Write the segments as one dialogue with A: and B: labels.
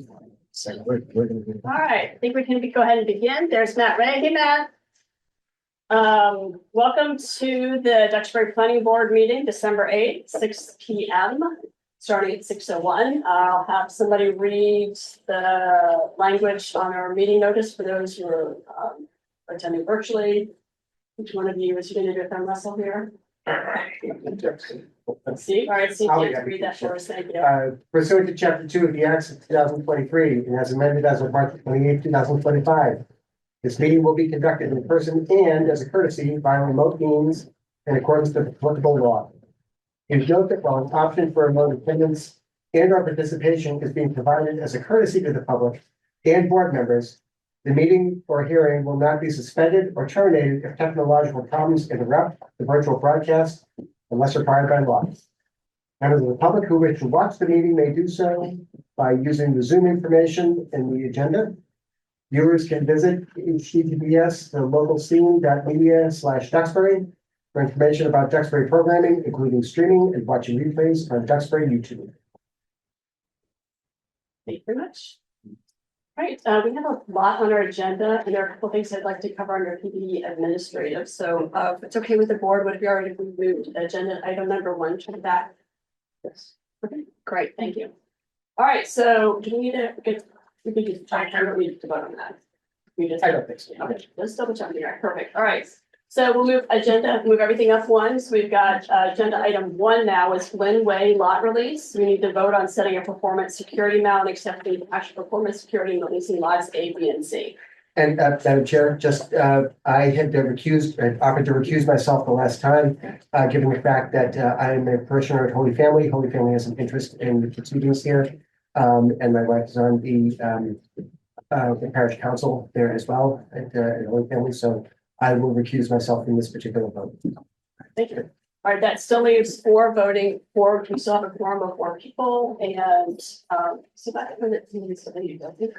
A: All right, I think we can go ahead and begin. There's Matt Ray. Hey, Matt. Welcome to the Duxbury Planning Board meeting, December 8th, 6 p.m. starting at 6:01. I'll have somebody read the language on our meeting notice for those who are attending virtually. Which one of you is going to do a thumb wrestle here? Let's see. All right, see if you can read that for us. Thank you.
B: Pursuant to Chapter 2 of the Acts of 2023, and as amended as of March 28, 2025, this meeting will be conducted in person and as a courtesy via remote means in accordance with applicable law. Please note that while an option for remote attendance and/or participation is being provided as a courtesy to the public and board members, the meeting or hearing will not be suspended or terminated if technological problems interrupt the virtual broadcast unless required by law. Members of the public who wish to watch the meeting may do so by using the Zoom information in the agenda. Viewers can visit https://localscene.media/Duxbury for information about Duxbury programming, including streaming and watching replays on Duxbury YouTube.
A: Thank you very much. All right, we have a lot on our agenda, and there are a couple things I'd like to cover under PPE administrative. So if it's okay with the board, would we already moved agenda item number 1 to the back? Yes. Okay, great, thank you. All right, so do we need to get, we can just check, I don't need to vote on that. We just,
B: I don't think so.
A: Okay, let's double check here. Perfect. All right. So we'll move everything up one. So we've got agenda item 1 now is Lynn Way lot release. We need to vote on setting a performance security amount and accepting actual performance security and releasing lots A, B, and C.
B: And Madam Chair, just I had offered to recuse myself the last time, given the fact that I am a parishioner at Holy Family. Holy Family has an interest in the proceedings here, and my wife is on the parish council there as well at Holy Family. So I will recuse myself from this particular vote.
A: Thank you. All right, that still leaves 4 voting for. We still have a quorum of 4 people, and so that means that you don't think.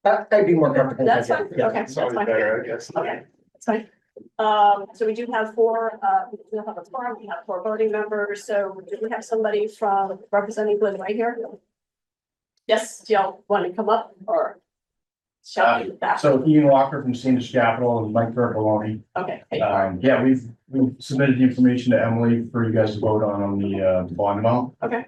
B: I'd be more comfortable.
A: That's fine. Okay, that's fine.
C: Better, I guess.
A: Okay, that's fine. So we do have 4. We do have a quorum. We have 4 voting members. So do we have somebody from representing Glen right here? Yes. Do y'all want to come up or?
C: So Ian Walker from Senior Capital and Mike Bertoloni.
A: Okay.
C: Yeah, we've submitted the information to Emily for you guys to vote on the bond amount.
A: Okay.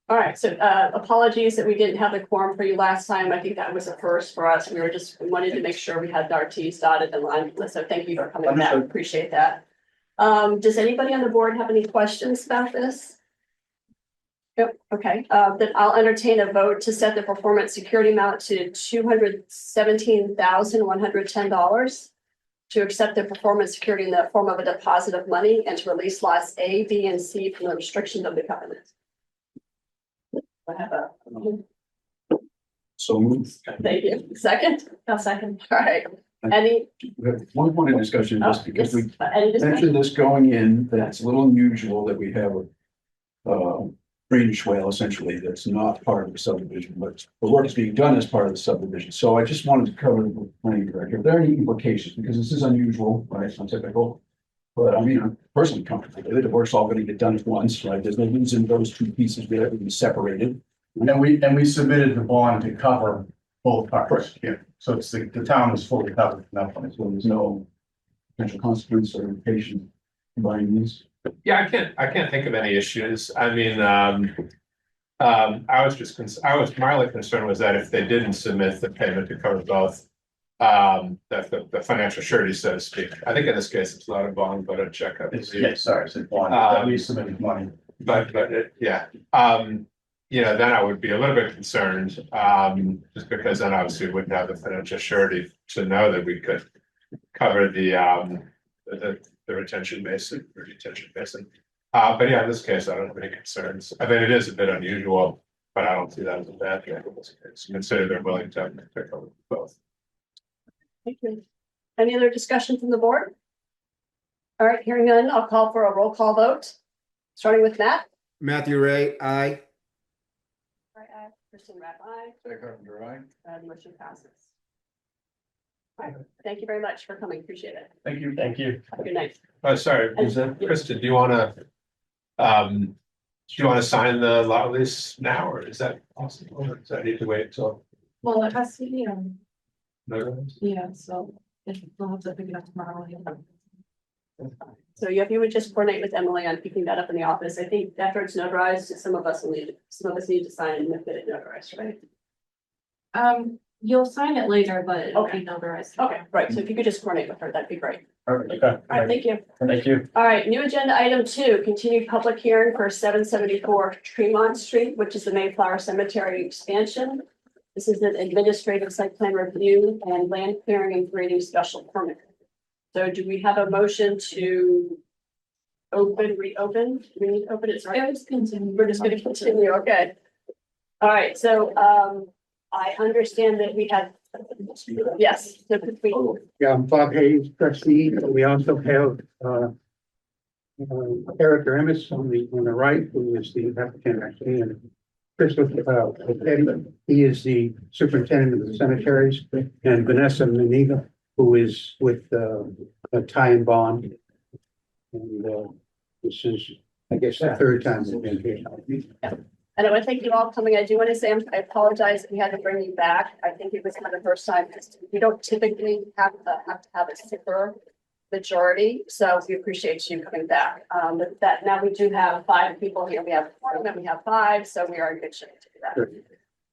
A: All right. So apologies that we didn't have the quorum for you last time. I think that was a first for us. We wanted to make sure we had our T's dotted and lined. So thank you for coming back. Appreciate that. Does anybody on the board have any questions about this? Yep. Okay. Then I'll entertain a vote to set the performance security amount to $217,110 to accept the performance security in the form of a deposit of money and to release lots A, B, and C from the restrictions of the covenant. I have a.
C: So moved.
A: Thank you. Second? I'll second. All right. Any?
D: One point of discussion, just because we
A: Any discussion?
D: mentioned this going in, that it's a little unusual that we have a drainage swale essentially that's not part of the subdivision, but the work is being done as part of the subdivision. So I just wanted to cover the planning director. Are there any implications? Because this is unusual, right? It's untypical. But I mean, I'm personally comfortable with it. The work's all going to get done at once, right? There's no reason those 2 pieces will ever be separated.
C: And we submitted the bond to cover both parts.
D: Correct.
C: Yeah. So it's the town is fully covered from that point.
D: So there's no potential consequence or implication combining these.
E: Yeah, I can't think of any issues. I mean, I was mildly concerned was that if they didn't submit the payment to cover both, that the financial surety, so to speak. I think in this case, it's not a bond, but a check.
C: It's a bond that we submitted money.
E: You know, then I would be a little bit concerned, just because then obviously we wouldn't have the financial surety to know that we could cover the retention basin or detention basin. But yeah, in this case, I don't have any concerns. I mean, it is a bit unusual, but I don't see that as a bad thing in this case. Consider they're willing to take over both.
A: Thank you. Any other discussion from the board? All right, hearing none, I'll call for a roll call vote, starting with Matt.
F: Matthew Ray, aye.
A: Aye. Kristen Rapp, aye.
D: Carpenter, aye.
A: Motion passes. All right, thank you very much for coming. Appreciate it.
C: Thank you. Thank you.
A: Good night.
E: Oh, sorry, Kristen, do you want to Do you want to sign the lot release now, or is that possible? Or does that need to wait until?
G: Well, it has to be,
E: notarized?
G: yeah, so if we'll have to pick it up tomorrow.
A: So if you would just coordinate with Emily on picking that up in the office, I think after it's notarized, some of us need to sign and get it notarized, right?
G: You'll sign it later, but it'll
A: Okay.
G: be notarized.
A: Okay, right, so if you could just coordinate with her, that'd be great.
C: Okay,
A: All right, thank you.
C: thank you.
A: All right, new agenda item 2, continued public hearing for 774 Tremont Street, which is the Mayflower Cemetery expansion. This is an administrative site plan review and land clearing and grading special permit. So do we have a motion to reopen? We need to open it, sorry.
G: I was continuing.
A: We're just gonna continue, okay. All right, so I understand that we have, yes, so could we,
H: Yeah, I'm Bob Hayes, trustee. We also have Eric Remis on the right, who is the applicant actually, and Crystal Petty, he is the superintendent of the cemeteries, and Vanessa Maniga, who is with Ty and Bond. And this is, I guess, the third time we've been here.
A: and I want to thank you all for coming. I do want to say, I apologize if we had to bring you back. I think it was kind of the first time, because we don't typically have to have a super majority, so we appreciate you coming back. With that, now we do have 5 people here. We have 4, then we have 5, so we are in good shape to do that.
H: Good.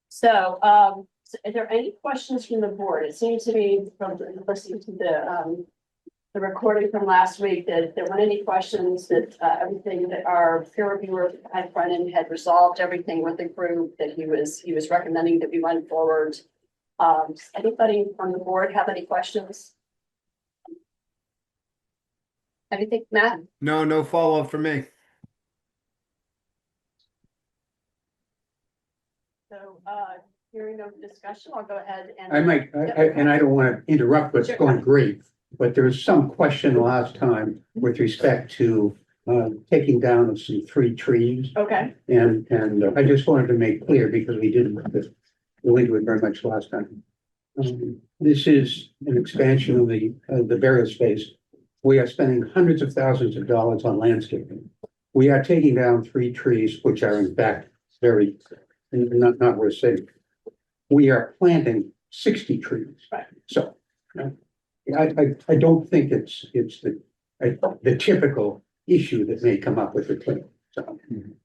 A: So, are there any questions from the board? It seems to me from listening to the recording from last week that there weren't any questions, that everything that our peer reviewer had front end had resolved everything with the group, that he was recommending that we went forward. Anybody from the board have any questions? Anything, Matt?
F: No follow-up for me.
A: So, hearing no discussion, I'll go ahead and.
H: I might, and I don't want to interrupt what's going great, but there was some question last time with respect to taking down some 3 trees.
A: Okay,
H: And I just wanted to make clear, because we didn't go into it very much last time. This is an expansion of the burial space. We are spending hundreds of thousands of dollars on landscaping. We are taking down 3 trees, which are in fact very, not worth saving. We are planting 60 trees.
A: Right.
H: So I don't think it's the typical issue that may come up with the plan. So.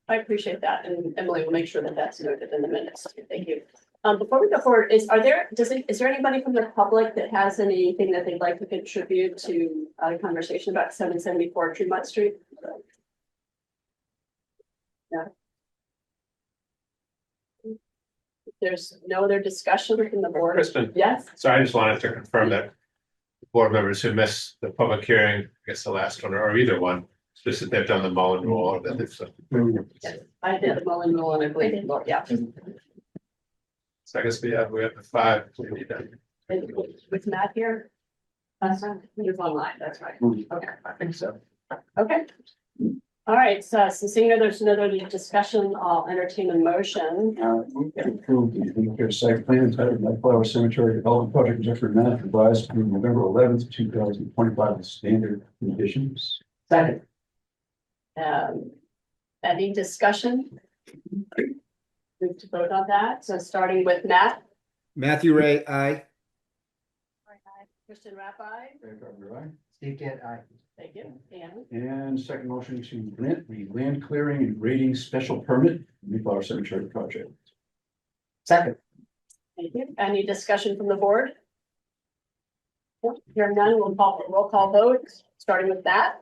A: I appreciate that, and Emily will make sure that that's noted in the minutes. Thank you. Before we go forward, is there anybody from the public that has anything that they'd like to contribute to a conversation about 774 Tremont Street? No. There's no other discussion from the board?
E: Kristen,
A: Yes?
E: so I just wanted to confirm that board members who missed the public hearing, I guess the last one or either one, just that they've done the Mullen rule or that they've.
A: Yes. I did the Mullen rule and I believe, yeah.
E: So I guess we have the 5. We need that.
A: And with Matt here? That's not, he was online, that's right. Okay.
E: I think so.
A: Okay. All right, so seeing that there's no other discussion, I'll entertain a motion.
D: Move to approve the indicated site plan entitled Mayflower Cemetery Development Project Duxbury, Mass. Revised through November 11th, 2025 with standard conditions.
B: Second.
A: Any discussion? Move to vote on that. So starting with Matt.
F: Matthew Ray, aye.
A: Kristen Rappi.
B: Steve Gant, aye.
A: Thank you. And
D: And second motion to grant the land clearing and grading special permit, Mayflower Cemetery project.
B: Second.
A: thank you. Any discussion from the board? Hearing none, we'll call for roll call vote, starting with Matt.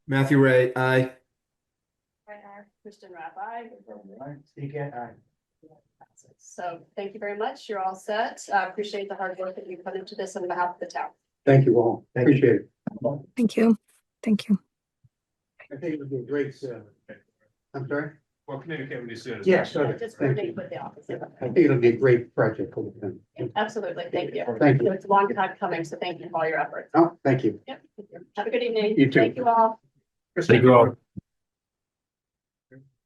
F: Matthew Ray, aye.
A: Kristen Rappi.
B: Steve Gant, aye.
A: So thank you very much. You're all set. Appreciate the hard work that you put into this on behalf of the town.
H: Thank you all. Appreciate it.
I: Thank you. Thank you.
H: I think it would be a great, I'm sorry?
E: We'll communicate with you soon.
H: Yes,
A: Yeah,
H: okay.
A: just
H: Thank
A: coordinate
H: you.
A: with the office.
H: I think it'll be a great project for the town.
A: Absolutely. Thank you.
H: Thank you.
A: It's a long time coming, so thank you for all your efforts.
H: Oh, thank you.
A: Yep. Thank you. Have a good evening.
H: You too.
A: Thank you all.
C: Thank you all.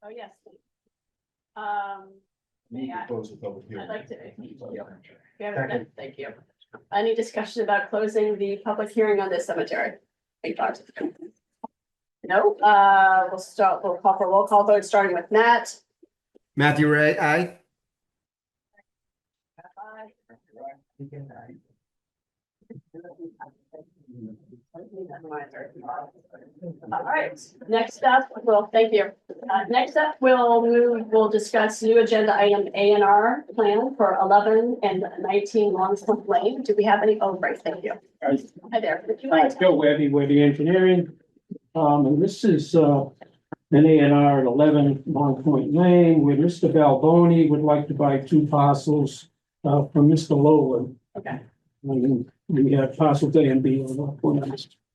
A: Oh, yes. May I?
D: Close the public hearing.
A: I'd like to. Yeah, thank you. Any discussion about closing the public hearing on this cemetery? No, we'll call for a roll call vote, starting with Matt.
F: Matthew Ray, aye.
A: All right, next up, well, thank you. Next up, we'll discuss new agenda item A&R plan for 11 and 19 Longsmith Lane. Do we have any? Oh, right, thank you. Hi there. Would you mind?
J: Joe Webby Engineering. And this is, an A&R at 11 Long Point Lane, where Mr. Balboni would like to buy 2 parcels, from Mr. Lowland.
A: Okay.
J: And we have parcels A and B on Long Point.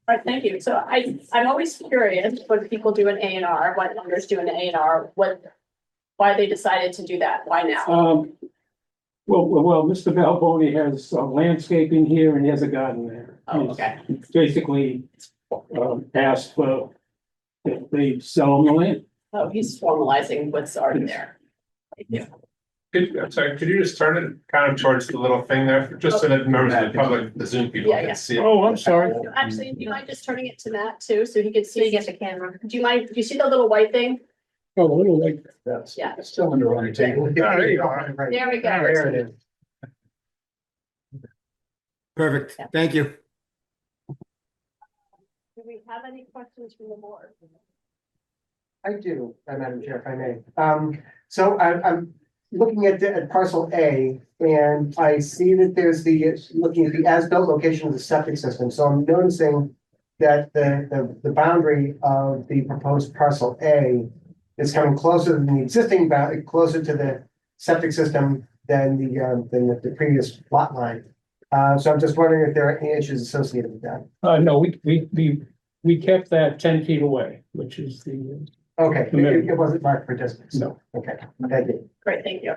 A: All right, thank you. So I'm always curious when people do an A&R, when owners do an A&R, why they decided to do that? Why now?
J: Well, Mr. Balboni has landscaping here and he has a garden there.
A: Oh, okay.
J: He's basically, asked for if they sell him the land.
A: Oh, he's formalizing what's already there. Thank you.
E: I'm sorry, could you just turn it kind of towards the little thing there, just so that members of the public, the Zoom people
A: Yeah, yeah.
E: can see it?
J: Oh, I'm sorry.
A: Actually, do you mind just turning it to Matt too, so he can
G: So you
A: see?
G: get the camera.
A: Do you mind, do you see the little white thing?
J: Oh, a little like,
D: That's
A: Yeah.
D: it's still under on the table.
J: there you are.
A: There we go.
B: There it is.
F: Perfect.
A: Yeah.
F: Thank you.
A: Do we have any questions from the board?
B: I do, Madam Chair, if I may. So I'm looking at parcel A, and I see that there's looking at the as-built location of the septic system. So I'm noticing that the boundary of the proposed parcel A is coming closer than the existing boundary, closer to the septic system than the previous lot line. So I'm just wondering if there are any issues associated with that.
J: no, we kept that 10 feet away, which is the,
B: Okay, it wasn't marked for distance.
J: no.
B: Okay, thank you.
A: Great, thank you. All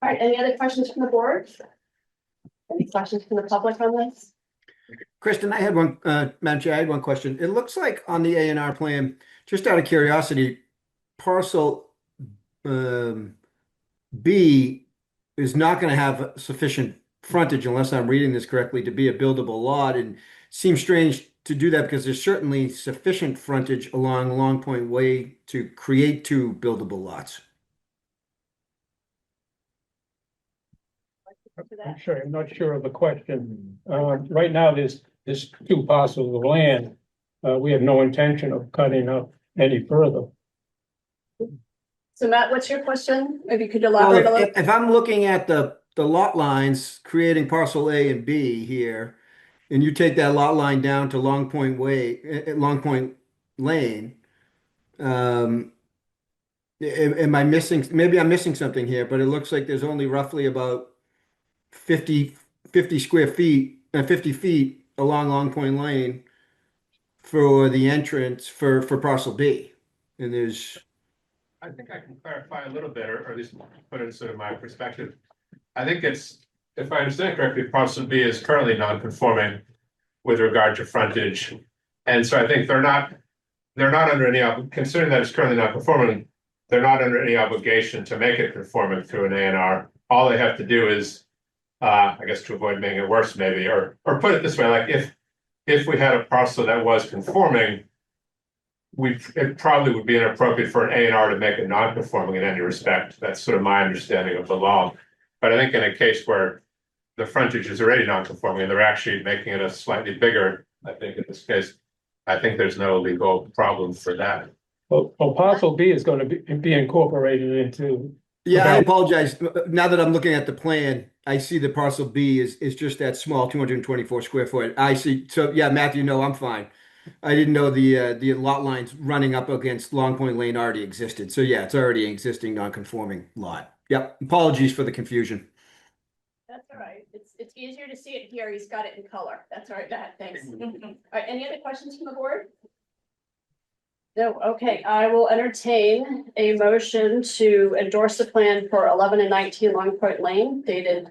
A: right, any other questions from the board? Any questions from the public on this?
F: Kristen, I had one, Madam Chair, I had one question. It looks like on the A&R plan, just out of curiosity, parcel B is not going to have sufficient frontage, unless I'm reading this correctly, to be a buildable lot. And seems strange to do that because there's certainly sufficient frontage along Long Point Way to create 2 buildable lots.
J: I'm not sure of the question. Right now, there's 2 parcels of land. We have no intention of cutting up any further.
A: So Matt, what's your question? Maybe you could
F: Well,
A: elaborate a little.
F: if I'm looking at the lot lines, creating parcel A and B here, and you take that lot line down to Long Point Long Point Lane, am I missing, maybe I'm missing something here, but it looks like there's only roughly about 50 square feet, 50 feet along Long Point Lane for the entrance for parcel B. And there's,
E: I think I can clarify a little bit, or at least put it sort of my perspective. I think it's, if I understand correctly, parcel B is currently non-conforming with regard to frontage. And so I think they're not under any, considering that it's currently not conforming, they're not under any obligation to make it conforming through an A&R. All they have to do is, I guess to avoid making it worse maybe, or put it this way, like if we had a parcel that was conforming, it probably would be inappropriate for an A&R to make it non-conforming in any respect. That's sort of my understanding of the law. But I think in a case where the frontage is already non-conforming and they're actually making it a slightly bigger, I think in this case, I think there's no legal problem for that.
J: Well, parcel B is going to be incorporated into.
F: yeah, I apologize. Now that I'm looking at the plan, I see the parcel B is just that small 224 square foot. I see. So yeah, Matthew, no, I'm fine. I didn't know the lot lines running up against Long Point Lane already existed. So yeah, it's already an existing non-conforming lot. Yep. Apologies for the confusion.
A: That's all right. It's easier to see it here. He's got it in color. That's all right, Matt. Thanks. All right, any other questions from the board? No, okay. I will entertain a motion to endorse the plan for 11 and 19 Long Point Lane dated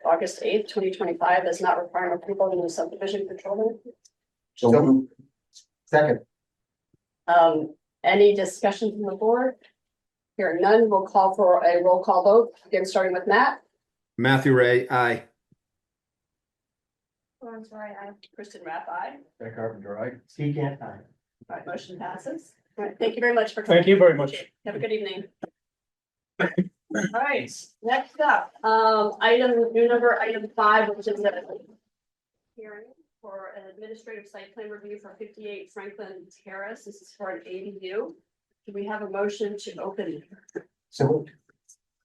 A: August 8th, 2025 as not requiring approval in the subdivision control.
B: So, second.
A: Any discussion from the board? Hearing none, we'll call for a roll call vote. Again, starting with Matt.
F: Matthew Ray, aye.
A: Oh, I'm sorry, Kristen Rapp, aye.
D: That Carpenter, right?
B: Steve Gant, aye.
A: All right, motion passes. All right, thank you very much for.
J: Thank you very much.
A: Have a good evening. All right, next up, item 5, which is a hearing for an administrative site plan review for 58 Franklin Terrace. This is for an ADU. Do we have a motion to open?
B: So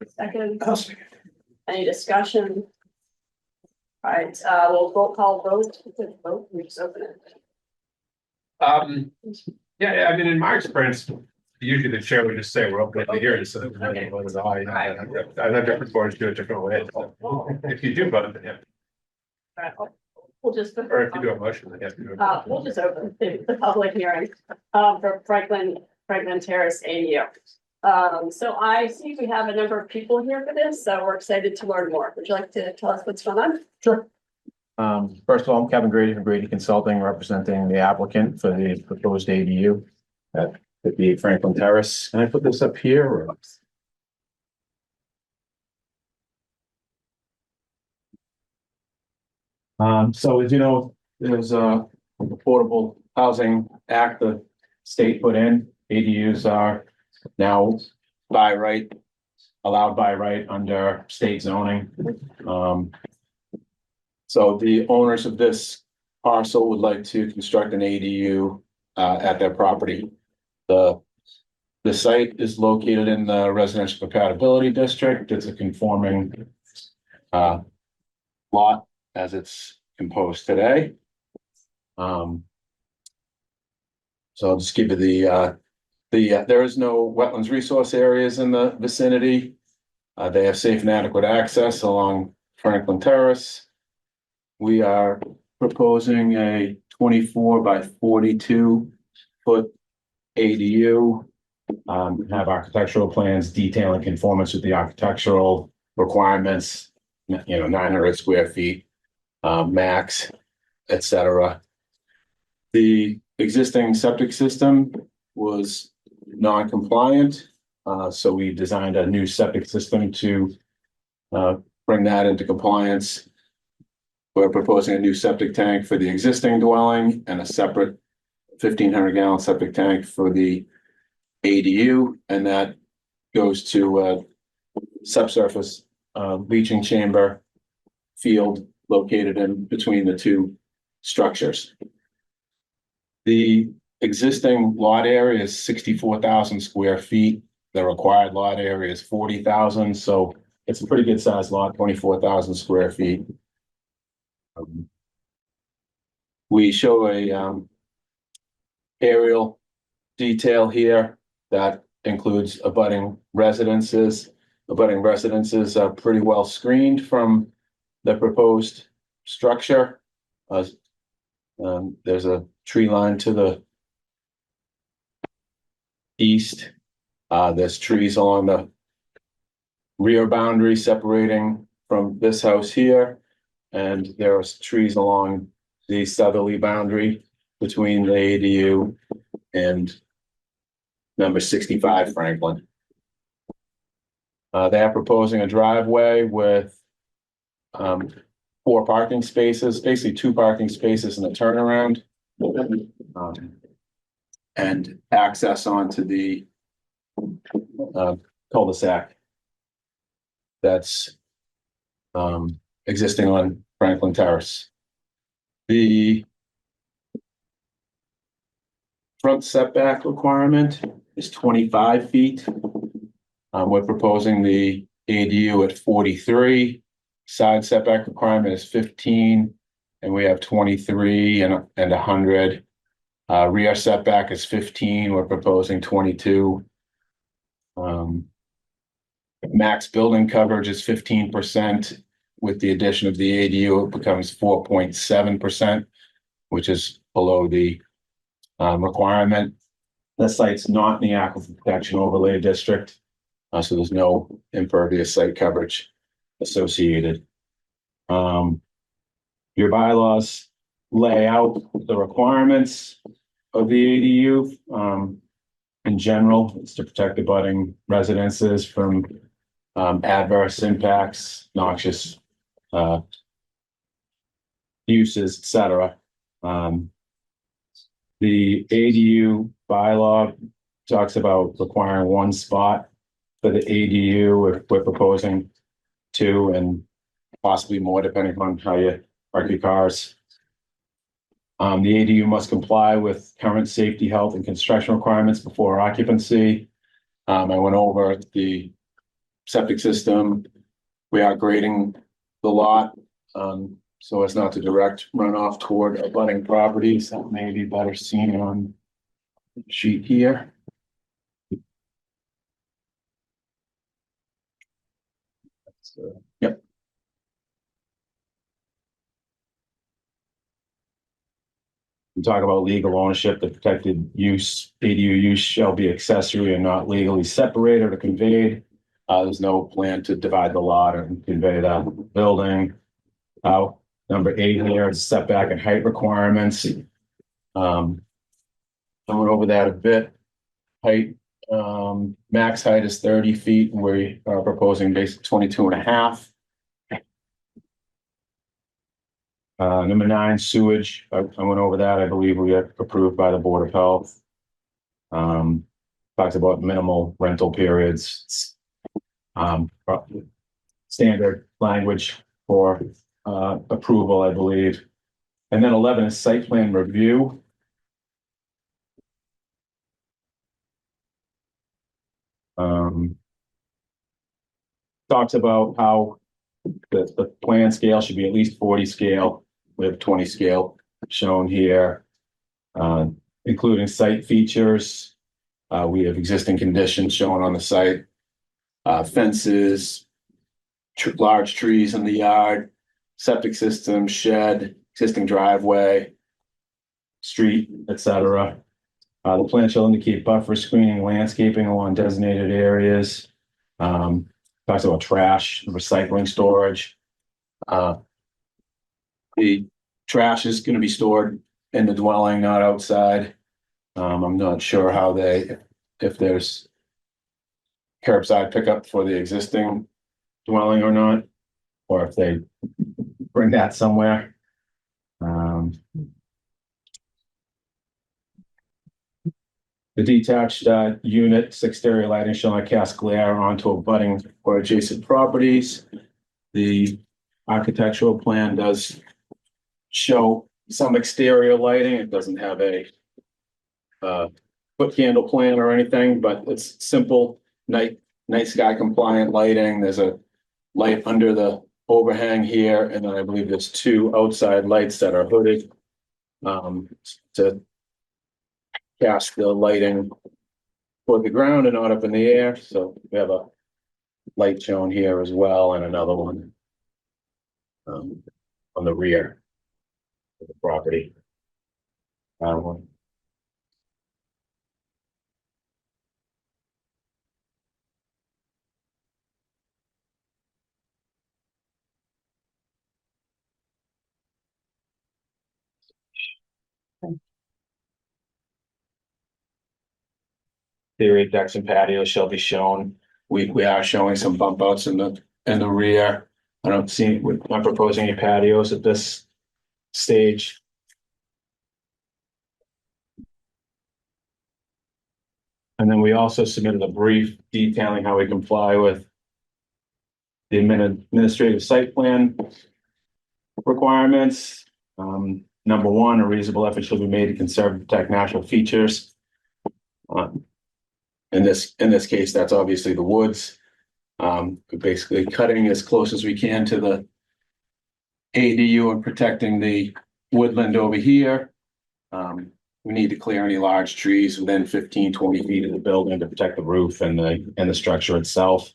A: Second. Any discussion? All right, we'll roll call vote. We just open it.
E: Yeah, I mean, in my experience, usually the chair would just say we're open the hearing, so that we can vote as I know different boards do it different ways. If you do vote, then you have to,
A: All right, we'll just.
E: or if you do a motion, then you have to do it.
A: We'll just open the public hearing, for Franklin Terrace ADU. So I see we have a number of people here for this, so we're excited to learn more. Would you like to tell us what's going on?
K: Sure. First of all, I'm Kevin Grady from Grady Consulting, representing the applicant for the proposed ADU at 58 Franklin Terrace. Can I put this up here or? So as you know, there's a Affordable Housing Act the state put in. ADUs are now by right, allowed by right under state zoning. So the owners of this parcel would like to construct an ADU at their property. The site is located in the residential compatibility district. It's a conforming lot as it's composed today. So I'll just give you there is no wetlands resource areas in the vicinity. They have safe and adequate access along Franklin Terrace. We are proposing a 24 by 42 foot ADU. Have architectural plans detailing conformance with the architectural requirements, 900 square feet, max, etc. The existing septic system was non-compliant, so we designed a new septic system to bring that into compliance. We're proposing a new septic tank for the existing dwelling and a separate 1,500-gallon septic tank for the ADU, and that goes to a subsurface leaching chamber field located in between the two structures. The existing lot area is 64,000 square feet. The required lot area is 40,000, so it's a pretty good sized lot, 24,000 square feet. We show a aerial detail here that includes abutting residences. Abutting residences are pretty well screened from the proposed structure. There's a tree line to the east. There's trees along the rear boundary separating from this house here. And there's trees along the southerly boundary between the ADU and number 65 Franklin. They are proposing a driveway with 4 parking spaces, basically 2 parking spaces and a turnaround, and access onto the cul-de-sac that's existing on Franklin Terrace. The front setback requirement is 25 feet. We're proposing the ADU at 43. Side setback requirement is 15, and we have 23 and 100. Rear setback is 15. We're proposing 22. Max building coverage is 15%. With the addition of the ADU, it becomes 4.7%, which is below the requirement. The site's not in the Aquifer Protection Overlay District, so there's no impervious site coverage associated. Your bylaws lay out the requirements of the ADU. In general, it's to protect abutting residences from adverse impacts, noxious uses, etc. The The ADU bylaw talks about requiring one spot for the ADU if we're proposing two and possibly more depending on how you park your cars. The ADU must comply with current safety, health, and construction requirements before occupancy. I went over the septic system. We are grading the lot, so as not to direct runoff toward abutting properties. That may be better seen on the sheet here. Yep. We talk about legal ownership. The protected use, ADU use shall be accessory and not legally separated or conveyed. There's no plan to divide the lot or convey that building. Number 8 here is setback and height requirements. I went over that a bit. Height, max height is 30 feet, and we are proposing basic 22.5. Number 9, sewage. I went over that. I believe we got approved by the Board of Health. Talks about minimal rental periods. Standard language for approval, I believe. And then 11 is site plan review. Talks about how the plan scale should be at least 40 scale. We have 20 scale shown here, including site features. We have existing conditions shown on the site, fences, large trees in the yard, septic system, shed, existing driveway, street, etc. The plan shall indicate buffer screening, landscaping along designated areas. Talks about trash, recycling, storage. The trash is going to be stored in the dwelling, not outside. I'm not sure how if there's curbside pickup for the existing dwelling or not, or if they bring that somewhere. The detached unit, exterior lighting shall not cast glare onto abutting or adjacent properties. The architectural plan does show some exterior lighting. It doesn't have a foot candle plan or anything, but it's simple night sky compliant lighting. There's a light under the overhang here, and then I believe there's 2 outside lights that are hooded to cast the lighting toward the ground and not up in the air. So we have a light shown here as well, and another one on the rear of the property. Theory decks and patios shall be shown. We are showing some bump outs in the rear. I don't see, we're not proposing any patios at this stage. And then we also submitted a brief detailing how we comply with the administrative site plan requirements. Number 1, a reasonable effort shall be made to conserve and protect natural features. In this case, that's obviously the woods. We're basically cutting as close as we can to the ADU and protecting the woodland over here. We need to clear any large trees within 15-20 feet of the building to protect the roof and the structure itself.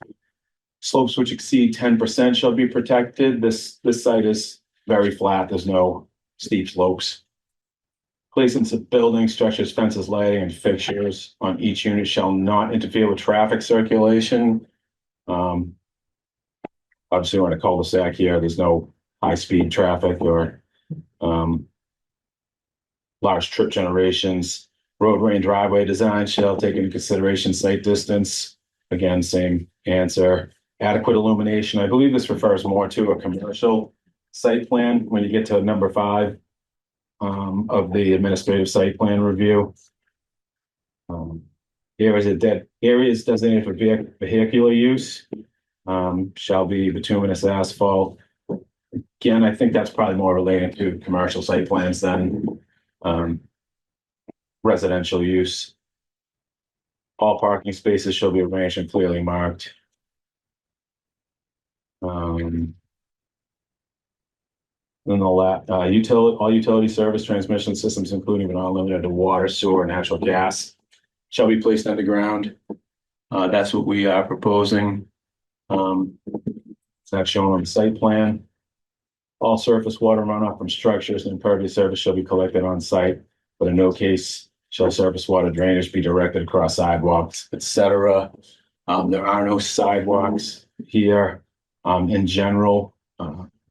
K: Slopes which exceed 10% shall be protected. This site is very flat. There's no steep slopes. Placements of buildings, structures, fences, lighting, and fixtures on each unit shall not interfere with traffic circulation. Obviously, we're in a cul-de-sac here. There's no high-speed traffic or large trip generations. Roadway and driveway design shall take into consideration site distance. Again, same answer. Adequate illumination. I believe this refers more to a commercial site plan when you get to number 5. of the administrative site plan review. Areas designated for vehicular use, shall be bituminous asphalt. Again, I think that's probably more related to commercial site plans than, residential use. All parking spaces shall be arranged and clearly marked. Then all utility service transmission systems, including but not limited to water, sewer, and natural gas, shall be placed underground. That's what we are proposing. It's not shown on the site plan. All surface water runoff from structures and impervious surface shall be collected on site, but in no case shall surface water drainage be directed across sidewalks, etc. There are no sidewalks here. In general,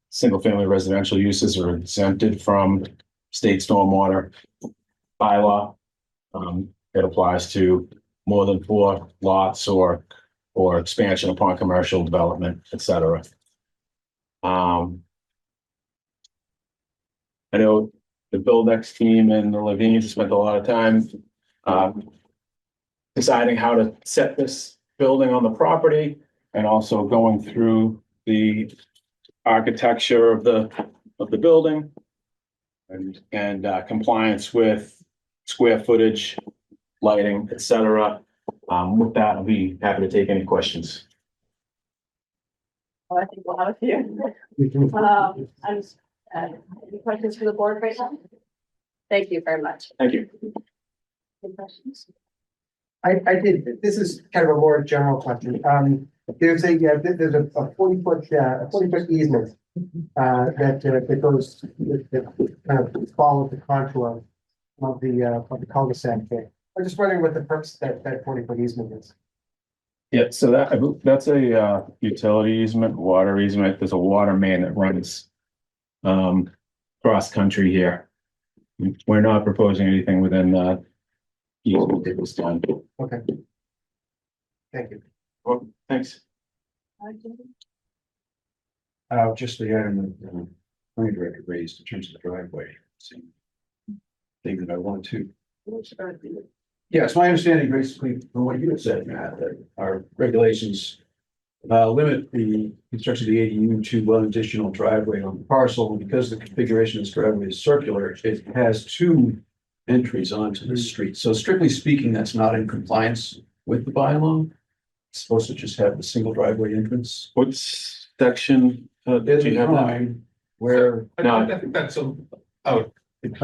K: single-family residential uses are exempted from state stormwater bylaw. It applies to more than 4 lots or expansion upon commercial development, etc. I know the Buildex team and the Levines spent a lot of time deciding how to set this building on the property and also going through the architecture of the building and compliance with square footage, lighting, etc. With that, I'll be happy to take any questions.
A: Well, I think we'll have a few. Any questions for the board right now? Thank you very much.
K: Thank you.
A: Any questions?
B: I did, this is kind of a more general question. There's a 40-foot easement, that goes, that kind of follows the contour of the cul-de-sac there. I'm just wondering what the purpose of that 40-foot easement is.
K: Yeah, so that's a utility easement, water easement. There's a water main that runs cross country here. We're not proposing anything within the easement that was done.
B: Okay. Thank you.
K: Well, thanks.
D: Just the item that the planning director raised in terms of the driveway. Same thing that I wanted to. Yeah, it's my understanding basically from what you had said, Matt, that our regulations limit the construction of the ADU to one additional driveway on the parcel. And because the configuration of this driveway is circular, it has 2 entries onto the street. So strictly speaking, that's not in compliance with the bylaw. It's supposed to just have the single driveway entrance.
K: What section do you have that?
D: Where
E: I think that's I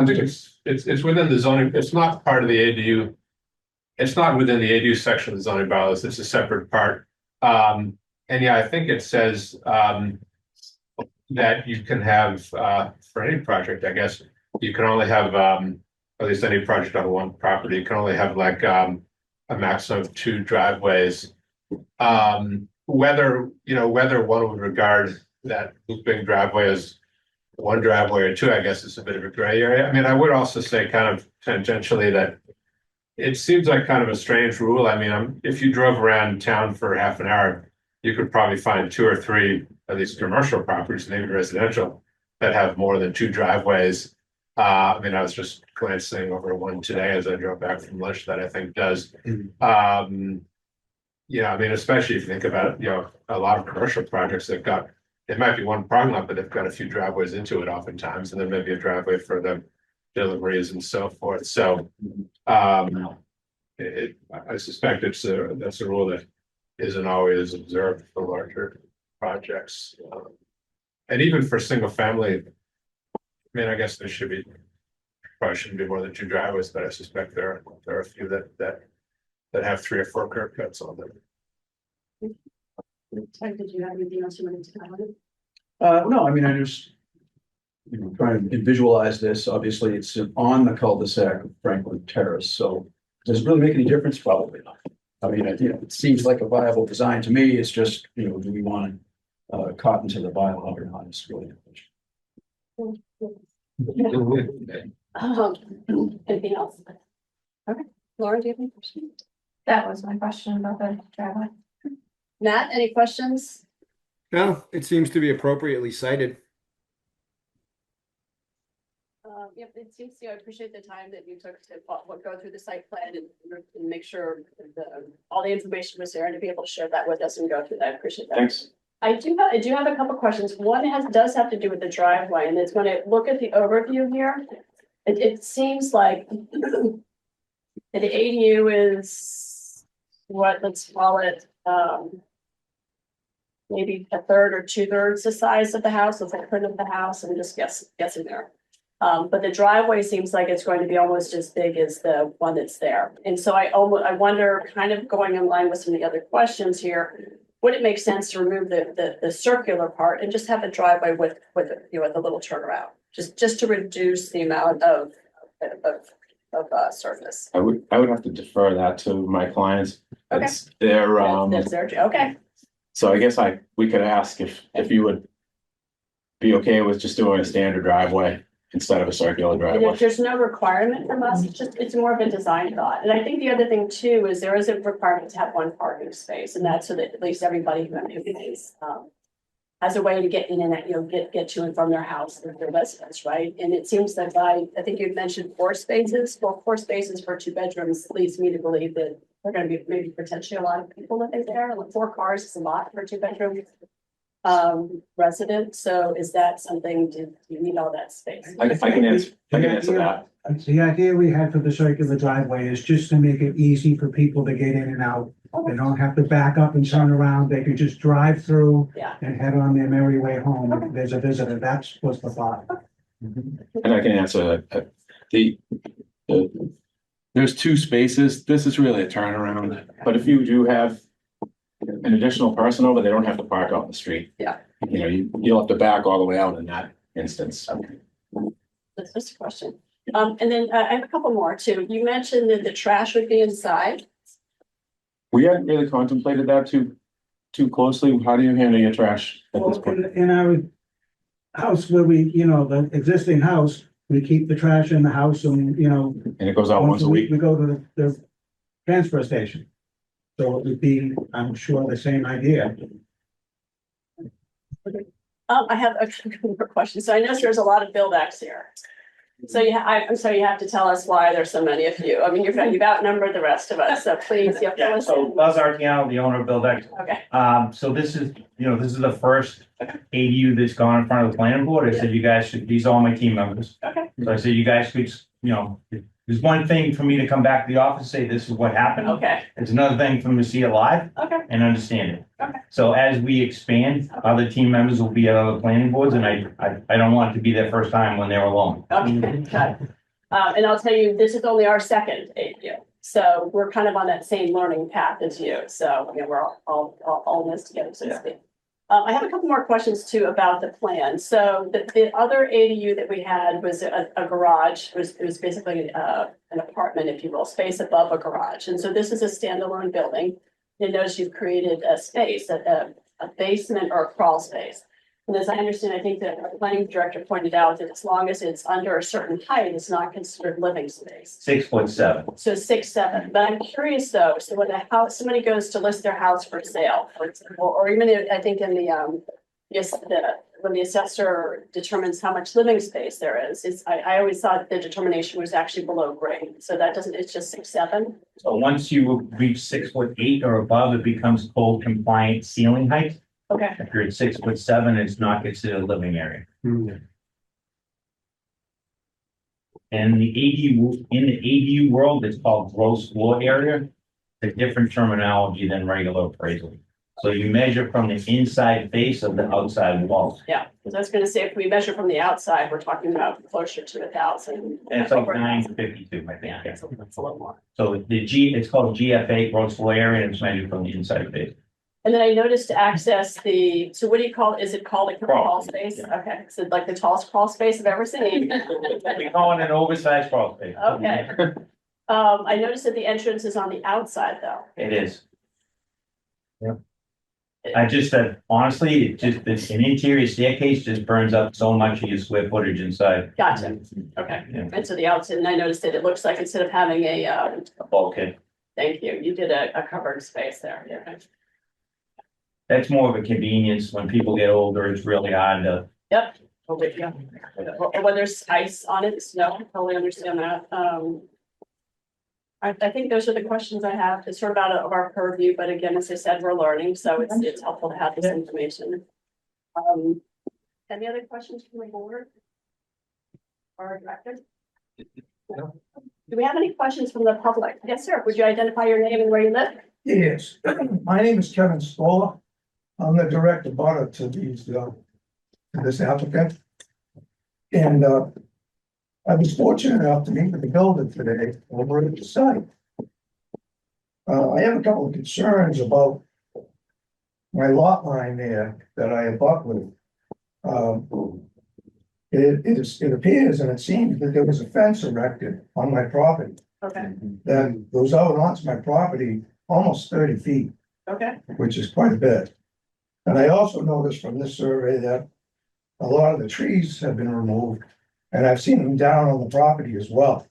E: think it's within the zoning, it's not part of the ADU. It's not within the ADU section of the zoning bylaws, it's a separate part. And yeah, I think it says that you can have for any project, I guess, you can only have at least any project on one property, you can only have like a maximum of 2 driveways. Whether one would regard that looping driveway as 1 driveway or 2, I guess is a bit of a gray area. I mean, I would also say kind of tangentially that it seems like kind of a strange rule. I mean, if you drove around town for half an hour, you could probably find 2 or 3 of these commercial properties, maybe residential, that have more than 2 driveways. I mean, I was just glancing over one today as I drove back from lunch that I think does. Yeah, I mean, especially if you think about, a lot of commercial projects that got, it might be 1 parking lot, but they've got a few driveways into it oftentimes, and then maybe a driveway for the deliveries and so forth. So, I suspect that's a rule that isn't always observed for larger projects. And even for single family, I mean, I guess there probably shouldn't be more than 2 driveways, but I suspect there are a few that have 3 or 4 curb cuts on them.
A: Ted, did you have anything else you wanted to comment?
D: No, I mean, I just trying to visualize this. Obviously, it's on the cul-de-sac of Franklin Terrace, so does it really make any difference? Probably not. I mean, it seems like a viable design to me. It's just, do we want to cotton to the bylaw or not? It's really
A: Anything else? Okay, Laura, do you have any questions?
G: That was my question about the driveway.
A: Matt, any questions?
F: No, it seems to be appropriately cited.
A: Yep, it seems to, I appreciate the time that you took to go through the site plan and make sure all the information was there and to be able to share that with us and go through that. I appreciate that.
K: Thanks.
A: I do have a couple questions. One does have to do with the driveway, and it's when I look at the overview here, it seems like the ADU is what, let's call it, maybe a third or 2/3 the size of the house, the footprint of the house. I'm just guessing there. But the driveway seems like it's going to be almost as big as the one that's there. And so I wonder, kind of going in line with some of the other questions here, would it make sense to remove the circular part and just have a driveway with a little turnaround? Just to reduce the amount of surface.
K: I would have to defer that to my clients.
A: Okay.
K: It's their,
A: That's their, okay.
K: so I guess we could ask if you would be okay with just doing a standard driveway instead of a circular
A: And
K: driveway.
A: there's no requirement from us, it's more of a design thought. And I think the other thing too is there is a requirement to have one parking space, and that's so that at least everybody who has a way to get in and get to and from their house, their residence, right? And it seems that I think you'd mentioned 4 spaces. Well, 4 spaces for 2 bedrooms leads me to believe that there are going to be maybe potentially a lot of people living there. Like 4 cars is a lot for a 2-bedroom resident. So is that something, do you need all that space?
K: I can answer that.
H: The idea we had for the circular driveway is just to make it easy for people to get in and out. They don't have to back up and turn around. They could just drive through
A: Yeah.
H: and head on their merry way home. If there's a visitor, that's was the thought.
K: And I can answer that. There's 2 spaces. This is really a turnaround, but if you do have an additional person over, they don't have to park out in the street.
A: Yeah.
K: You'll have to back all the way out in that instance.
A: That's just a question. And then I have a couple more too. You mentioned that the trash would be inside.
K: We hadn't really contemplated that too closely. How do you handle your trash at this
H: Well,
K: point?
H: in our house where we, the existing house, we keep the trash in the house and,
K: And it goes out once a week?
H: we go to the transfer station. So it would be, I'm sure, the same idea.
A: I have a couple more questions. So I noticed there's a lot of buildouts here. So I'm sorry, you have to tell us why there's so many of you. I mean, you've outnumbered the rest of us, so please, you have to
L: Yeah, so
A: listen.
L: Buzz Artiano, the owner of Buildex.
A: Okay,
L: So this is the first ADU that's gone in front of the planning board. I said, you guys should, these are all my team members.
A: okay,
L: So I said, you guys could, there's one thing for me to come back to the office, say this is what happened.
A: okay,
L: It's another thing for them to see it live
A: okay,
L: and understand it.
A: Okay.
L: So as we expand, other team members will be at other planning boards, and I don't want it to be their first time when they're alone.
A: okay, got it. And I'll tell you, this is only our second ADU. So we're kind of on that same learning path as you. So, we're all in this together, so to speak. I have a couple more questions too about the plan. So the other ADU that we had was a garage. It was basically an apartment, if you will, space above a garage. And so this is a standalone building. You notice you've created a space, a basement or a crawl space. And as I understand, I think that the planning director pointed out that as long as it's under a certain height, it's not considered living space.
L: 6'7".
A: So 6'7", but I'm curious though, so when somebody goes to list their house for sale, for example, or even I think in when the assessor determines how much living space there is, I always thought the determination was actually below grade, so that doesn't, it's just 6'7".
L: So once you reach 6'8" or above, it becomes code compliant ceiling height.
A: Okay,
L: If you're at 6'7", it's not considered a living area. And in the ADU world, it's called gross floor area. It's a different terminology than regular appraisal. So you measure from the inside face of the outside wall.
A: yeah, because I was gonna say, if we measure from the outside, we're talking about closer to 1,000.
L: And it's like 952, I think.
A: Yeah, it's a little more.
L: So it's called GFA, gross floor area, and it's measured from the inside face.
A: And then I noticed to access so what do you call it? Is it called a crawl
L: Crawl.
A: space? Okay, so like the tallest crawl space I've ever seen.
L: We call it an oversized crawl space.
A: Okay. I noticed that the entrance is on the outside though.
L: It is. Yeah. I just said, honestly, this an interior staircase just burns up so much of your square footage inside.
A: Gotcha. Okay.
L: Yeah.
A: And so the outside, and I noticed that it looks like instead of having
L: A bulkhead.
A: thank you, you did a covered space there. Yeah.
L: That's more of a convenience. When people get older, it's really hard to
A: Yep. Oh, wait, yeah, or when there's ice on it, snow, totally understand that, I think those are the questions I have, it's sort of out of our purview, but again, as I said, we're learning, so it's helpful to have this information. Any other questions from the board? Or director? Do we have any questions from the public? Yes, sir, would you identify your name and where you live?
M: Yes, my name is Kevin Stoller. I'm the direct abutter to to this applicant. And I was fortunate enough to meet with the builder today over at the site. I have a couple of concerns about my lot line there that I abut with. It appears and it seems that there was a fence erected on my property
A: Okay,
M: that goes out onto my property almost 30 feet.
A: okay,
M: Which is quite a bit. And I also noticed from this survey that a lot of the trees have been removed, and I've seen them down on the property as well.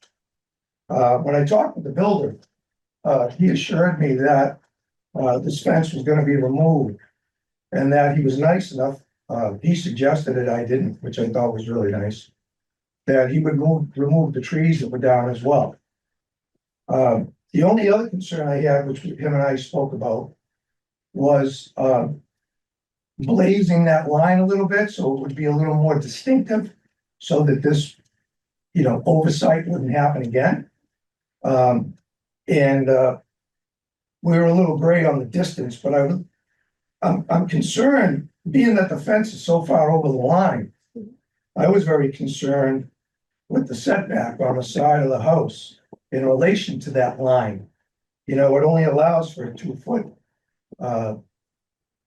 M: When I talked with the builder, he assured me that this fence was gonna be removed, and that he was nice enough, he suggested it, I didn't, which I thought was really nice, that he would remove the trees that were down as well. The only other concern I had, which him and I spoke about, was blazing that line a little bit, so it would be a little more distinctive, so that this, oversight wouldn't happen again. We were a little gray on the distance, but I'm concerned, being that the fence is so far over the line. I was very concerned with the setback on the side of the house in relation to that line. It only allows for a 2-foot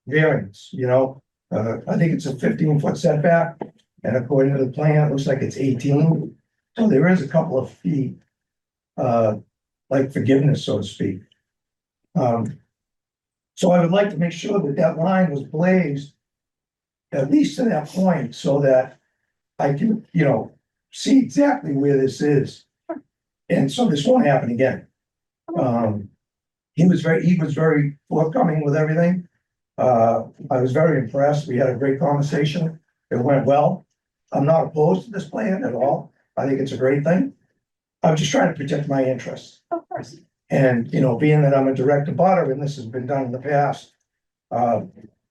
M: variance, I think it's a 15-foot setback, and according to the plan, it looks like it's 18. So there is a couple of feet, like forgiveness, so to speak. So I would like to make sure that that line was blazed at least to that point, so that I can, see exactly where this is. And so this won't happen again. He was very forthcoming with everything. I was very impressed. We had a great conversation. It went well. I'm not opposed to this plan at all. I think it's a great thing. I'm just trying to protect my interests.
A: of course.
M: And, being that I'm a direct abutter and this has been done in the past, I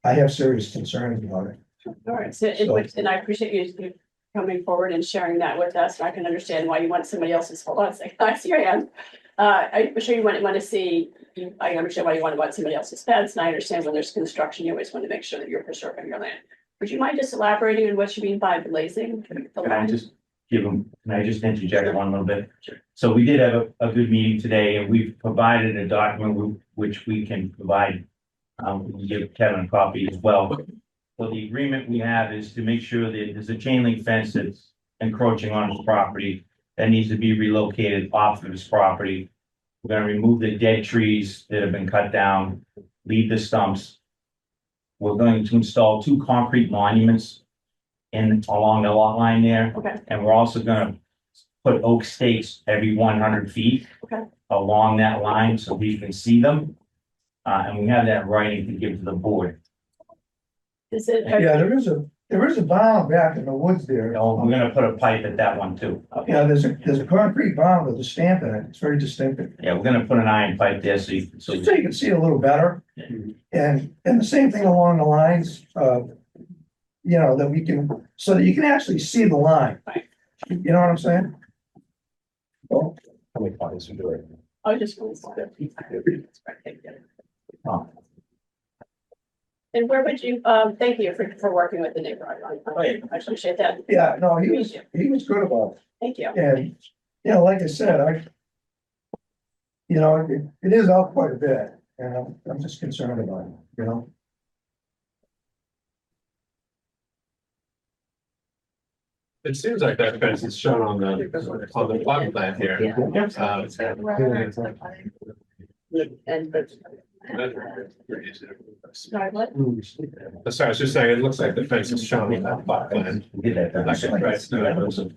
M: have serious concerns about it.
A: All right, so and I appreciate you coming forward and sharing that with us. I can understand why you want somebody else's, hold on a second, I see your hand. I'm sure you want to see, I understand why you want somebody else's fence, and I understand when there's construction, you always want to make sure that you're preserving your land. Would you mind just elaborating on what you mean by blazing?
L: Can I just interject one little bit? So we did have a good meeting today, and we've provided a document which we can provide. We can give Kevin a copy as well. So the agreement we have is to make sure that there's a chain link fence that's encroaching on his property that needs to be relocated off of his property. We're gonna remove the dead trees that have been cut down, leave the stumps. We're going to install 2 concrete monuments along the lot line there.
A: Okay.
L: And we're also gonna put oak stakes every 100 feet.
A: Okay.
L: Along that line so we can see them. And we have that in writing to give to the board.
A: Is it?
M: Yeah, there is a barn back in the woods there.
L: We're gonna put a pipe at that one too.
M: Yeah, there's a concrete barn with a stamp in it. It's very distinctive.
L: Yeah, we're gonna put an iron pipe there so you
M: So you can see a little better. And the same thing along the lines of, that we can, so that you can actually see the line.
A: Right.
M: You know what I'm saying? Well,
K: How many copies are there?
A: I just want to.
L: Oh.
A: And where would you, thank you for working with the neighbor. I appreciate that.
M: yeah, no, he was good about it.
A: Thank you.
M: And, like I said, it is out quite a bit, and I'm just concerned about it,
E: It seems like that fence is shown on the plot plan here.
A: And sorry, what?
E: Sorry, I was just saying, it looks like the fence is shown on that plot plan.
L: We did that.
E: Like it tries to-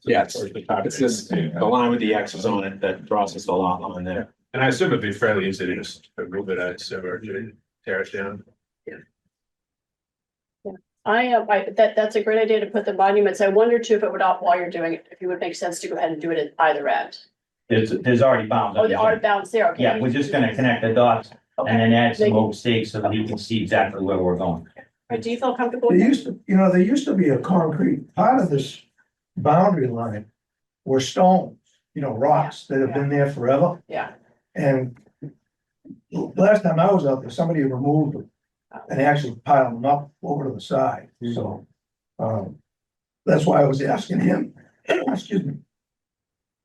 K: Yeah, it's just the line with the X's on it that crosses the lot line there.
E: And I assume it'd be fairly easy to just remove it, I assume, or to tear it down.
A: That's a great idea to put the monuments. I wonder too if it would, while you're doing it, if it would make sense to go ahead and do it at either end.
L: There's already bounds.
A: Oh, the art bounds there, okay.
L: Yeah, we're just gonna connect the dots and then add some
A: Make it-
L: oak stakes so that you can see exactly where we're going.
A: Do you feel comfortable?
M: There
A: with that?
M: used to, there used to be a concrete, part of this boundary line were stones, rocks that have been there forever.
A: Yeah,
M: And last time I was out there, somebody removed them and actually piled them up over to the side, so. That's why I was asking him, excuse me.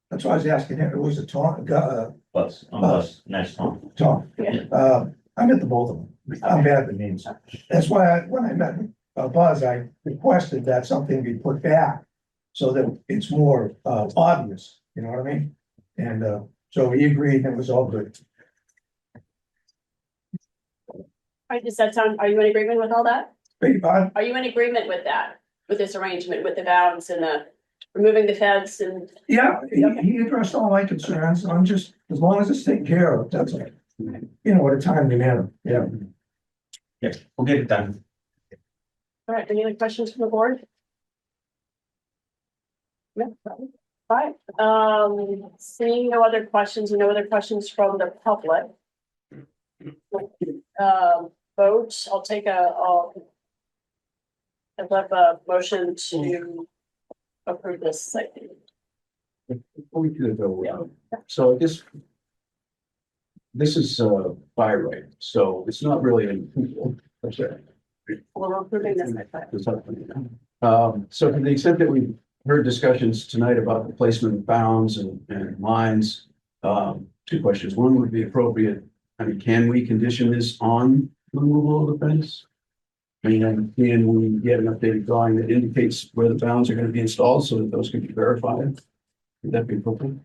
M: That's why I was asking him, it was a Tom,
L: Next time.
M: Tom.
A: yeah.
M: I met the both of them, I'm bad at the names. That's why when I met Buzz, I requested that something be put back. So that it's more obvious, you know what I mean? And so he agreed and it was all good.
A: Does that sound, are you in agreement with all that?
M: Beg your pardon?
A: Are you in agreement with that, with this arrangement, with the bounds and the removing the fence and?
M: Yeah, he addressed all my concerns, I'm just, as long as it's taken care of, that's all. At a timely manner, yeah.
L: Yeah, we'll get it done.
A: All right, any other questions from the board? No, fine. Seeing no other questions and no other questions from the public. Vote, I'll take I'd love a motion to approve this site.
D: Before we do though, so this is by right, so it's not really an approval. per se.
A: We're approving this site plan.
D: So to the extent that we've heard discussions tonight about the placement of bounds and lines, two questions. One would be appropriate. I mean, can we condition this on removal of the fence? And can we get an updated drawing that indicates where the bounds are going to be installed so that those can be verified? Would that be appropriate?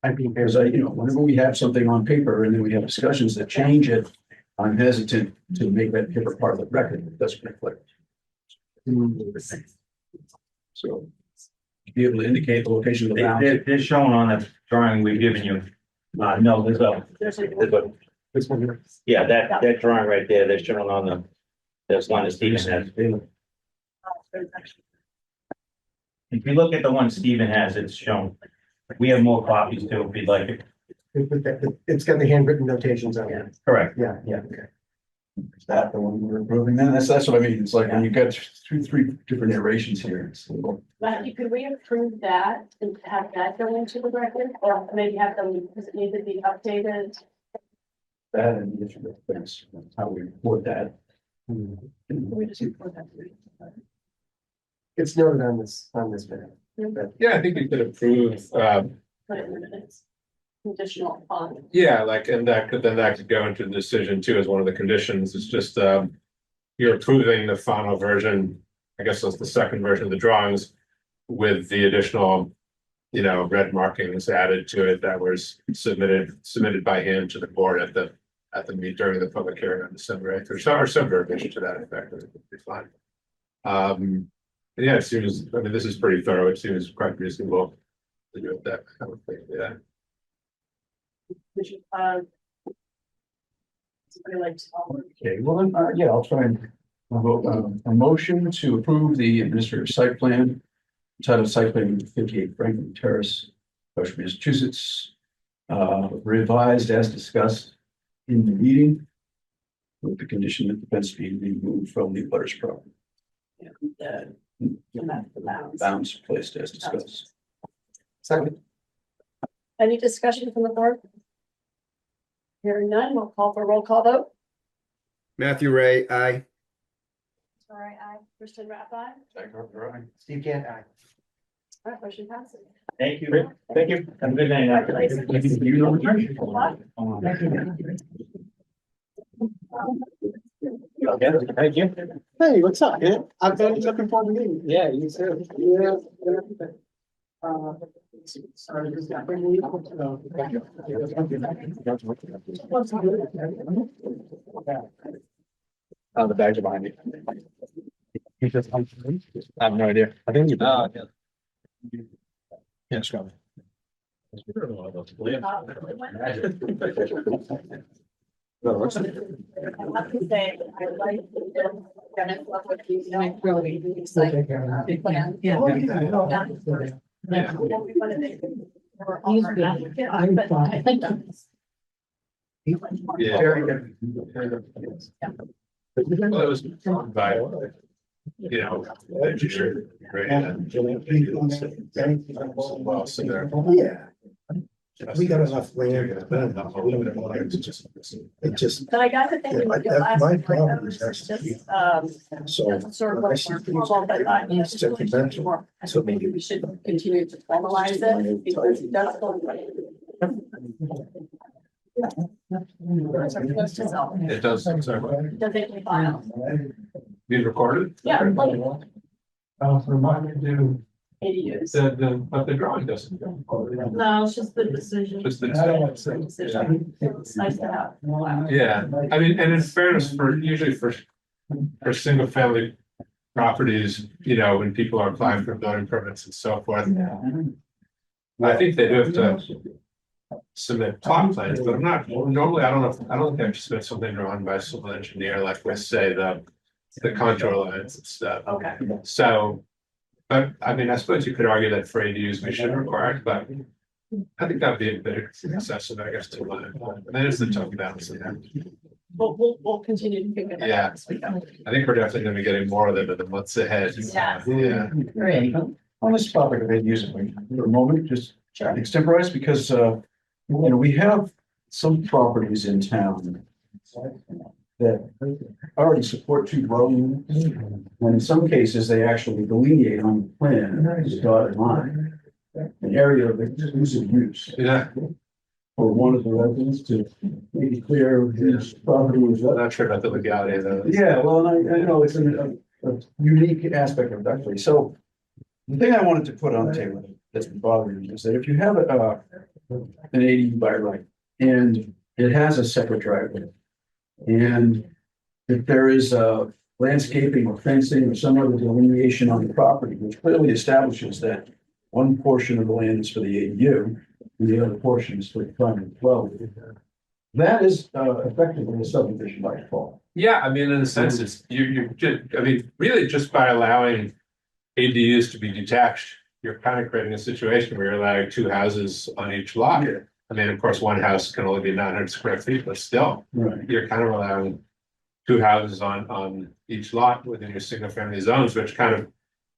B: I'd be
D: Because whenever we have something on paper and then we have discussions that change it, I'm hesitant to make that paper part of the record. It doesn't reflect. So be able to indicate the location of the bounds.
L: They're shown on the drawing we've given you. No,
A: There's a-
B: This one here.
L: yeah, that drawing right there, they're shown on there's one that Stephen has. If you look at the one Stephen has, it's shown. We have more copies too, if you'd like it.
B: It's got the handwritten notations on it.
L: Correct.
B: Yeah, okay.
D: Is that the one we're approving? Then that's what I mean. It's like when you get three different iterations here. It's a little-
A: Matthew, could we approve that and have that go into the record, or maybe have them, does it need to be updated?
D: That and the issue of fence, how we report that.
A: Can we just report that?
B: It's noted on this bit.
E: Yeah, I think you could approve,
A: Put it in the minutes. Conditional upon.
E: yeah, like, and that could go into the decision too, as one of the conditions. It's just, you're approving the final version, I guess that's the second version of the drawings with the additional, red markings added to it that was submitted by him to the board at the meet during the public hearing on December 8th, or some verbiage to that effect. I think would be fine. Yeah, it seems, this is pretty thorough. It seems quite reasonable to do it that kind of thing, yeah.
A: We should, somebody like to-
D: Okay, well, then, yeah, I'll try and vote a motion to approve the administrative site plan. Titled Site Plan 58 Franklin Terrace, Goshen, Massachusetts. Revised as discussed in the meeting. With the condition that the fence be removed from the butters property.
A: the bounds.
D: Bounds placed as discussed.
B: Second.
A: Any discussion from the board? Hearing none, we'll call for a roll call vote.
F: Matthew Ray, aye.
A: Sorry, Kristen Rathbun.
B: Steve Gant, aye.
A: All right, motion passes.
L: Thank you. Thank you. Have a good night.
B: Thank you. Hey, what's up, man? I've been looking forward to meeting. Yeah, you too. Yeah.
C: The bags are behind you. I have no idea. I think you. Yeah, Scott.
A: I have to say, I like the Dennis love what he's doing, really, it's like, big plan.
M: Yeah.
A: Yeah. We're all our advocates, but I think that's.
E: Yeah.
B: Very good.
E: Well, it was by, you know, engineer, right, and well, so there.
M: Yeah. We got enough land. It just,
A: But I got to thinking,
M: Yeah,
A: the
M: that's
A: last
M: my
A: one,
M: problem,
A: was
M: is actually-
A: just,
M: so.
A: sort of more formal, but I mean, it's really much more. I think maybe we should continue to formalize it because it does go.
E: It does, sorry,
A: Does it file?
E: being recorded?
A: Yeah, like
E: Remind me to,
A: ADUs.
E: but the drawing doesn't.
A: No, it's just the decision.
E: Just the
A: Decision. It's nice to have.
E: Yeah, I mean, and in fairness, usually for single family properties, you know, when people are applying for building permits and so forth. I think they do have to submit plot plans, but I'm not, normally, I don't think I have to submit something drawn by a civil engineer, like let's say the contour lines and stuff.
A: Okay.
E: So, but I mean, I suppose you could argue that for ADUs, we should require it, but I think that'd be a bit excessive, I guess, to limit. And then it's the tough balance of that.
A: We'll continue to figure that
E: Yeah.
A: out as we go.
E: I think we're definitely gonna be getting more of them in the months ahead.
A: Yeah.
E: Yeah.
A: Great.
D: On this topic of ADUs, for a moment, just
A: Sure.
D: extemporize, because, you know, we have some properties in town that already support two dwelling units. And in some cases, they actually delineate on the plan, as a dotted line, an area of exclusive use
E: Yeah,
D: for one of the residents to make it clear whose property was
E: I'm
D: what.
E: not sure about the legality of those.
D: Yeah, well, and I know it's a unique aspect of Duxbury. So the thing I wanted to put on the table that's been bothering me is that if you have an ADU by right and it has a separate driveway, and if there is a landscaping or fencing or some other delineation on the property, which clearly establishes that one portion of the land is for the ADU and the other portion is for the primary dwelling, that is effectively a subdivision by default.
E: Yeah, I mean, in a sense, it's, you just, I mean, really just by allowing ADUs to be detached, you're kind of creating a situation where you're allowing two houses on each lot.
D: Yeah.
E: I mean, of course, one house can only be 900 square feet, but still,
D: Right.
E: you're kind of allowing two houses on each lot within your single family zones, which kind of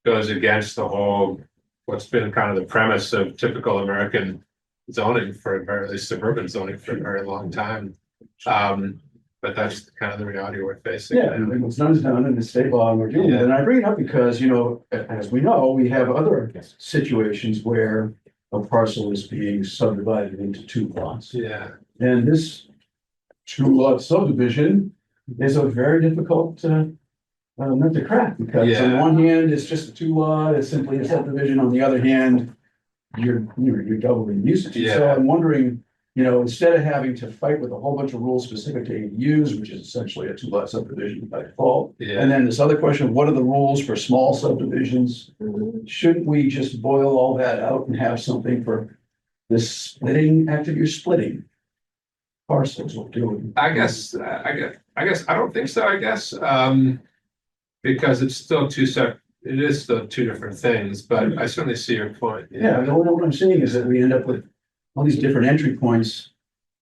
E: goes against the whole, what's been kind of the premise of typical American zoning for at least suburban zoning for a very long time. But that's kind of the reality we're facing.
D: Yeah, and what's done is done in the state law, and we're dealing with it. And I bring it up because, you know, as we know, we have other situations where a parcel is being subdivided into two lots.
E: Yeah,
D: And this two lot subdivision is a very difficult nut to crack, because on
E: Yeah.
D: one hand, it's just a two lot, it's simply a subdivision. On the other hand, you're doubling usage. So
E: Yeah.
D: I'm wondering, you know, instead of having to fight with a whole bunch of rules specific to ADUs, which is essentially a two lot subdivision by default.
E: yeah.
D: And then this other question, what are the rules for small subdivisions? Shouldn't we just boil all that out and have something for this splitting, after you're splitting parcels or doing?
E: I guess I don't think so, I guess, because it's still it is still two different things, but I certainly see your point.
D: Yeah, what I'm saying is that we end up with all these different entry points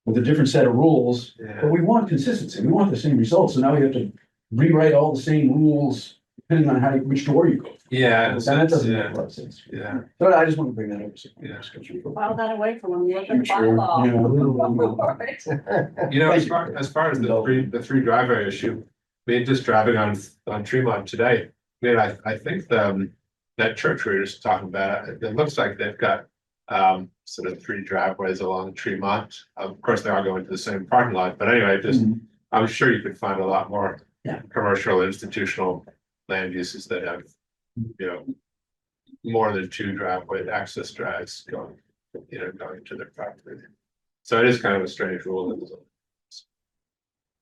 D: with a different set of rules, but
E: Yeah,
D: we want consistency. We want the same results. So now we have to rewrite all the same rules depending on which door you go.
E: yeah,
D: And that doesn't make
E: yeah,
D: a lot of sense.
E: yeah.
D: But I just want to bring that up.
E: Yeah.
A: File that away from them. Look at the
D: Future,
A: bylaw.
D: yeah.
E: You know, as far as the three driveway issue, I mean, just driving on Tremont today, I mean, I think that church we were just talking about, it looks like they've got sort of three driveways along Tremont. Of course, they are going to the same parking lot, but anyway, just I'm sure you could find a lot more commercial, institutional land uses that have, you know, more than two driveway access drives going to their property. So it is kind of a strange rule.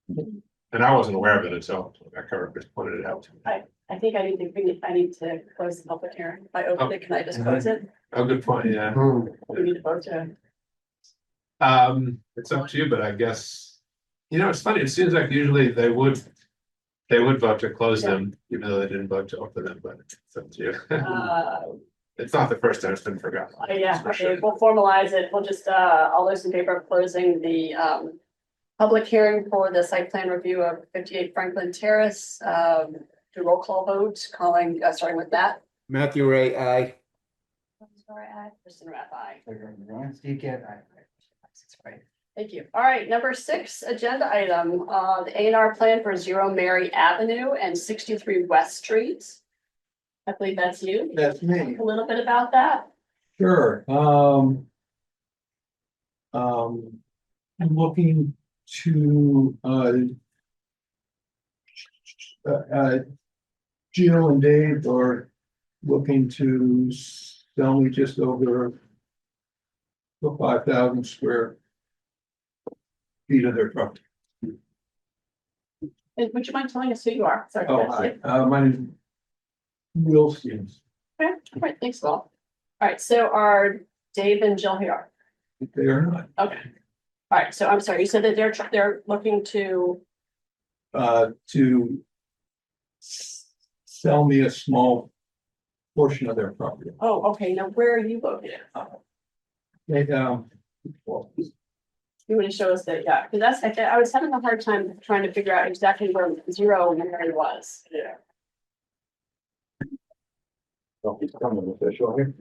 E: And I wasn't aware of it until my coworker just pointed it out to me.
A: I think I need to close the public hearing. If I open it, can I just close it?
E: Oh, good point, yeah.
A: We need to vote to.
E: It's up to you, but I guess You know, it's funny, it seems like usually they would vote to close them, even though they didn't vote to open them, but it's up to you. It's not the first time it's been forgotten.
A: Yeah,
E: for
A: okay,
E: sure.
A: we'll formalize it. We'll just, all those in favor of closing the, public hearing for the site plan review of 58 Franklin Terrace, do roll call vote, starting with Matt.
F: Matthew Ray, aye.
A: Kristen Rath, aye.
B: Steve Gant, aye.
A: That's right. Thank you. All right, number 6, agenda item, the A&R plan for 0 Mary Avenue and 63 West Street. I believe that's you.
D: That's me.
A: Talk a little bit about that.
D: Sure, I'm looking to, Gino and Dave are looking to sell me just over the 5,000 square feet of their property.
A: And would you mind telling us who you are? Sorry.
D: Oh, hi, my name is Will Stevens.
A: Okay, all right, thanks, Will. All right, so are Dave and Jill here?
D: They are not,
A: Okay. All right, so I'm sorry, you said that they're looking to,
D: to sell me a small portion of their property.
A: oh, okay, now where are you located?
D: They, well,
A: You want to show us that, yeah, because I was having a hard time trying to figure out exactly where 0 Mary was.
D: yeah. He's coming official here.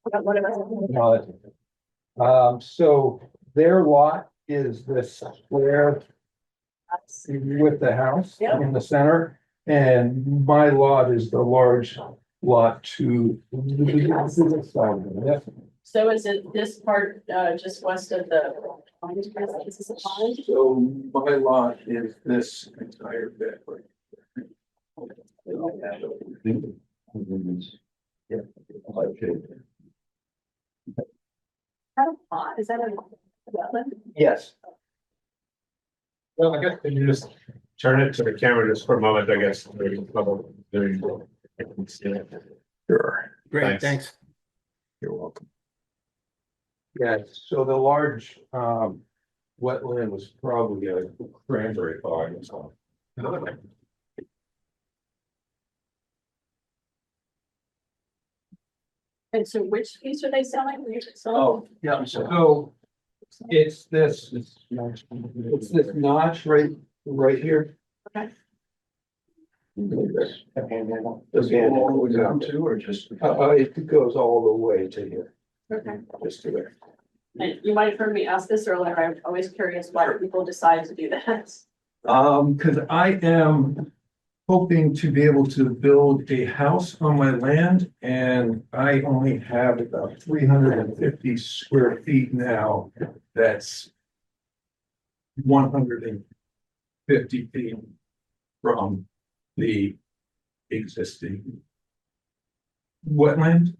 A: What am I?
H: So their lot is this square with the house
A: Yep.
H: in the center. And my lot is the large lot to the side. Yes.
A: So is it this part, just west of the pond? Is this a pond?
D: So my lot is this entire bit. Right here. Yeah.
A: How a pond? Is that a wetland?
H: Yes.
E: Well, I guess can you just turn it to the camera just for a moment, I guess.
D: Sure.
F: Great,
E: Thanks.
F: thanks.
D: You're welcome.
H: Yeah, so the large wetland was probably a cranberry bog or something.
A: And so which piece are they selling?
H: Oh, yeah, so it's this notch right here.
A: Okay.
D: Does it all the way down to, or just? It goes all the way to here,
A: Okay.
D: just to there.
A: And you might have heard me ask this earlier. I'm always curious why people decide to do that.
D: Because I am hoping to be able to build a house on my land, and I only have about 350 square feet now. That's 150 feet from the existing wetland.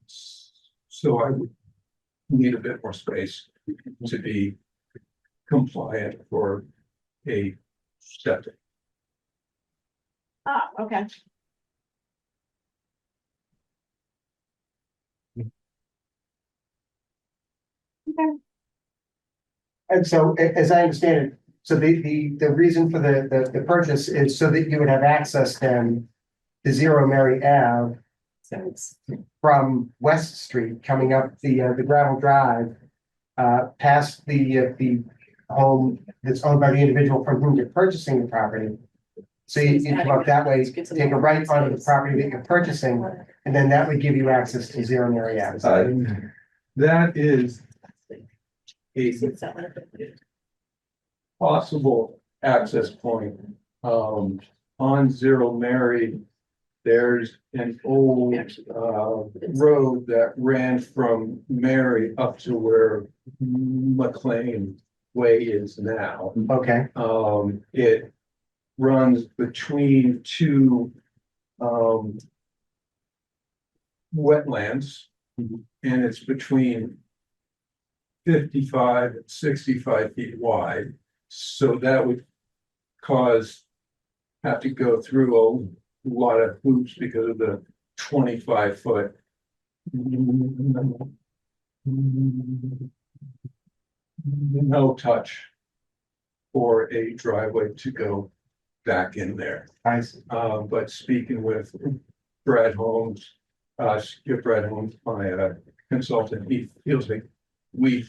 D: So I would need a bit more space to be compliant for a septic.
A: Ah, okay. Okay.
B: And so as I understand it, so the reason for the purchase is so that you would have access then to 0 Mary Ave
A: So it's,
B: from West Street coming up the gravel drive, past the home that's owned by the individual from whom you're purchasing the property. So you come up that way, take a right onto the property that you're purchasing, and then that would give you access to 0 Mary Ave.
D: That is a possible access point. On 0 Mary, there's an old road that ran from Mary up to where McLean Way is now.
B: Okay,
D: It runs between two wetlands, and it's between 55 and 65 feet wide. So that would have to go through a lot of hoops because of the 25-foot No touch for a driveway to go back in there.
B: I see.
D: But speaking with Brad Holmes, Brad Holmes, my consultant, he feels like we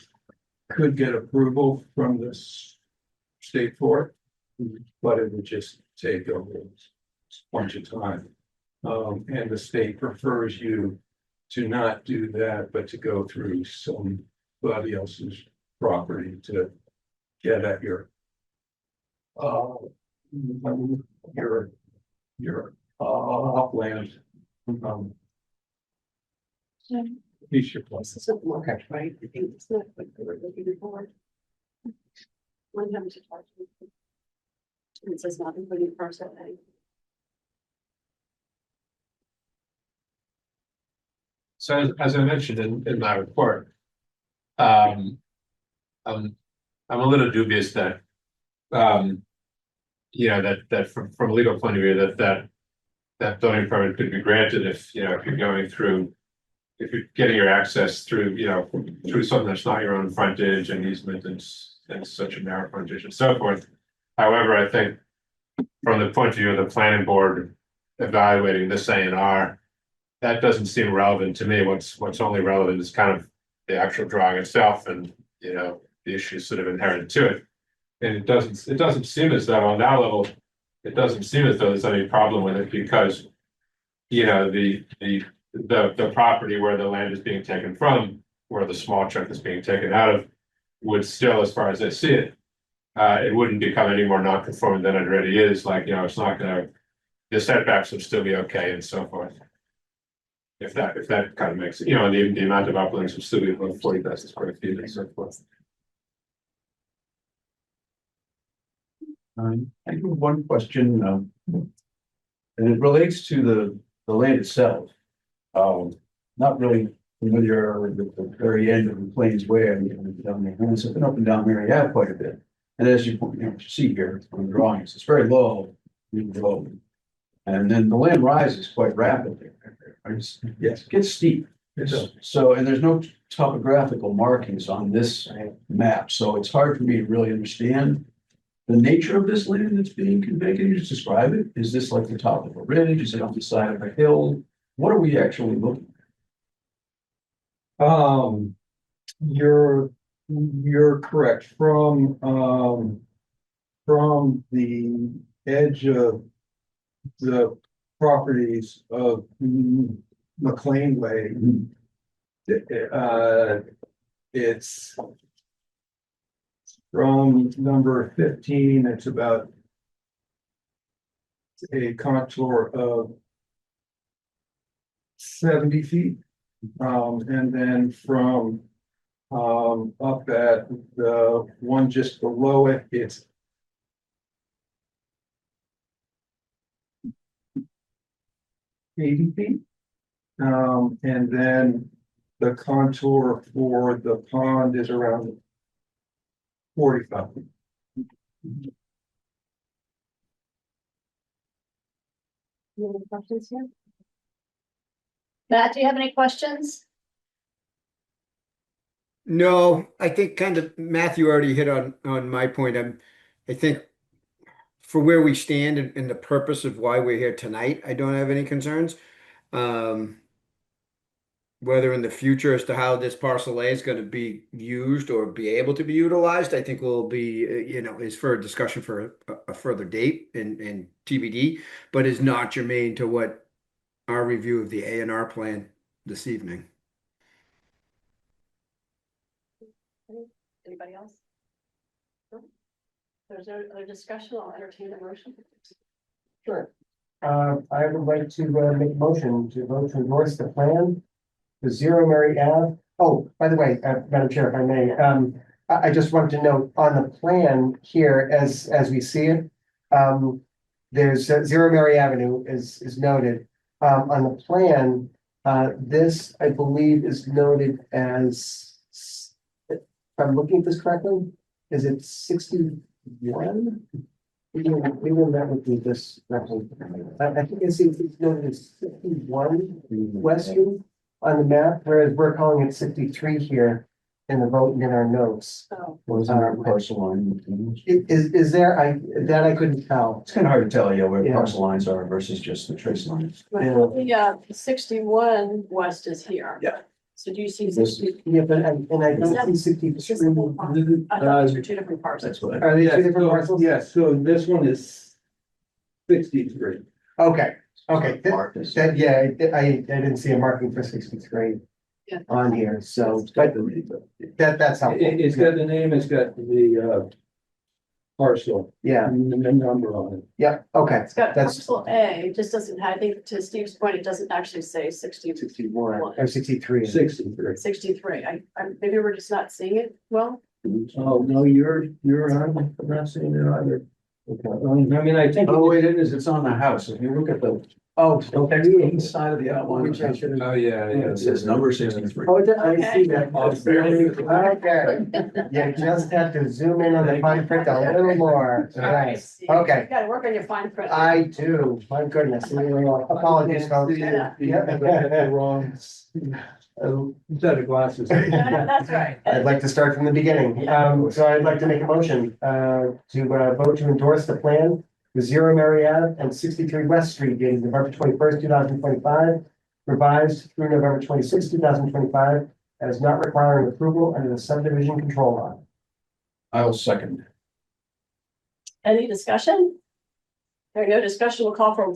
D: could get approval from this state court, but it would just take a bunch of time. And the state prefers you to not do that, but to go through somebody else's property to get at your upland. Piece your place.
A: It's not more, right? I think it's not what they were looking for. One time to talk to me. It says not including parcel A.
E: So as I mentioned in my report, I'm a little dubious that, you know, that from a legal point of view, that building permit could be granted if, you know, if you're going through, if you're getting your access through, you know, through something that's not your own frontage and easement and such a narrow frontage and so forth. However, I think from the point of view of the planning board evaluating this A&R, that doesn't seem relevant to me. What's only relevant is kind of the actual drawing itself and, you know, the issues sort of inherent to it. And it doesn't seem as though on that level, it doesn't seem as though there's any problem with it because, you know, the property where the land is being taken from, where the small chunk is being taken out of, would still, as far as I see it, it wouldn't become any more non-conforming than it already is. Like, you know, it's not gonna, the setbacks would still be okay and so forth. If that kind of makes it, you know, the amount of uplands would still be about 40,000 square feet and so forth.
D: I have one question, and it relates to the land itself. Not really familiar with the very end of the Plains Way. I've been up and down Mary Ave quite a bit. And as you see here on the drawings, it's very low, low. And then the land rises quite rapidly. Yes, it gets steep. So, and there's no topographical markings on this map, so it's hard for me to really understand the nature of this land that's being conveyed. Can you just describe it? Is this like the top of a ridge? Is it on the side of a hill? What are we actually looking at?
M: You're correct. From the edge of the properties of McLean Way, it's from number 15, it's about a contour of 70 feet. And then from up at the one just below it, it's 80 feet. And then the contour for the pond is around 45 feet.
A: Any other questions here? Matt, do you have any questions?
F: No, I think kind of Matthew already hit on my point. I think for where we stand and the purpose of why we're here tonight, I don't have any concerns. Whether in the future as to how this parcel A is going to be used or be able to be utilized, I think will be, you know, is for a discussion for a further date and TBD, but is not germane to what our review of the A&R plan this evening.
A: Anybody else? No? There's no other discussion. I'll entertain a motion.
B: Sure. I would like to make a motion to vote to endorse the plan, the 0 Mary Ave. Oh, by the way, Madam Chair, if I may, I just wanted to note on the plan here, as we see it, there's 0 Mary Avenue is noted. On the plan, this, I believe, is noted as, if I'm looking at this correctly, is it 61? We met with this. I think it's noted as 61 Western on the map, whereas we're calling it 63 here in the vote and in our notes.
A: Oh,
D: Was there a parcel line?
B: Is there, that I couldn't tell.
D: It's kind of hard to tell, yeah, where
B: Yeah.
D: parcel lines are versus just the trace lines.
A: well, the 61 west is here.
D: Yeah.
A: So do you see
D: This-
A: 60?
B: Yeah, but I
A: Is
B: don't
A: that-
B: see 63.
A: I thought these were two different parcels.
D: That's what.
B: Are they two different parcels?
J: Yes, so this one is 63.
B: Okay, okay.
D: Mark is-
B: That, yeah, I didn't see a marking for 63
A: Yeah.
B: on here, so, but that's helpful.
J: It's got the name, it's got the parcel,
B: Yeah,
J: and the number on it.
B: yeah, okay.
A: It's got
B: That's
A: parcel A, it just doesn't, I think to Steve's point, it doesn't actually say
B: 61 or 63.
J: 63.
A: 63. Maybe we're just not seeing it well.
J: Oh, no, you're on, I'm not seeing it either. I mean, I think.
D: Oh, wait, it is, it's on the house. If you look at the
B: Oh, okay.
D: inside of the outline.
B: Which I should have.
D: Oh, yeah, it says number 63.
B: Oh, I see that.
A: Okay.
B: Okay, you just have to zoom in on the fine print a little more. Right. Okay.
A: You gotta work on your fine print.
B: I do, my goodness. Apologies, folks.
J: The wrong set of glasses.
A: That's right.
B: I'd like to start from the beginning. So I'd like to make a motion, to vote to endorse the plan with 0 Mary Ave and 63 West Street dated November 21st, 2025, revised through November 26th, 2025, as not requiring approval under the subdivision control law.
D: I'll second.
A: Any discussion? There, no discussion, we'll call for,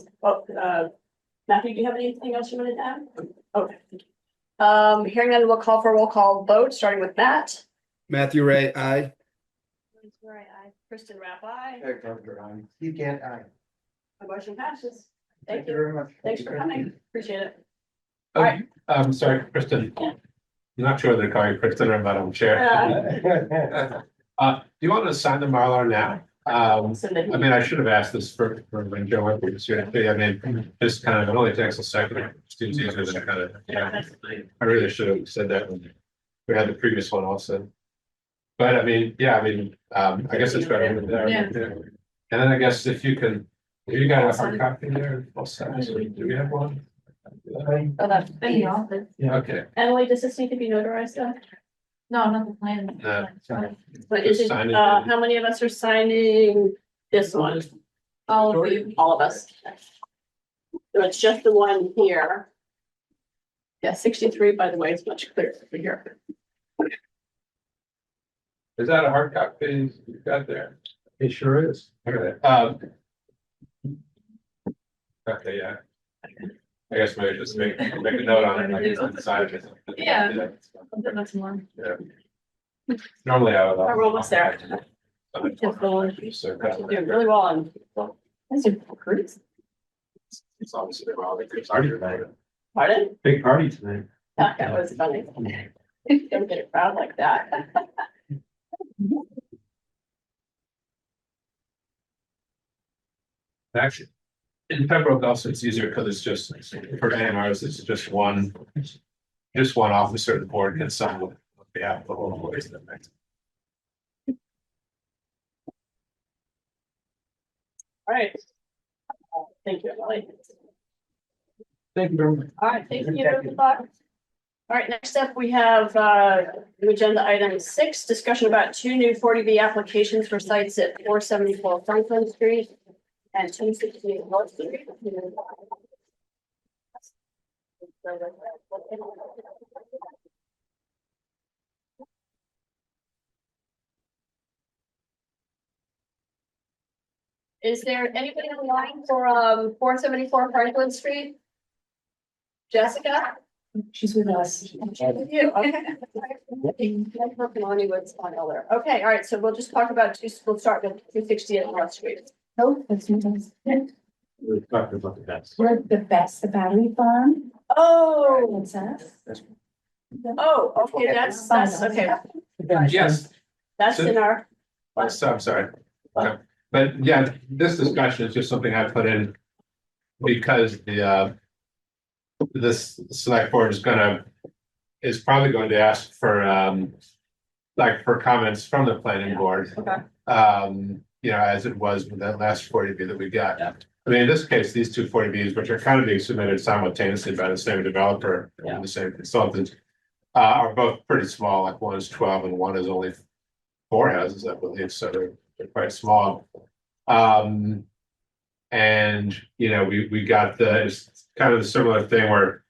A: Matthew, do you have anything else you wanted to add? Okay. Hearing none, we'll call for a roll call vote, starting with Matt.
F: Matthew Ray, aye.
A: Kristen Rapp, aye.
B: You can't,
A: My motion passes. Thank
B: you
A: you.
B: very much.
A: Thanks for coming. Appreciate it.
E: Oh,
A: Alright.
E: I'm sorry, Kristen.
A: Yeah.
E: I'm not sure whether to call you Kristen or Madam Chair. Do you want to sign the Mylar now?
A: So that
E: I mean, I should have asked this for when Joe went through this here. I mean, just kind of, it only takes a second. It seems easier than kind of, yeah. I really should have said that when we had the previous one also. But I mean, yeah, I mean, I guess it's better with there.
G: Yeah.
E: And then I guess if you got a hard copy there, both sides, do we have one?
A: Oh, that's in the office.
E: Yeah, okay.
A: Emily, does this need to be notarized though?
G: No, not the plan.
E: No.
A: But is it,
E: Sign it.
A: how many of us are signing this one?
G: All of you.
A: All of us. So it's just the one here. Yeah, 63, by the way, is much clearer over here.
E: Is that a hard copy you've got there?
J: It sure is.
E: Okay, okay, yeah. I guess maybe just make a note on it, like it's inside it.
G: Yeah. That's more.
E: Yeah. Normally I would.
A: We're almost there.
E: So,
A: Doing really well on. That's a cruise.
E: it's obviously well, it's already tonight.
A: Pardon?
E: Big party tonight.
A: That was funny. Don't get a crowd like that.
E: Actually, in Pembroke also it's easier because it's just, for AMRs, it's just one officer at the board can sign on behalf of the whole board.
A: All right. Thank you, Emily.
J: Thank you very much.
A: All right, thank you. Good luck. All right, next up, we have new agenda item 6, discussion about 2 new 40B applications for sites at 474 Franklin Street and 268 North Street. Is there anybody on the line for 474 Franklin Street? Jessica?
G: She's with us.
A: With you, okay. Lonniewood's on Elder. Okay, all right, so we'll just talk about we'll start with 268 North Street.
G: Oh, that's what
L: We're talking about the best.
G: We're the best, the battery farm.
A: Oh,
G: What's that?
A: okay, that's okay.
E: Yes,
A: That's in our,
E: I'm sorry. Okay. But yeah, this discussion is just something I put in because this select board is probably going to ask for for comments from the planning board.
A: okay,
E: You know, as it was with that last 40B that we got. I mean, in this case, these two 40Bs, which are kind of being submitted simultaneously by the same developer and the same consultant, are both pretty small, like one is 12 and one is only 4 houses, I believe, so they're quite small. And, you know, we got it's kind of a similar thing where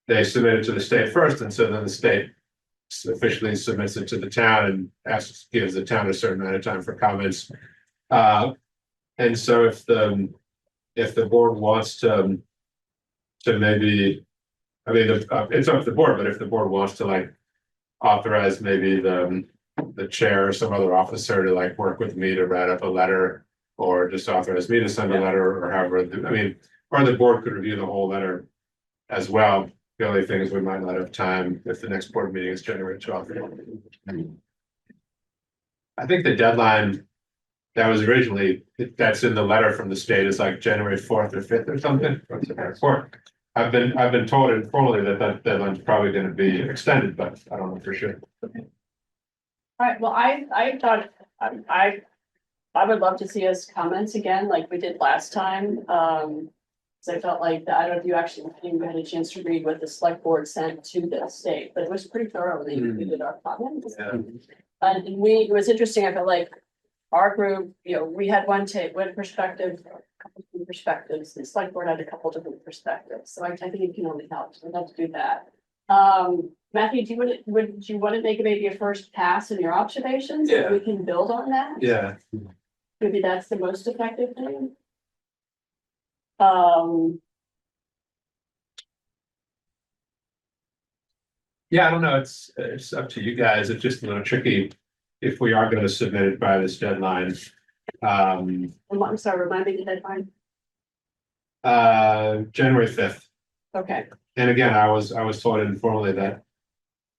E: they submit it to the state first, and so then the state officially submits it to the town and gives the town a certain amount of time for comments. And so if the board wants to maybe, I mean, it's up to the board, but if the board wants to like authorize maybe the chair or some other officer to like work with me to write up a letter, or just authorize me to send a letter, or however, I mean, or the board could review the whole letter as well. The only thing is we might not have time if the next board meeting is January 12th. I think the deadline that was originally, that's in the letter from the state, is like January 4th or 5th or something. I've been told informally that deadline's probably going to be extended, but I don't know for sure.
A: All right, well, I thought, I would love to see us comments again, like we did last time. So I felt like, I don't know if you actually had a chance to read what the select board sent to the state, but it was pretty thorough. They included our comments.
E: Yeah.
A: And it was interesting. I felt like our group, you know, we had one perspective, a couple different perspectives. The select board had a couple different perspectives. So I think it can only help. So I'd love to do that. Matthew, would you want to make maybe a first pass in your observations?
E: Yeah.
A: So we can build on that?
E: Yeah.
A: Maybe that's the most effective thing.
E: Yeah, I don't know. It's up to you guys. It's just a little tricky if we are going to submit it by this deadline.
A: I'm sorry, remind me the deadline.
E: January 5th.
A: Okay.
E: And again, I was told informally that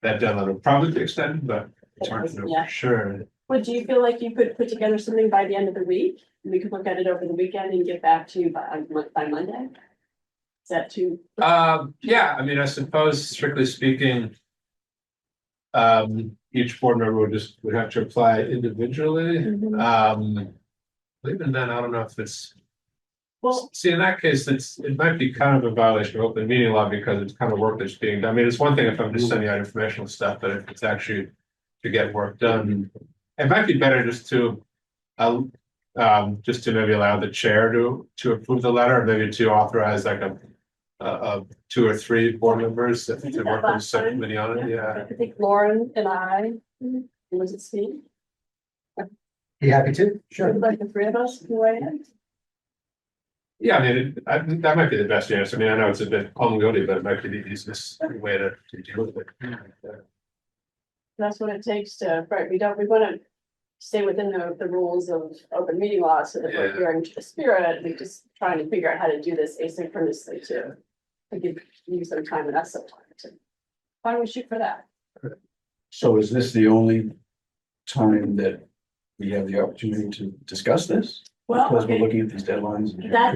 E: deadline would probably be extended, but it's hard to know
A: Yeah.
E: for sure.
A: Well, do you feel like you could put together something by the end of the week? We could look at it over the weekend and get back to you by Monday? Is that too?
E: Yeah, I mean, I suppose strictly speaking, each board member would have to apply individually.
A: Mhm.
E: But even then, I don't know if it's,
A: Well,
E: see, in that case, it might be kind of a violation of open meeting law because it's kind of work that's being done. I mean, it's one thing if I'm just sending out informational stuff, but if it's actually to get work done, it might be better just to maybe allow the chair to approve the letter, or maybe to authorize like a 2 or 3 board members to
A: We did that
E: work with the
A: last time.
E: subcommittee on it. Yeah.
A: I think Lauren and I, was it Steve?
B: Be happy to, sure.
A: Like the 3 of us, who I am.
E: Yeah, I mean, that might be the best answer. I mean, I know it's a bit unwieldy, but it might be the easiest way to deal with it.
A: That's what it takes to, right, we want to stay within the rules of open meeting law so that we're
E: Yeah.
A: adhering to the spirit. We're just trying to figure out how to do this asynchronously too. To give you some time and us some time to. Why don't we shoot for that?
D: So is this the only time that we have the opportunity to discuss this?
A: Well,
D: Because we're
A: okay.
D: looking at these deadlines.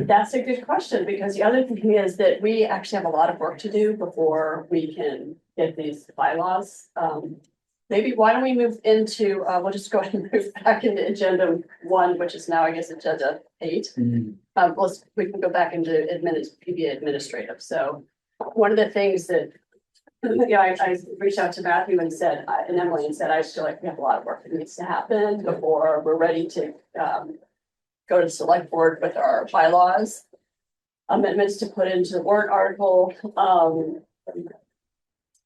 A: That's a good question, because the other thing is that we actually have a lot of work to do before we can get these bylaws. Maybe why don't we move into, we'll just go ahead and move back into agenda 1, which is now, I guess, agenda 8. We can go back into PBA administrative. So one of the things that, I reached out to Matthew and said, and Emily and said, I feel like we have a lot of work that needs to happen before we're ready to go to the select board with our bylaws. Amendments to put into the warrant article.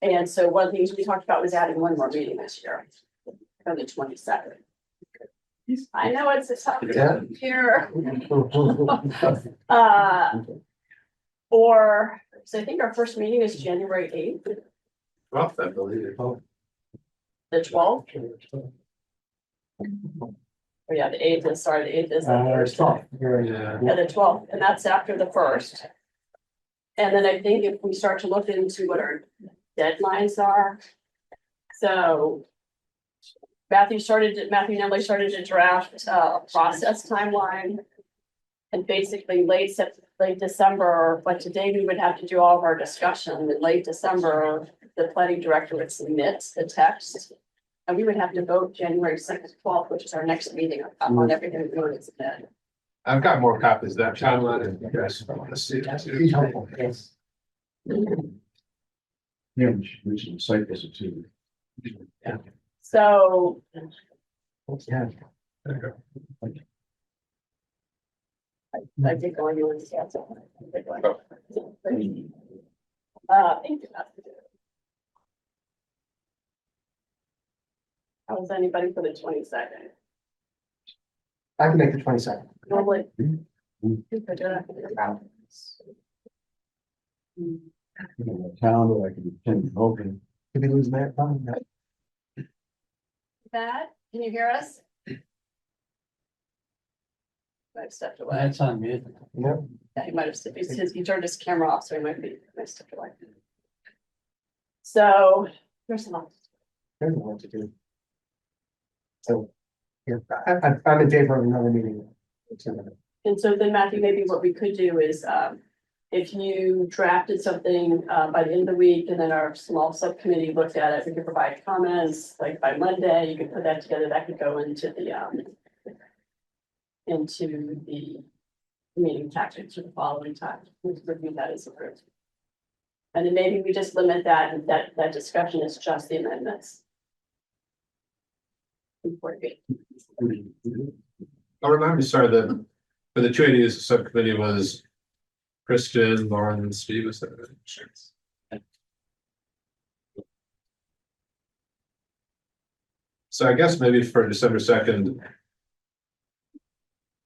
A: And so one of the things we talked about was adding one more meeting this year, on the 22nd. I know it's a tough here. So I think our first meeting is January 8th,
E: Well, I believe it.
A: the 12th. Oh yeah, the 8th is, sorry, the 8th is the first.
E: Yeah.
A: Yeah, the 12th, and that's after the 1st. And then I think if we start to look into what our deadlines are. So Matthew and Emily started to draft a process timeline. And basically late December, but today we would have to do all of our discussion. In late December, the planning director would submit the text. And we would have to vote January 2nd, 12th, which is our next meeting on everything we want to submit.
E: I've got more copies of that timeline if you guys want to see it
B: Be
E: too.
B: helpful, yes.
D: Yeah, we should do some site visit too.
A: So
B: Yeah.
A: I did go on your list, yeah, so. Thank you. How is anybody for the 22nd?
B: I can make the 22nd.
A: Normally.
D: Calendar, I can attend open.
B: Did we lose Matt? Oh, no.
A: Matt, can you hear us? I've stepped away.
H: That's on me.
B: Yep.
A: Yeah, he might have, he turned his camera off, so he might have stepped away. So, there's a lot.
B: There's what to do. So, yeah, I'm in favor of another meeting.
A: And so then Matthew, maybe what we could do is, if you drafted something, by the end of the week, and then our small subcommittee looked at it, we could provide comments, like by Monday, you could put that together, that could go into the meeting tactics for the following time, we could review that as approved. And then maybe we just limit that, and that discussion is just the amendments. Important.
E: I'll remind me, sorry, for the two ADUs, the subcommittee was Kristen, Lauren, and Steve, is that right? So I guess maybe for December 2nd,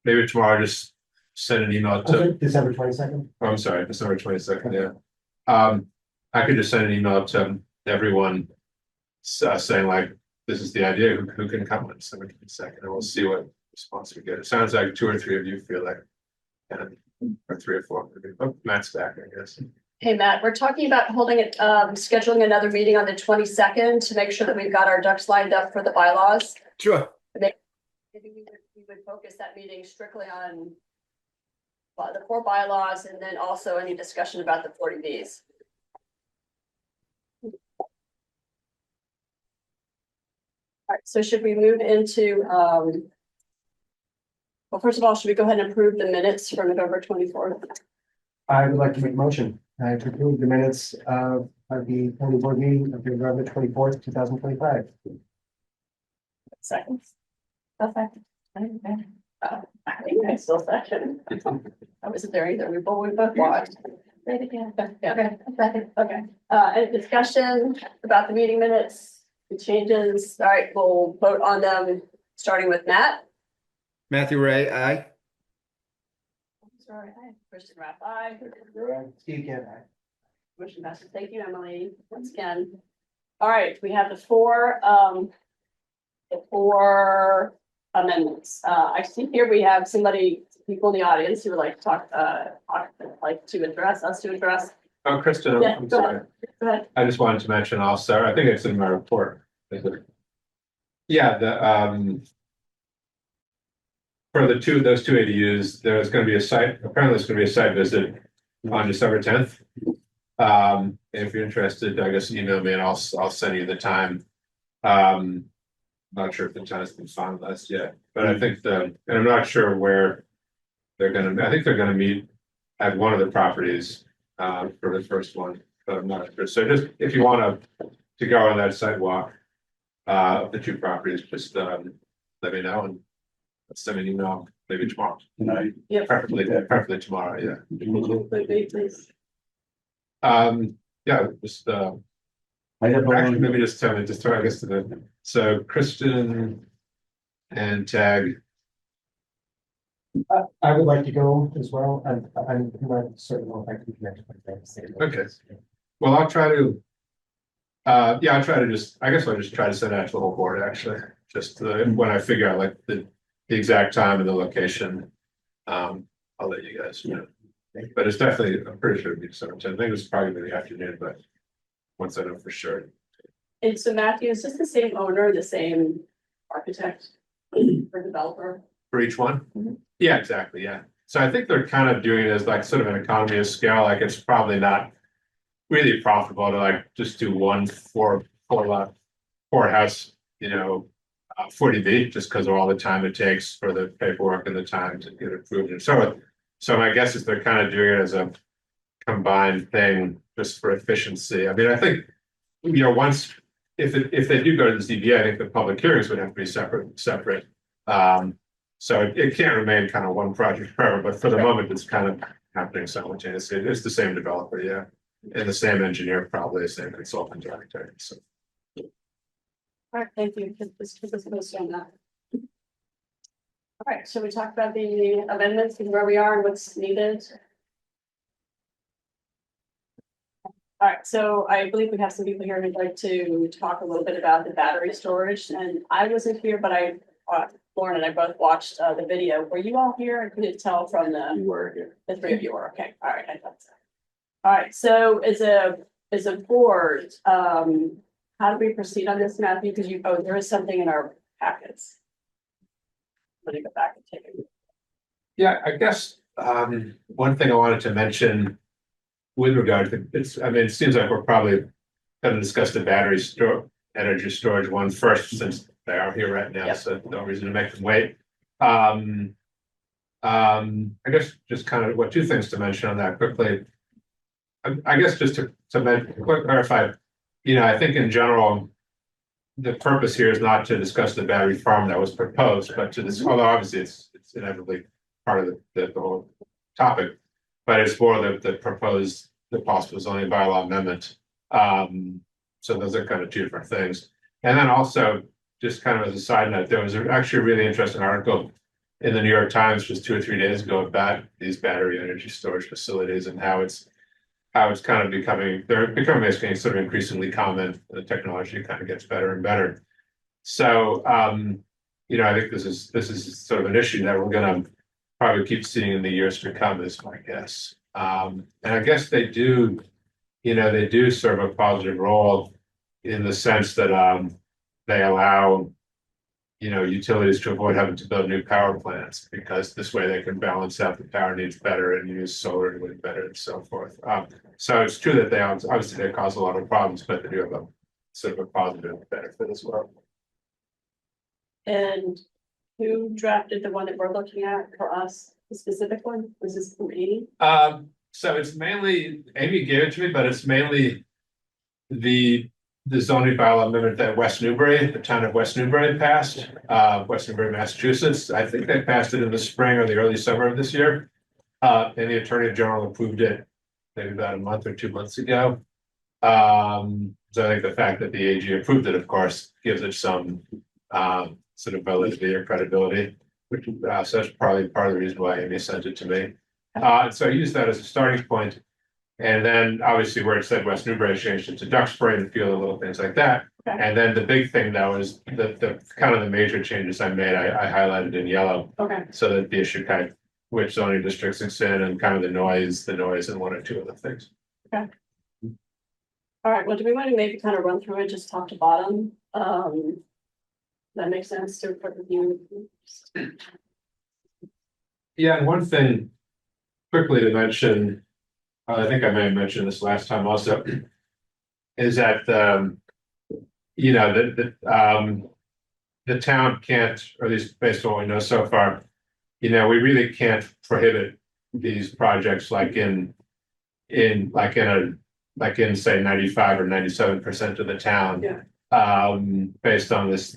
E: maybe tomorrow, just send an email to,
B: December 22nd.
E: oh, I'm sorry, December 22nd, yeah. I could just send an email to everyone saying like, this is the idea, who can come on December 22nd, and we'll see what response we get. It sounds like 2 or 3 of you feel like, or 3 or 4. Oh, Matt's back, I guess.
A: Hey, Matt, we're talking about holding it, scheduling another meeting on the 22nd to make sure that we've got our ducks lined up for the bylaws.
F: Sure.
A: Maybe we would focus that meeting strictly on the 4 bylaws, and then also any discussion about the 40Bs. All right, so should we move into, well, first of all, should we go ahead and approve the minutes for November 24th?
B: I would like to make a motion to approve the minutes of the planning board meeting of November 24th, 2025.
A: Seconds. I think I still second. I wasn't there either. We both watched. Okay. Okay. Any discussion about the meeting minutes, the changes? All right, we'll vote on them, starting with Matt.
F: Matthew Ray, aye.
A: Sorry, aye. Kristen Rapp, aye.
B: Steve Gant, aye.
A: Motion passes. Thank you, Emily, once again. All right, we have the four amendments. I see here we have people in the audience who would like to talk, like to address us to address.
E: Oh, Kristen,
A: Yeah,
E: I'm
A: go
E: sorry.
A: ahead. Go ahead.
E: I just wanted to mention also, I think it's in my report. Is it? Yeah, for those two ADUs, there's gonna be apparently there's gonna be a site visit on December 10th. If you're interested, I guess email me and I'll send you the time. Not sure if the time has been finalized yet, but I think and I'm not sure where I think they're gonna meet at one of the properties for the first one, but I'm not sure. So just if you want to go on that sidewalk of the 2 properties, just let me know and send me an email maybe tomorrow. Tonight,
A: Yep.
E: preferably tomorrow, yeah.
A: Please.
E: Yeah, just actually maybe just tell me, just throw I guess so Kristen and Tag.
B: I would like to go as well. I'm not certain if I can connect with them.
E: Okay. Well, I'll try to. Yeah, I'll try to I guess I'll just try to send out to the whole board actually. Just when I figure out like the exact time and the location. I'll let you guys know. But it's definitely, I'm pretty sure it'll be December 10th. I think it's probably in the afternoon, but once I know for sure.
A: And so Matthew, is this the same owner, the same architect or developer?
E: For each one?
A: Mhm.
E: Yeah, exactly, yeah. So I think they're kind of doing it as like sort of an economy of scale, like it's probably not really profitable to like just do one four house, 40B, just because of all the time it takes for the paperwork and the time to get approved and so on. So my guess is they're kind of doing it as a combined thing just for efficiency. I mean, I think, once, if they do go to the ZBA, I think the public hearings would have to be separate. So it can't remain kind of one project forever, but for the moment, it's kind of happening simultaneously. It's the same developer, yeah, and the same engineer, probably the same consultant architect, so.
A: All right, thank you. This was posted on that. All right, so we talked about the amendments and where we are and what's needed. All right, so I believe we have some people here who'd like to talk a little bit about the battery storage, and I wasn't here, but Lauren and I both watched the video. Were you all here? I couldn't tell from
K: You were here.
A: the three of you were, okay, all right, I thought so. All right, so as a board, how do we proceed on this, Matthew? Because there is something in our packets. Let me go back and take it.
E: Yeah, I guess, one thing I wanted to mention with regard to it seems like we're probably gonna discuss the energy storage one first, since they are here right now,
A: Yep.
E: so no reason to make them wait. I guess just kind of two things to mention on that quickly. I guess just to clarify, I think in general, the purpose here is not to discuss the battery farm that was proposed, but although obviously it's inevitably part of the whole topic, but it's more the possible zoning bylaw amendment. So those are kind of two different things. And then also, just kind of as a side note, there was actually a really interesting article in the New York Times just 2 or 3 days ago about these battery energy storage facilities and how it's kind of they're becoming basically sort of increasingly common. The technology kind of gets better and better. So, I think this is sort of an issue that we're going to probably keep seeing in the years to come, is my guess. And I guess they do serve a positive role in the sense that they allow utilities to avoid having to build new power plants, because this way they can balance out the power needs better and use solar and wind better and so forth. So it's true that they cause a lot of problems, but they do have a sort of a positive benefit as well.
A: And who drafted the one that we're looking at for us, the specific one? Was this from Amy?
E: So it's mainly, Amy gave it to me, but it's mainly the zoning bylaw amendment that the town of West Newbury passed, West Newbury, Massachusetts. I think they passed it in the spring or the early summer of this year. And the Attorney General approved it maybe about a month or 2 months ago. So I think the fact that the AG approved it, of course, gives it some sort of validity or credibility, which so that's probably part of the reason why Amy sent it to me. So I used that as a starting point. And then obviously where it said West Newbury, I changed it to Duxbury and a few other little things like that.
A: Okay.
E: And then the big thing though is the kind of the major changes I made, I highlighted in yellow.
A: Okay.
E: So that the issue kind of which zoning districts it's in and kind of the noise and 1 or 2 other things.
A: Okay. All right, well, do we want to maybe kind of run through it, just top to bottom? That makes sense to review.
E: Yeah, and one thing quickly to mention, I think I may have mentioned this last time also, is that the town can't, or at least based on what we know so far, we really can't prohibit these projects like in say 95 or 97% of the town.
A: Yeah.
E: Based on this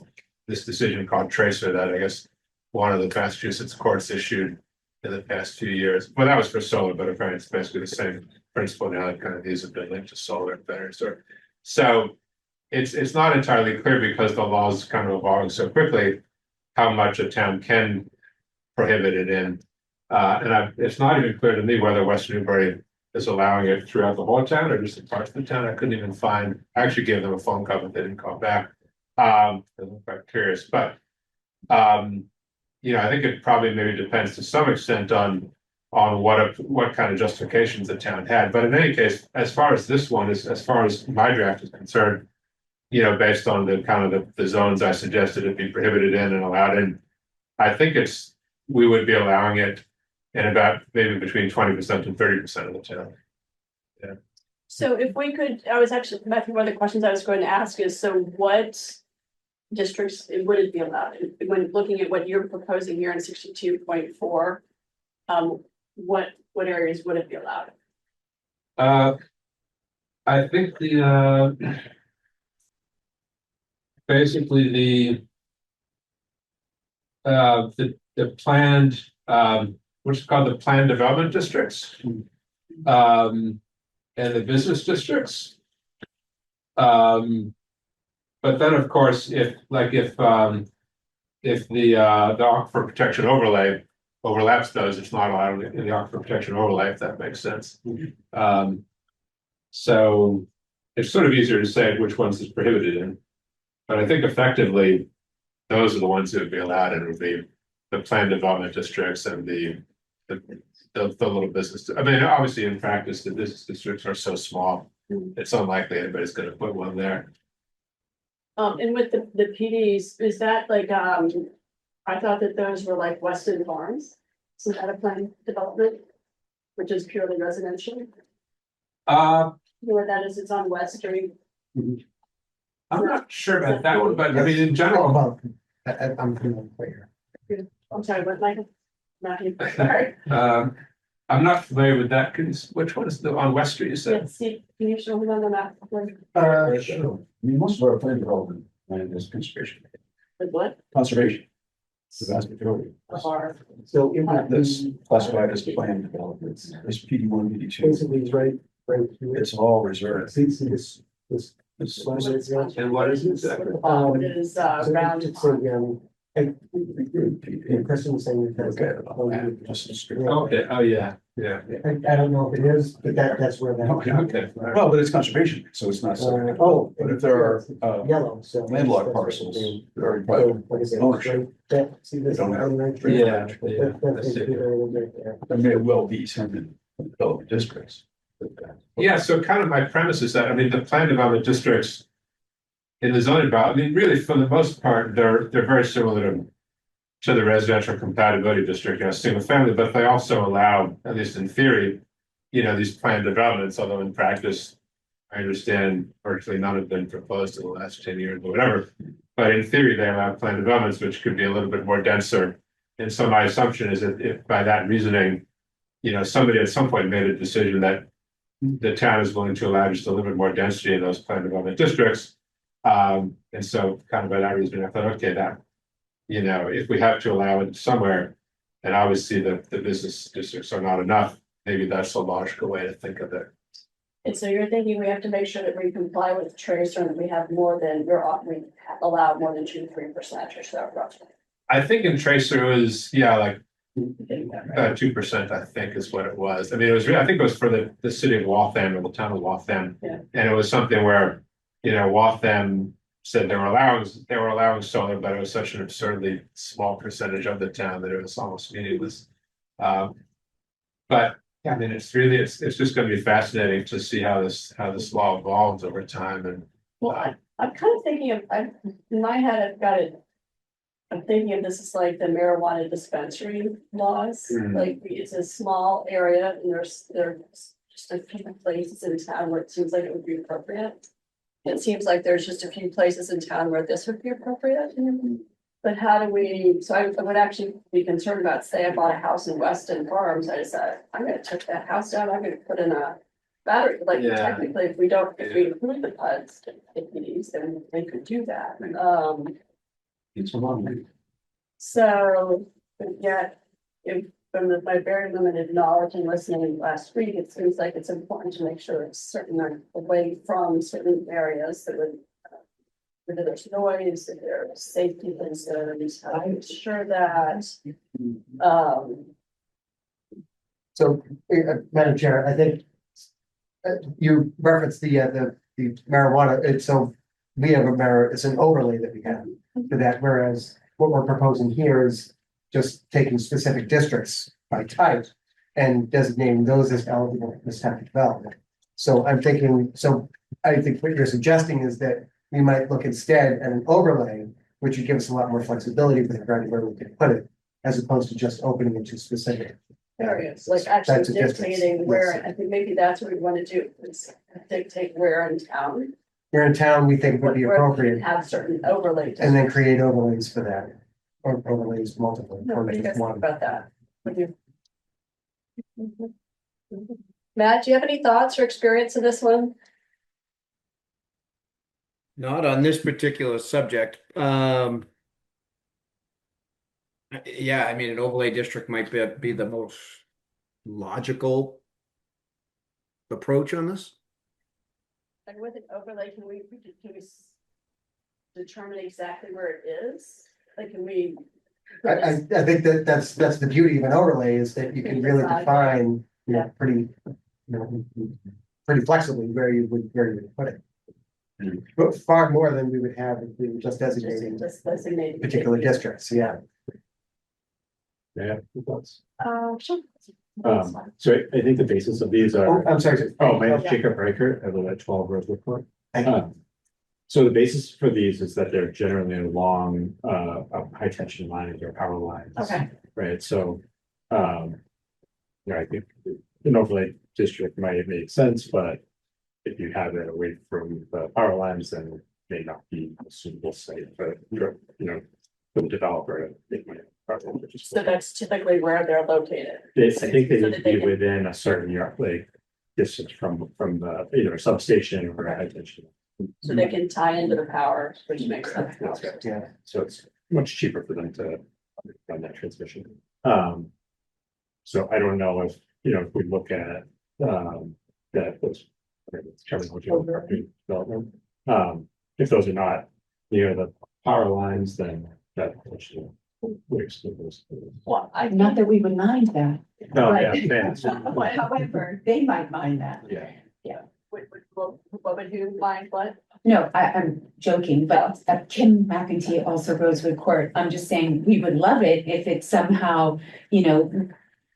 E: decision called Tracer that I guess one of the Massachusetts courts issued in the past 2 years. Well, that was for solar, but apparently it's basically the same principle now that kind of these have been linked to solar and batteries. So it's not entirely clear, because the law is kind of evolving so quickly, how much a town can prohibit it in. It's not even clear to me whether West Newbury is allowing it throughout the whole town or just in parts of the town. I couldn't even find, I actually gave them a phone call, but they didn't call back. I'm quite curious, but I think it probably maybe depends to some extent on what kind of justifications the town had. But in any case, as far as this one is, as far as my draft is concerned, based on the kind of the zones I suggested it be prohibited in and allowed in, I think we would be allowing it in about maybe between 20% and 30% of the town. Yeah.
A: So if we could, I was actually, Matthew, one of the questions I was going to ask is, so what districts, would it be allowed? When looking at what you're proposing here in 62.4, what areas would it be allowed?
E: I think basically the planned, what's called the planned development districts. And the business districts. But then, of course, if the aquifer protection overlay overlaps those, it's not allowed in the aquifer protection overlay, if that makes sense. So it's sort of easier to say which ones is prohibited in, but I think effectively those are the ones that would be allowed, and it would be the planned development districts and the little business. I mean, obviously, in practice, the business districts are so small, it's unlikely anybody's going to put one there.
A: And with the PDs, is that like, I thought that those were like Weston Farms, so that a planned development, which is purely residential? You know what that is? It's on West Street.
E: I'm not sure about that one, but I mean, in general,
B: I'm familiar.
A: I'm sorry, what, Michael? Sorry.
E: I'm not familiar with that. Which one is on West Street? You said?
A: Let's see, can you show me on the map?
D: Sure. I mean, most of our planned development land is conservation.
A: Like what?
D: Conservation. It's the vast majority.
A: Or,
B: So it
D: Not this classified as planned development. It's PD one, PD two.
B: basically is right here.
D: It's all reserved.
B: See this.
D: It's-
E: And what is it exactly?
A: it is, round.
B: It's and Kristen was saying that.
D: Okay. Just the street.
E: Okay, oh, yeah, yeah.
B: I don't know if it is, but that's where that.
E: Okay, okay.
D: Well, but it's conservation, so it's not. subject.
B: Oh.
D: But if there are,
B: Yellow, so.
D: landlocked parcels, they're already
B: So,
D: private
B: like I said,
D: ownership.
B: that, see this.
D: They don't have-
B: right
E: Yeah, yeah.
B: That's
E: I see.
B: right there.
D: There may well be some in development districts.
E: Yeah, so kind of my premise is that, I mean, the planned development districts in the zoning bylaw, I mean, really, for the most part, they're very similar to the residential compatibility district, single family, but they also allow, at least in theory, these planned developments, although in practice, I understand virtually none have been proposed in the last 10 years or whatever. But in theory, they allow planned developments, which could be a little bit more denser. And so my assumption is that if by that reasoning, somebody at some point made a decision that the town is willing to allow just a little bit more density in those planned development districts. And so kind of by that reason, I thought, okay, that, if we have to allow it somewhere, and obviously the business districts are not enough, maybe that's a logical way to think of it.
A: And so you're thinking we have to make sure that we comply with tracer and that we have more than, we allow more than 2-3% or so roughly.
E: I think in Tracer it was, like 2%, I think is what it was. I mean, I think it was for the city of Waltham or the town of Waltham.
A: Yeah.
E: And it was something where, Waltham said they were allowing solar, but it was such an absurdly small percentage of the town that it was almost meaningless. But I mean, it's just going to be fascinating to see how this law evolves over time. And
A: Well, I'm kind of thinking in my head, I'm thinking of this as like the marijuana dispensary laws, like it's a small area and there's just a few places in town where it seems like it would be appropriate. It seems like there's just a few places in town where this would be appropriate. But how do we, so I would actually be concerned about, say I bought a house in Weston Farms, I decided, I'm gonna take that house down, I'm gonna put in a battery, like technically, if we include the PUDs, then they could do that.
D: It's a lot of money.
A: So, but yet, from my very limited knowledge and listening last week, it seems like it's important to make sure it's certain away from certain areas that would, whether there's noise, if there's safety concerns, how to make sure that,
B: So, Madam Chair, I think you referenced the marijuana, so we have it's an overlay that we have for that, whereas what we're proposing here is just taking specific districts by type and designating those as eligible for this type of development. So I think what you're suggesting is that we might look instead at an overlay, which would give us a lot more flexibility with regard to where we can put it, as opposed to just opening it to specific
A: areas, like actually
B: types of districts.
A: dictating where,
B: Yes.
A: I think maybe that's what we want to do, is dictate where in town
B: here in town, we think would be
A: where we
B: appropriate,
A: have certain overlays.
B: and then create overlays for that. Or overlays multiple.
A: No,
B: or
A: what do you guys
B: just
A: think
B: one.
A: about that? What do you? Matt, do you have any thoughts or experience in this one?
F: Not on this particular subject. Yeah, I mean, an overlay district might be the most logical approach on this.
A: Like with an overlay, can we determine exactly where it is? Like, can we?
B: I think that's the beauty of an overlay is that you can really define, pretty, pretty flexibly where you would put it. But far more than we would have if we were just designating
A: Just designating.
B: particular districts, yeah.
N: Yeah.
A: Sure.
N: So I think the basis of these
B: Oh,
N: are,
B: I'm sorry.
N: oh, my name's
A: Yeah.
N: Jacob Reichert, I live at 12 Rosewood Court.
B: Thank you.
N: So the basis for these is that they're generally along high tension lines or power lines.
A: Okay.
N: Right, so I think an overlay district might make sense, but if you have it away from the power lines, then it may not be a suitable site for, for the developer to make money.
A: So that's typically where they're located.
N: I think they
A: So
N: need
A: that
N: to
A: they
N: be
A: can-
N: within a certain yard, like distance from the, either a substation or a high tension.
A: So they can tie into the power, which makes sense.
N: That's right.
B: Yeah.
N: So it's much cheaper for them to run that transmission. So I don't know if, if we look at, that those. Development, if those are not near the power lines, then that actually.
A: Well,
G: Not that we would mind that.
N: No,
G: Right.
N: yeah,
G: However, they might mind that.
N: yeah.
A: What would you mind, what?
G: No, I'm joking, but Kim McEntee, also Rosewood Court, I'm just saying, we would love it if it somehow,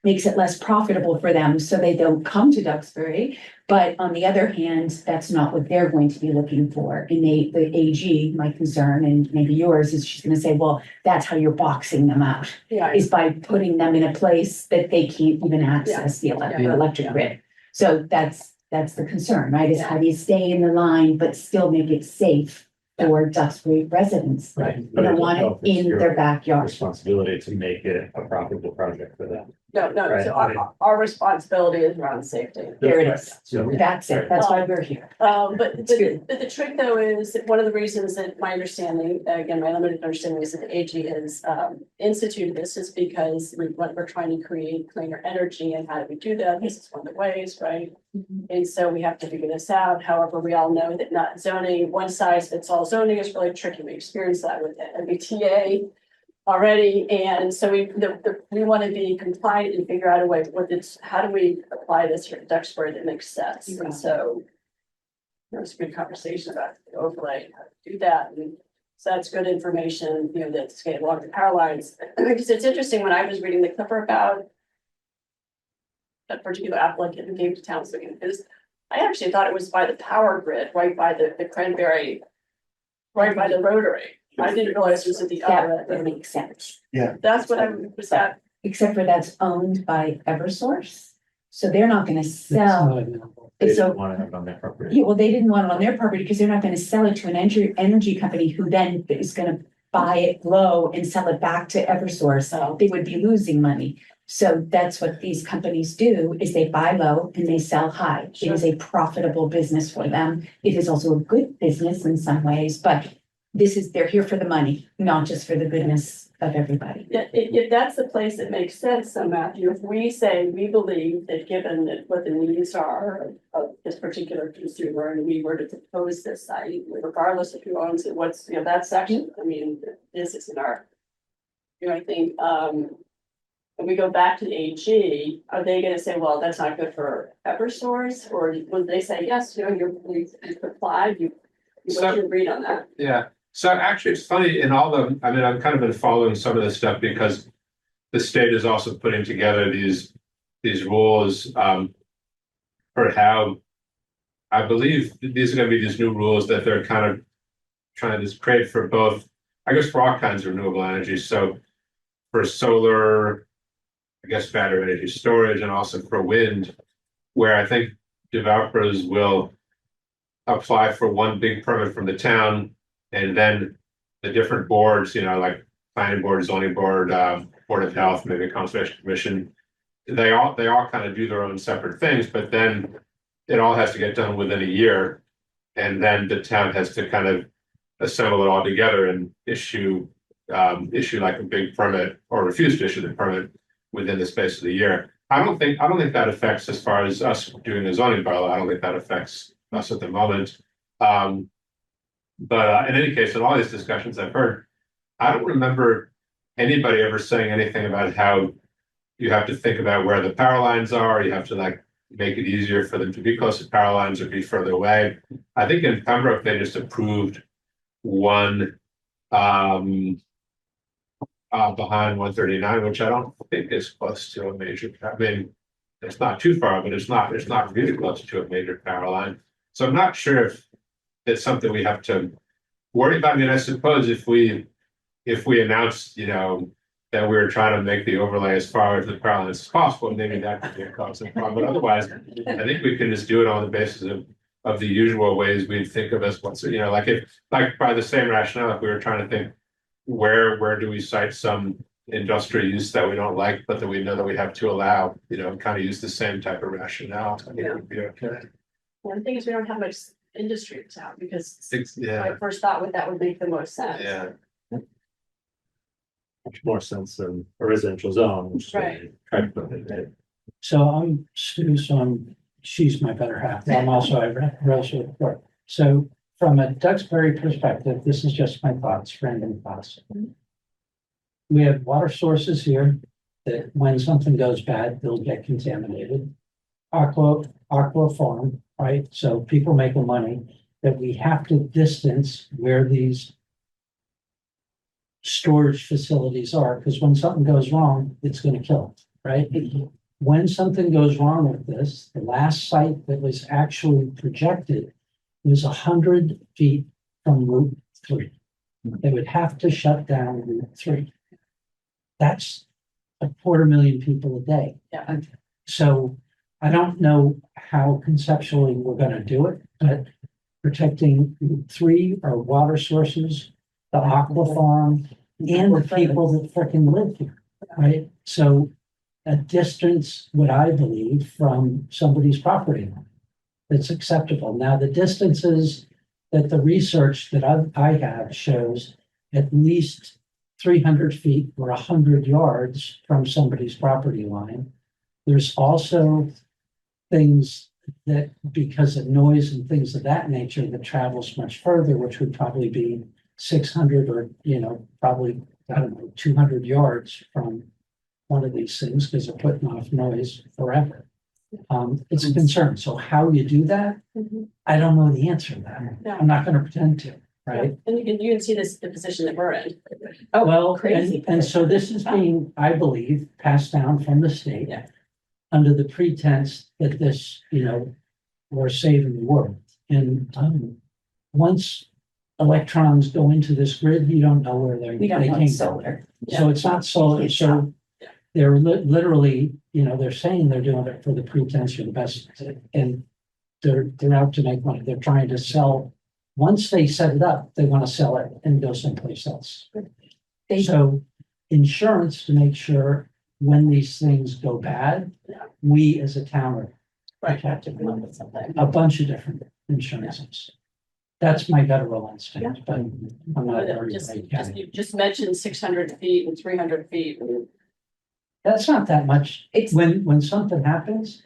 G: makes it less profitable for them, so they don't come to Duxbury. But on the other hand, that's not what they're going to be looking for. And the AG, my concern, and maybe yours, is she's gonna say, well, that's how you're boxing them out,
A: Yeah.
G: is by putting them in a place that they can't even access the electric grid. So that's the concern, right? Is how do you stay in the line, but still make it safe for Duxbury residents?
N: Right.
G: You don't want it in their backyard.
N: Responsibility to make it a profitable project for them.
A: No,
N: Right.
A: so our responsibility is around safety.
G: There it is.
N: So,
G: That's it. That's why we're here.
A: But
G: It's good.
A: the trick though is that one of the reasons that my understanding, again, my limited understanding is that the AG has instituted this is because we're trying to create cleaner energy, and how do we do that? This is one of the ways, right? And so we have to figure this out. However, we all know that not zoning, one size fits all zoning is really tricky. We experienced that with MBTA already, and so we want to be compliant and figure out a way, how do we apply this here at Duxbury that makes sense? And so there's a good conversation about the overlay, how to do that, and so that's good information, that's getting along the power lines. Because it's interesting, when I was reading the clipper about that particular applicant who came to town, so because I actually thought it was by the power grid, right by the Cranberry, right by the rotary. I didn't realize it was at the other.
G: That makes sense.
A: That's what I was that.
G: Except for that's owned by Eversource. So they're not gonna sell.
N: They
G: So,
N: don't want to have it on their property.
G: yeah, well, they didn't want it on their property because they're not gonna sell it to an energy company who then is gonna buy it low and sell it back to Eversource.
A: So
G: They would be losing money. So that's what these companies do, is they buy low and they sell high. It is a profitable business for them. It is also a good business in some ways, but they're here for the money, not just for the goodness of everybody.
A: yeah, if that's the place that makes sense, so Matthew, if we say we believe that given that what the needs are of this particular consumer, and we were to propose this site, regardless of who owns it, what's, that section, I mean, this is in our. I think, when we go back to the AG, are they gonna say, well, that's not good for Eversource, or would they say, yes, you complied, what's your read on that?
E: Yeah, so actually, it's funny I've kind of been following some of this stuff because the state is also putting together these rules for how I believe these are gonna be these new rules that they're kind of trying to create for both, I guess, for all kinds of renewable energy. So for solar, I guess battery energy storage, and also for wind, where I think developers will apply for one big permit from the town, and then the different boards, like planning board, zoning board, board of health, maybe conservation commission, they all kind of do their own separate things, but then it all has to get done within a year. And then the town has to kind of assemble it all together and issue like a big permit or refuse to issue the permit within the space of the year. I don't think that affects, as far as us doing the zoning bylaw, I don't think that affects us at the moment. But in any case, in all these discussions I've heard, I don't remember anybody ever saying anything about how you have to think about where the power lines are. You have to like make it easier for them to be close to power lines or be further away. I think in Pembroke, they just approved one behind 139, which I don't think is close to a major, I mean, it's not too far, but it's not really close to a major power line. So I'm not sure if it's something we have to worry about. I mean, I suppose if we announced, that we were trying to make the overlay as far as the power lines as possible, maybe that could be a constant problem. But otherwise, I think we can just do it on the basis of the usual ways we'd think of as what's, like by the same rationale, if we were trying to think where do we cite some industrial use that we don't like, but that we know that we have to allow, kind of use the same type of rationale. I think it would be okay.
A: Well, the thing is, we don't have much industry in town because
E: Yeah.
A: my first thought that would make the most sense.
E: Yeah.
N: Much more sense than a residential zone, which is
A: Right.
N: right?
J: So I'm Stu, so she's my better half. I'm also a relative report. So from a Duxbury perspective, this is just my thoughts, random thoughts. We have water sources here that when something goes bad, they'll get contaminated. Aqua farm, right? So people making money that we have to distance where these storage facilities are, because when something goes wrong, it's going to kill it, right? When something goes wrong with this, the last site that was actually projected was 100 feet from Route 3. They would have to shut down Route 3. That's 250,000 people a day.
A: Yeah.
J: So I don't know how conceptually we're going to do it, but protecting Route 3, our water sources, the aqua farm, and the people that freaking live here, right? So a distance, what I believe, from somebody's property line that's acceptable. Now, the distances that the research that I have shows at least 300 feet or 100 yards from somebody's property line. There's also things that, because of noise and things of that nature, that travels much further, which would probably be 600 or, probably, 200 yards from one of these things, because they're putting off noise forever. It's a concern. So how you do that, I don't know the answer to that.
A: Yeah.
J: I'm not going to pretend to, right?
A: And you can see the position that we're in.
J: Well,
A: crazy.
J: and so this is being, I believe, passed down from the state.
A: Yeah.
J: Under the pretense that this, we're saving the world. And once electrons go into this grid, you don't know where
G: We don't
J: they
G: know
J: came
G: it's
J: from.
G: solar.
J: So it's not solar. So they're literally, they're saying they're doing it for the pretense of the best, and they're out to make money. They're trying to sell. Once they set it up, they want to sell it and go someplace else. So insurance to make sure when these things go bad, we as a town are protected. A bunch of different insurances. That's my guttural instinct, but I'm not very great.
A: You just mentioned 600 feet and 300 feet.
J: That's not that much.
G: It's
J: When something happens,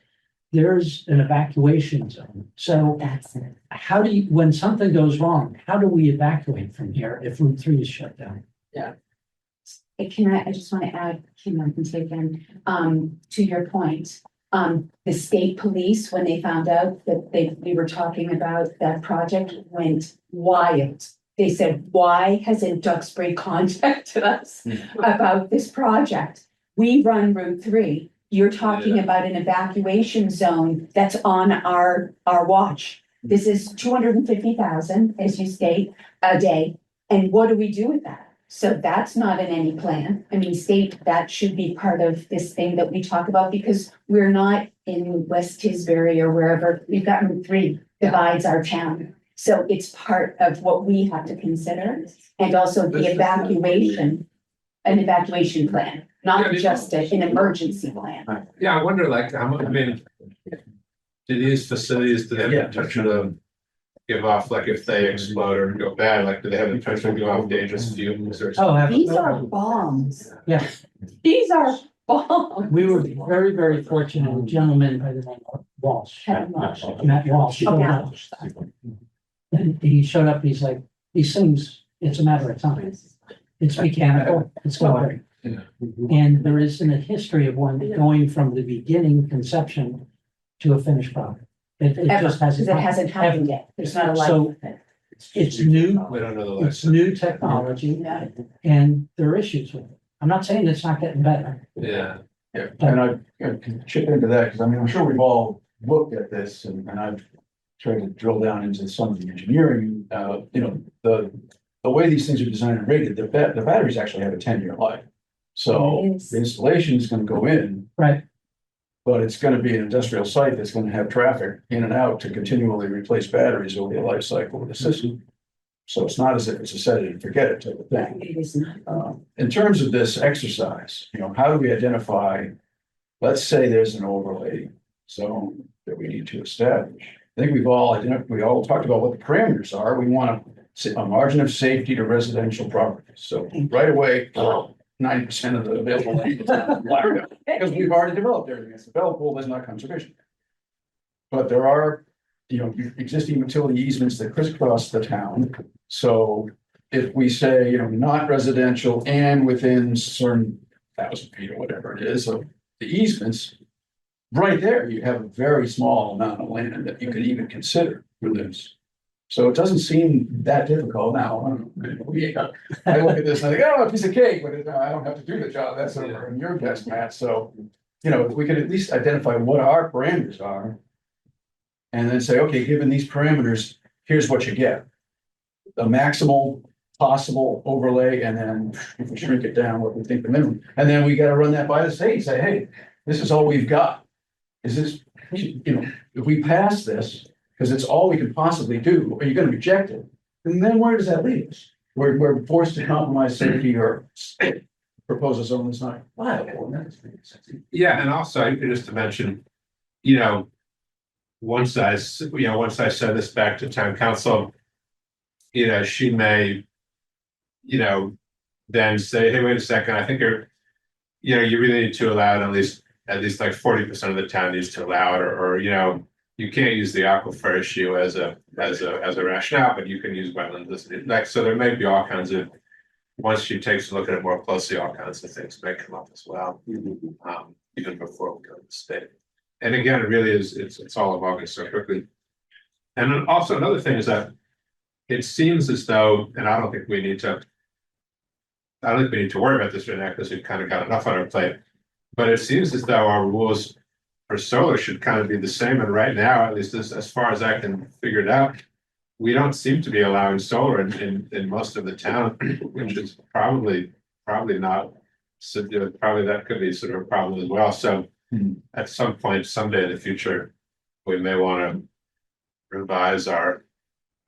J: there's an evacuation zone. So
G: that's it.
J: how do you, when something goes wrong, how do we evacuate from here if Route 3 is shut down?
G: I just want to add, Kim, I can say again, to your point. The state police, when they found out that we were talking about that project, went wild. They said, why hasn't Duxbury contacted us about this project? We run Route 3. You're talking about an evacuation zone that's on our watch. This is 250,000, as you state, a day. And what do we do with that? So that's not in any plan. I mean, state, that should be part of this thing that we talk about, because we're not in West Tisbury or wherever. We've got Route 3 divides our town. So it's part of what we have to consider, and also the an evacuation plan, not just an emergency plan.
E: Yeah, I wonder, like, I mean, do these facilities, do they have the potential to give off, like, if they explode or go bad, like, do they have the potential to give off dangerous fumes or something?
J: Oh,
G: These are bombs.
J: Yeah,
G: These are bombs.
J: we were very, very fortunate, a gentleman by the name of Walsh. Matt Walsh. showed up. And he showed up, he's like, these things, it's a matter of time. It's mechanical, it's going. And there isn't a history of one going from the beginning conception to a finished product. It just hasn't.
G: Because it hasn't happened yet. There's not a lot
J: So
G: of it.
J: it's new,
E: We don't know the
J: it's
E: life.
J: new technology, and there are issues with it. I'm not saying it's not getting better.
E: Yeah,
D: Yeah, and I can chip into that, because I mean, I'm sure we've all looked at this and I've tried to drill down into some of the engineering, you know, the way these things are designed and rated, the batteries actually have a 10-year life. So
G: Yes.
D: the installation is gonna go in.
J: Right.
D: But it's gonna be an industrial site that's gonna have traffic in and out to continually replace batteries over the life cycle of the system. So it's not as if it's a set it and forget it type of thing.
G: It is not.
D: In terms of this exercise, you know, how do we identify, let's say there's an overlay zone that we need to establish. I think we all talked about what the parameters are. We want a margin of safety to residential properties. So right away, 90% of the available land is blacked out, because we've already developed everything. It's developable, there's not conservation. But there are, you know, existing utility easements that crisscross the town. So if we say, you know, not residential and within certain 1,000 feet or whatever it is of the easements, right there, you have a very small amount of land that you could even consider for this. So it doesn't seem that difficult now. I look at this and I think, oh, a piece of cake, but I don't have to do the job. That's over in your best, Matt. So, you know, if we could at least identify what our parameters are. And then say, okay, given these parameters, here's what you get. The maximal possible overlay, and then if we shrink it down, what we think the minimum. And then we gotta run that by the state and say, hey, this is all we've got. Is this, you know, if we pass this, because it's all we can possibly do, are you gonna reject it? And then where does that leave us? We're forced to compromise safety or propose a zone that's not viable. And that's
E: yeah, and also, just to mention, you know, once I send this back to town council, you know, she may, you know, then say, hey, wait a second, I think you really need to allow it, at least like 40% of the town needs to allow it, or, you know, you can't use the aquifer issue as a rationale, but you can use wetlands. Like, so there may be all kinds of, once she takes a look at it more closely, all kinds of things may come up as well, even before we go to the state. And again, it really is, it's all evolving so quickly. And then also another thing is that it seems as though, and I don't think we need to worry about this right now because we've kind of got enough on our plate. But it seems as though our rules for solar should kind of be the same. And right now, at least as far as I can figure it out, we don't seem to be allowing solar in most of the town, which is probably not. So probably that could be sort of a problem as well. So at some point, someday in the future, we may want to revise our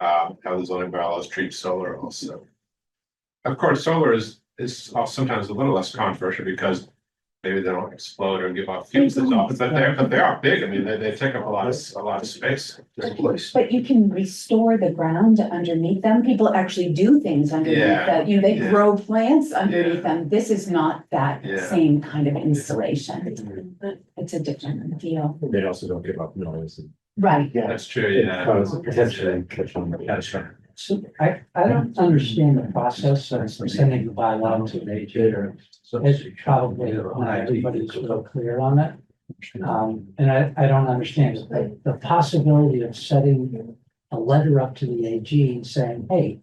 E: how the zoning bylaws treat solar also. Of course, solar is sometimes a little less controversial because maybe they don't explode or give off fumes as often, but they are big. I mean, they take up a lot of space.
G: But you can restore the ground underneath them. People actually do things underneath that. You know, they grow plants underneath them. This is not that same kind of installation. It's a different deal.
N: They also don't give up noise.
G: Right.
N: Yeah,
E: that's true. Yeah.
N: Potentially catch on. That's right.
J: So I don't understand the process of sending the bylaw to an AG, or as probably not everybody's real clear on that. And I don't understand it. The possibility of setting a letter up to the AG and saying, hey,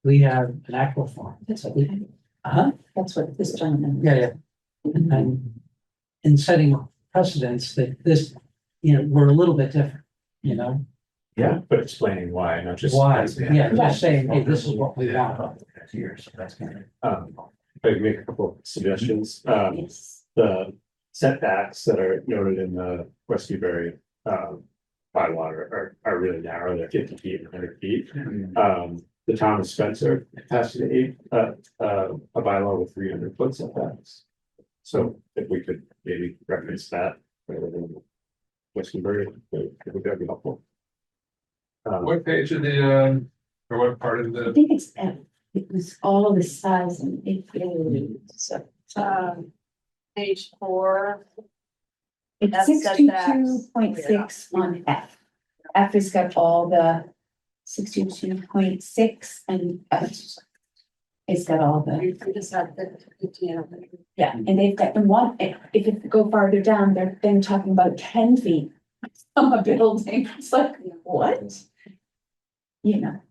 J: we have an aquifer.
G: That's what this gentleman.
J: Yeah. And setting precedents that this, you know, we're a little bit different, you know?
N: Yeah, but explaining why, not just.
J: Why, just saying, hey, this is what we want.
N: Here, so that's kind of, if I can make a couple of suggestions, the setbacks that are noted in the West Newbury bylaw are really narrow, they're 50 feet and 100 feet. The town of Spencer has a bylaw with 300 foot setbacks. So if we could maybe reference that rather than Duxbury, I think that'd be helpful.
E: What page of the, or what part of
G: I
E: the,
G: think it's F. It was all the size and it really, so.
A: Page 4.
G: It's
A: F
G: 622.6 on F. F has got all the 622.6 and F. It's got all the,
A: We just had the 15.
G: yeah, and they've got the one, if you go farther down, they're then talking about 10 feet from a building. It's like, what? You know,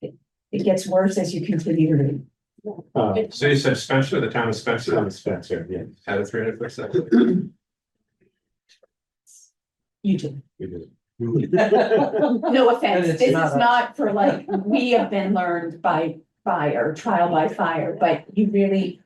G: it gets worse as you continue to read.
E: so you said Spencer, the town of Spencer?
N: Town of Spencer, yeah.
E: Had a 300 foot setback.
G: You do.
N: We did.
G: No offense,
B: it's
G: this is
B: not us.
G: not for like, we have been learned by fire, trial by fire, but you really.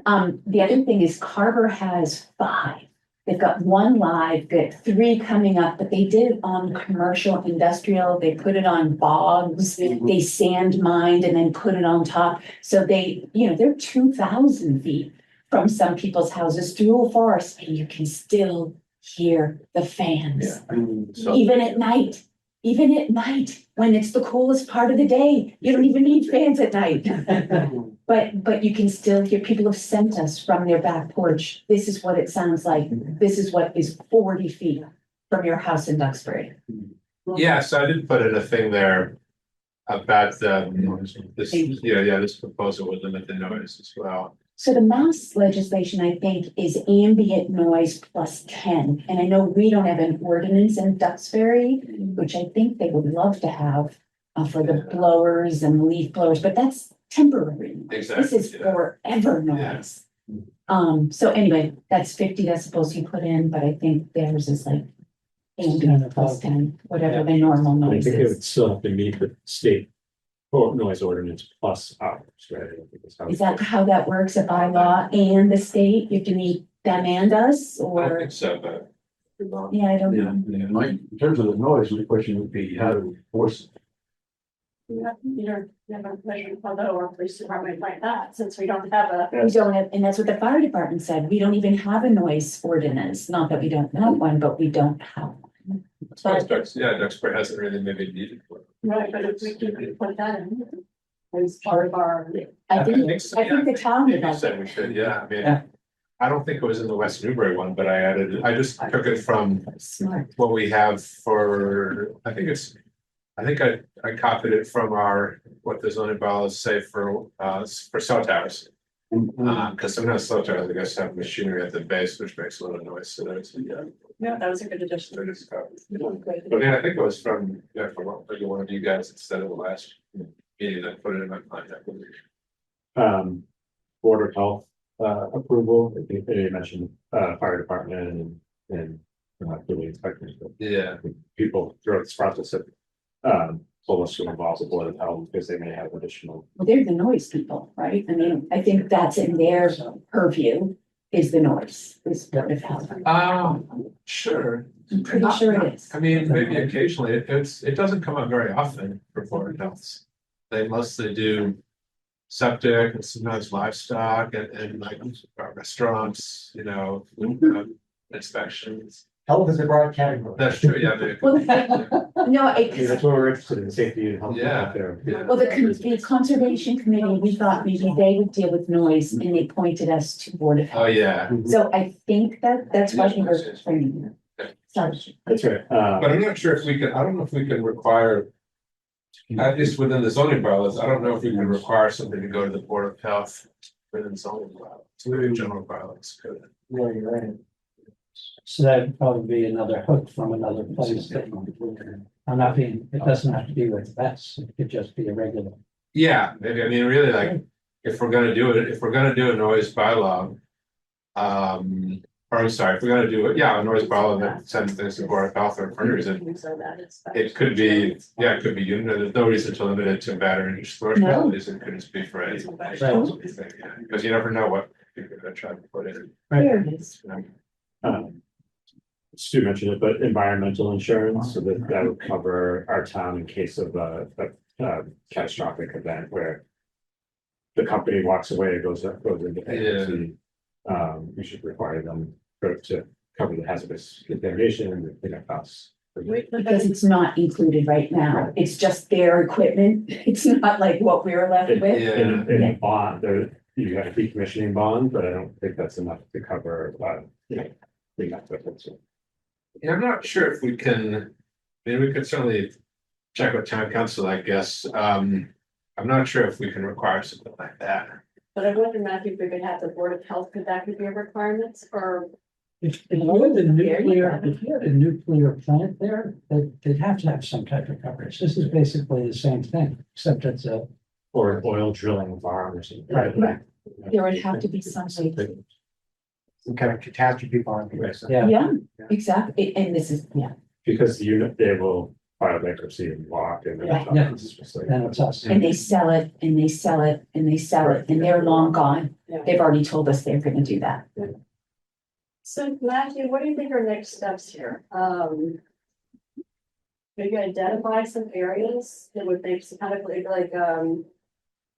G: The other thing is Carver has 5. They've got 1 live, got 3 coming up, but they did it on commercial, industrial, they put it on bogs, they sand mined and then put it on top. So they, you know, they're 2,000 feet from some people's houses through a forest and you can still hear the fans.
D: So-
G: Even at night, when it's the coolest part of the day, you don't even need fans at night. But you can still hear, people have sent us from their back porch, this is what it sounds like, this is what is 40 feet from your house in Duxbury.
E: Yeah, so I did put in a thing there about this, this proposal would limit the noise as well.
G: So the Mass legislation, I think, is ambient noise plus 10. And I know we don't have an ordinance in Duxbury, which I think they would love to have for the blowers and leaf blowers, but that's temporary.
E: Exactly.
G: This is forever noise. So anyway, that's 50 decibels you put in, but I think theirs is like ambient plus 10, whatever the normal
N: I
G: noise
N: think it would
G: is.
N: still have to meet the state noise ordinance plus ours, right? I think that's how
G: Is that how that works, a bylaw and the state? You have to meet them and us,
E: I don't
G: or?
E: think so, but.
G: Yeah, I don't
D: Yeah,
G: know.
D: Mike, in terms of the noise, the question would be how to enforce it.
A: You have a pleasure, although our police department like that, since we don't have a.
G: We don't have, and that's what the fire department said. We don't even have a noise ordinance. Not that we don't have one, but we don't have one.
E: Duxbury hasn't really maybe needed one.
A: Right, but if we could put that in as part of our.
G: I think
E: so, yeah.
G: the town
E: You
G: did that.
E: said we should, yeah, I mean, I don't think it was in the West Newbury one, but I just took it from
G: Smart.
E: what we have for, I think I copied it from what the zoning bylaws say for cell towers. Cause sometimes cell towers, I guess, have machinery at the base, which makes a little noise, so that's,
A: Yeah, that was a good addition.
E: that is covered. But yeah, I think it was from one of you guys instead of the last meeting that put it in my contact.
N: Board of Health approval, I think they mentioned fire department and building inspectors, but
E: Yeah.
N: people throughout this process have told us to involve the Board of Health because they may have additional.
G: Well, they're the noise people, right? I mean, I think that's in their purview is the noise, is Board of Health.
E: Sure.
G: I'm pretty sure it is.
E: I mean, maybe occasionally, it doesn't come up very often for Board of Health. They mostly do septic and sometimes livestock and like restaurants, inspections.
B: Health is a broad category.
E: That's true, yeah.
G: Well, no,
N: That's what we're interested in, safety and health.
E: Yeah.
N: out there.
G: well, the conservation committee, we thought maybe they would deal with noise and they pointed us to Board of
E: Oh,
G: Health.
E: yeah.
G: So I think that's why we were training. Sorry.
N: That's right.
E: But I'm not sure if I don't know if we can require, at least within the zoning bylaws, I don't know if we can require something to go to the Board of Health within zoning bylaws, within general bylaws.
B: Yeah, you're right.
J: So that'd probably be another hook from another place. I'm not being, it doesn't have to be with us, it could just be a regular.
E: Yeah, maybe, I mean, really like, if we're gonna do a noise bylaw. Or I'm sorry, if we're gonna do a noise bylaw that sends things to Board of Health or for any reason. It could be, it could be, there's no reason to limit it to battery and storage
G: No.
E: facilities, it could just be for any. Because you never know what people are gonna try to put in.
G: There it is.
N: Stu mentioned it, but environmental insurance, so that would cover our town in case of a catastrophic event where the company walks away, goes into bankruptcy. We should require them to cover the hazardous contamination and the cleanup costs.
G: Because it's not included right now. It's just their equipment. It's not like what we're left with.
N: In a bond, you got a decommissioning bond, but I don't think that's enough to cover, cleanup efforts.
E: Yeah, I'm not sure if we can, I mean, we could certainly check with town council, I guess. I'm not sure if we can require something like that.
A: But I wonder, Matthew, if we could have the Board of Health, could that be a requirement or?
J: If you had a nuclear plant there, they'd have to have some type of coverage. This is basically the same thing, except it's a.
N: Or an oil drilling farm or something.
J: Right.
G: There would have to be some way.
B: Some kind of catastrophe bond.
G: Yeah, exactly. And this is,
N: Because they will file bankruptcy and walk and.
G: Yeah.
N: It's just like-
J: Then it's us.
G: and they sell it and they sell it and they sell it and they're long gone.
A: Yeah.
G: They've already told us they're gonna do that.
A: So Matthew, what do you think are next steps here? Maybe identify some areas that would make some kind of like,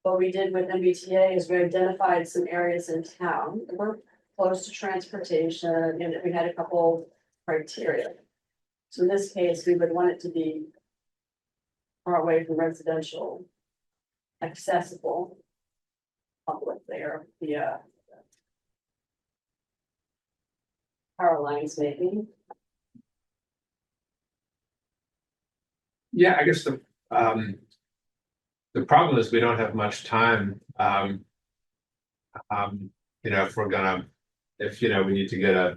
A: what we did with MBTA is we identified some areas in town that were close to transportation and we had a couple criteria. So in this case, we would want it to be far away from residential, accessible, public there, via power lines maybe.
E: Yeah, I guess the problem is we don't have much time. If we're gonna, we need to get at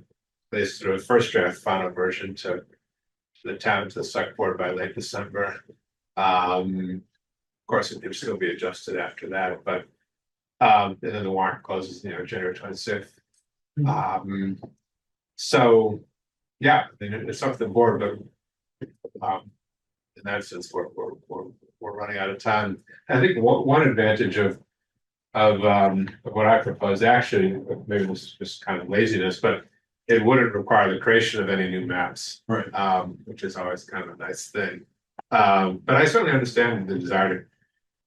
E: least through a first draft final version to the town, to the select board by late December. Of course, it will still be adjusted after that, but and then the warrant closes, January 26th. So, yeah, I mean, it's up to the board, but in that sense, we're running out of time. I think one advantage of what I propose, actually, maybe this is just kind of laziness, but it wouldn't require the creation of any new maps.
D: Right.
E: Which is always kind of a nice thing. But I certainly understand the desire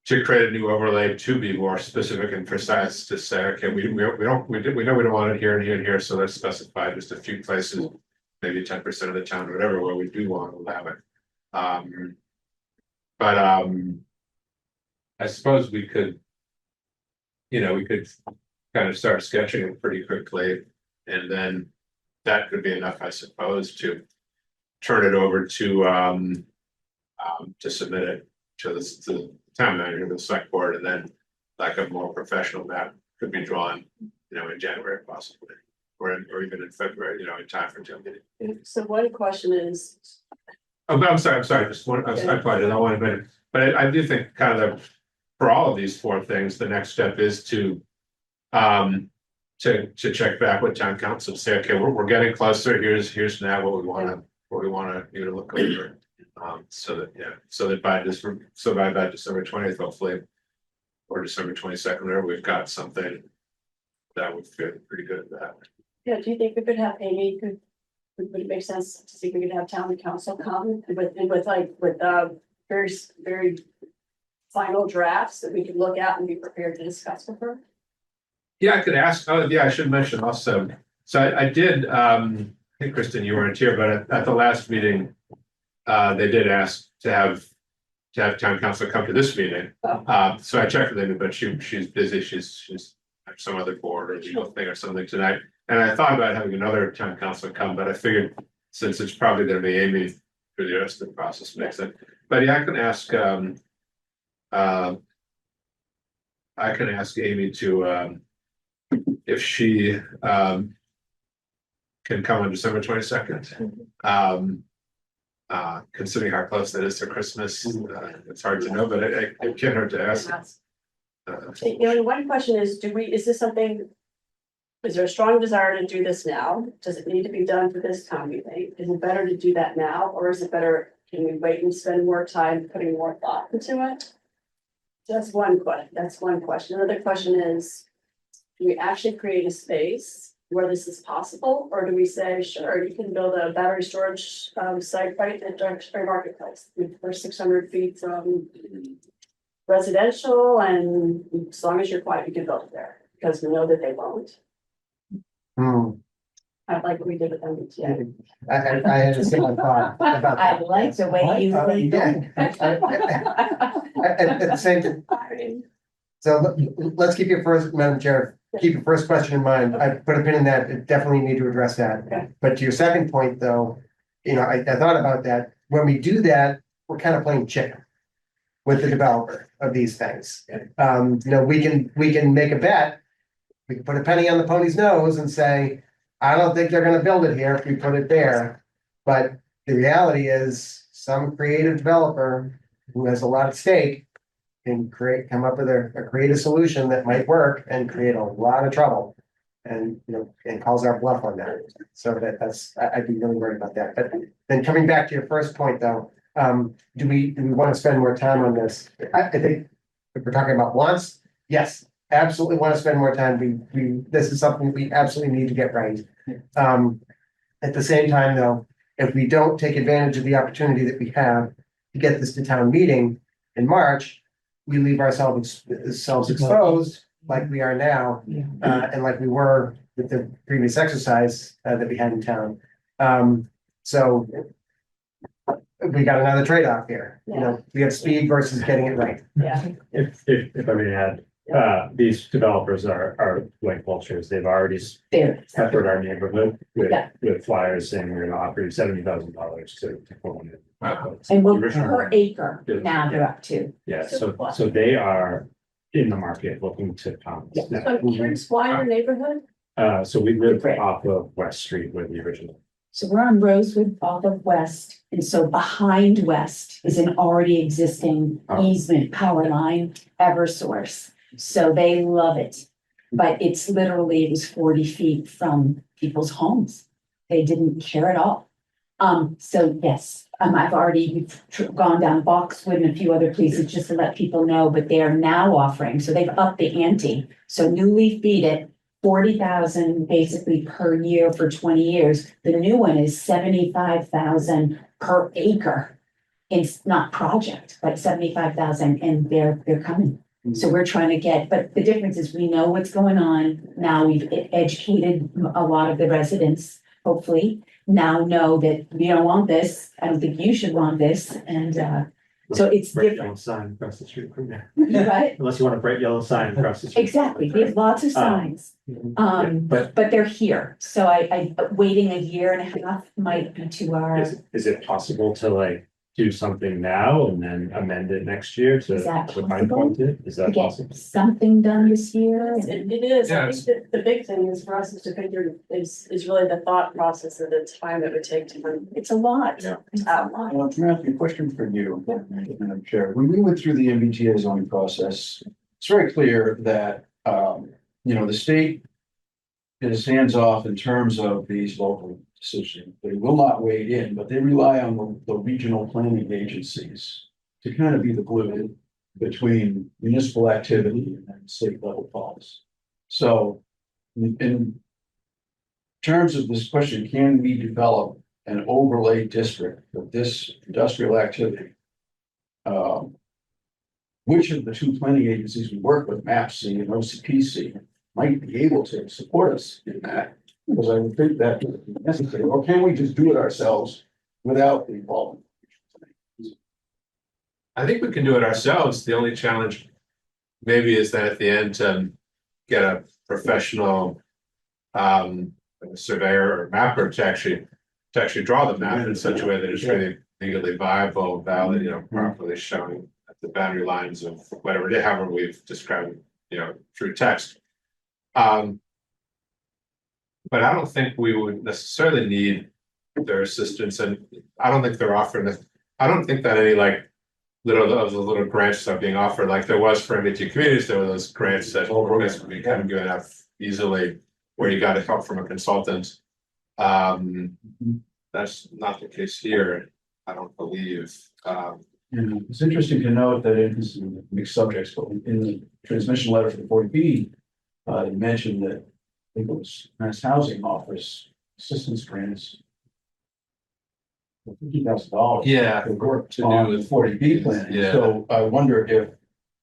E: to create a new overlay to be more specific and precise, to say, okay, we know we don't want it here and here and here, so let's specify just a few places, maybe 10% of the town or whatever, where we do want to allow it. I suppose we could kind of start sketching it pretty quickly, and then that could be enough, I suppose, to turn it over to submit it to the town manager, the select board, and then like a more professional map could be drawn, in January possibly, or even in February, in time for town meeting.
A: So one question is.
E: Oh, but I'm sorry, just one, I apologize, I want to admit it, but I do think kind of for all of these four things, the next step is to check back with town council, say, okay, we're getting closer, here's now what we want to look over. So that by December 20th, hopefully, or December 22nd, whatever, we've got something that would feel pretty good at that.
A: Yeah, do you think we could have Amy, would it make sense to see if we could have town council come with very, very final drafts that we could look at and be prepared to discuss with her?
E: Yeah, I could ask, I should mention also, so I did, I think Kristen, you weren't here, but at the last meeting, they did ask to have town council come to this meeting.
A: Oh.
E: So I checked with Amy, but she's busy, she's at some other board or legal thing or something tonight. And I thought about having another town council come, but I figured since it's probably gonna be Amy through the rest of the process, makes it. But yeah, I can ask Amy to, if she can come on December 22nd. Considering how close that is to Christmas, it's hard to know, but it can't hurt to ask.
A: One question is, is there a strong desire to do this now? Does it need to be done for this time, you think? Is it better to do that now, or is it better, can we wait and spend more time putting more thought into it? That's one question. Another question is, do we actually create a space where this is possible? Or do we say, sure, you can build a battery storage site right at Duxbury Marketplace for 600 feet from residential, and as long as you're quiet, you can build it there, because we know that they won't.
B: Hmm.
A: I like what we did with them, yeah.
B: I had a similar thought about
G: I
B: that.
G: like the way you think.
B: Yeah. At the same time, so let's keep your first, Madam Chair, keep your first question in mind. I put a pin in that, definitely need to address that.
A: Okay.
B: But to your second point, though, I thought about that. When we do that, we're kind of playing chicken with the developer of these things. We can make a bet. We can put a penny on the pony's nose and say, I don't think they're gonna build it here if we put it there. But the reality is, some creative developer who has a lot at stake can come up with a creative solution that might work and create a lot of trouble. And, and calls our bluff on that. So I'd be really worried about that. But then coming back to your first point, though, do we want to spend more time on this? I think if we're talking about wants, yes, absolutely want to spend more time. This is something we absolutely need to get right. At the same time, though, if we don't take advantage of the opportunity that we have to get this to town meeting in March, we leave ourselves exposed like we are now, and like we were with the previous exercise that we had in town. So we got another trade-off here. We have speed versus getting it right.
A: Yeah.
N: If I may add, these developers are like vultures. They've already
G: There.
N: peppered our neighborhood
G: Yeah.
N: with flyers saying we're gonna offer you $70,000 to put one in.
G: And we'll
N: The original-
G: per acre now they're up to.
N: Yeah, so they are in the market looking to come.
A: So I'm curious, why your neighborhood?
N: So we live off of West Street where the original.
G: So we're on Rosewood off of West, and so behind West is an already existing easement power line, Eversource. So they love it, but it was 40 feet from people's homes. They didn't care at all. So yes, I've already gone down Boxwood and a few other places just to let people know, but they are now offering, so they've upped the ante. So New Leaf beat it, 40,000 basically per year for 20 years. The new one is 75,000 per acre. It's not project, but 75,000, and they're coming. So we're trying to but the difference is we know what's going on. Now we've educated a lot of the residents, hopefully, now know that we don't want this. I don't think you should want this. And so it's
N: Bright
G: different.
N: yellow sign across the street from there.
G: Right?
N: Unless you want a bright yellow sign across the street.
G: Exactly. We have lots of signs.
N: But
G: But they're here. So I waiting a year and a half might be to our.
N: is it possible to do something now and then amend it next year
G: Is that
N: to
G: possible?
N: point it? Is
G: To
N: that
G: get
N: possible?
G: something done this year.
A: It is,
E: Yeah,
A: I think that the big thing is for us is to figure is really the thought process of the time it would take to, it's a lot.
N: Yeah.
A: It's a lot.
D: Well, can I ask you a question for you, Madam Chair? When we went through the MBTA zoning process, it's very clear that, the state is hands off in terms of these local decisions. They will not weigh in, but they rely on the regional planning agencies to kind of be the glue between municipal activity and then state level policy. So in terms of this question, can we develop an overlay district of this industrial activity? Which of the two planning agencies we work with, MAPC and OCPC, might be able to support us in that? Because I would think that would be necessary, or can we just do it ourselves without the involvement?
E: I think we can do it ourselves. The only challenge maybe is that at the end to get a professional surveyor or mapper to actually draw the map in such a way that it's really legally viable, valid, properly showing the boundary lines of however we've described, through text. But I don't think we would necessarily need their assistance, and I don't think they're offering this. I don't think that any little grants are being offered like there was for MBT communities. There were those grants that could be kind of given out easily where you got help from a consultant. That's not the case here, I don't believe.
D: It's interesting to note that it is mixed subjects, but in the transmission letter for the 40B, you mentioned that think it was Mass Housing Office assistance grants. $50,000.
E: Yeah,
D: To work
E: to do
D: on
E: with
D: 40B planning.
E: yeah.
D: So I wonder if,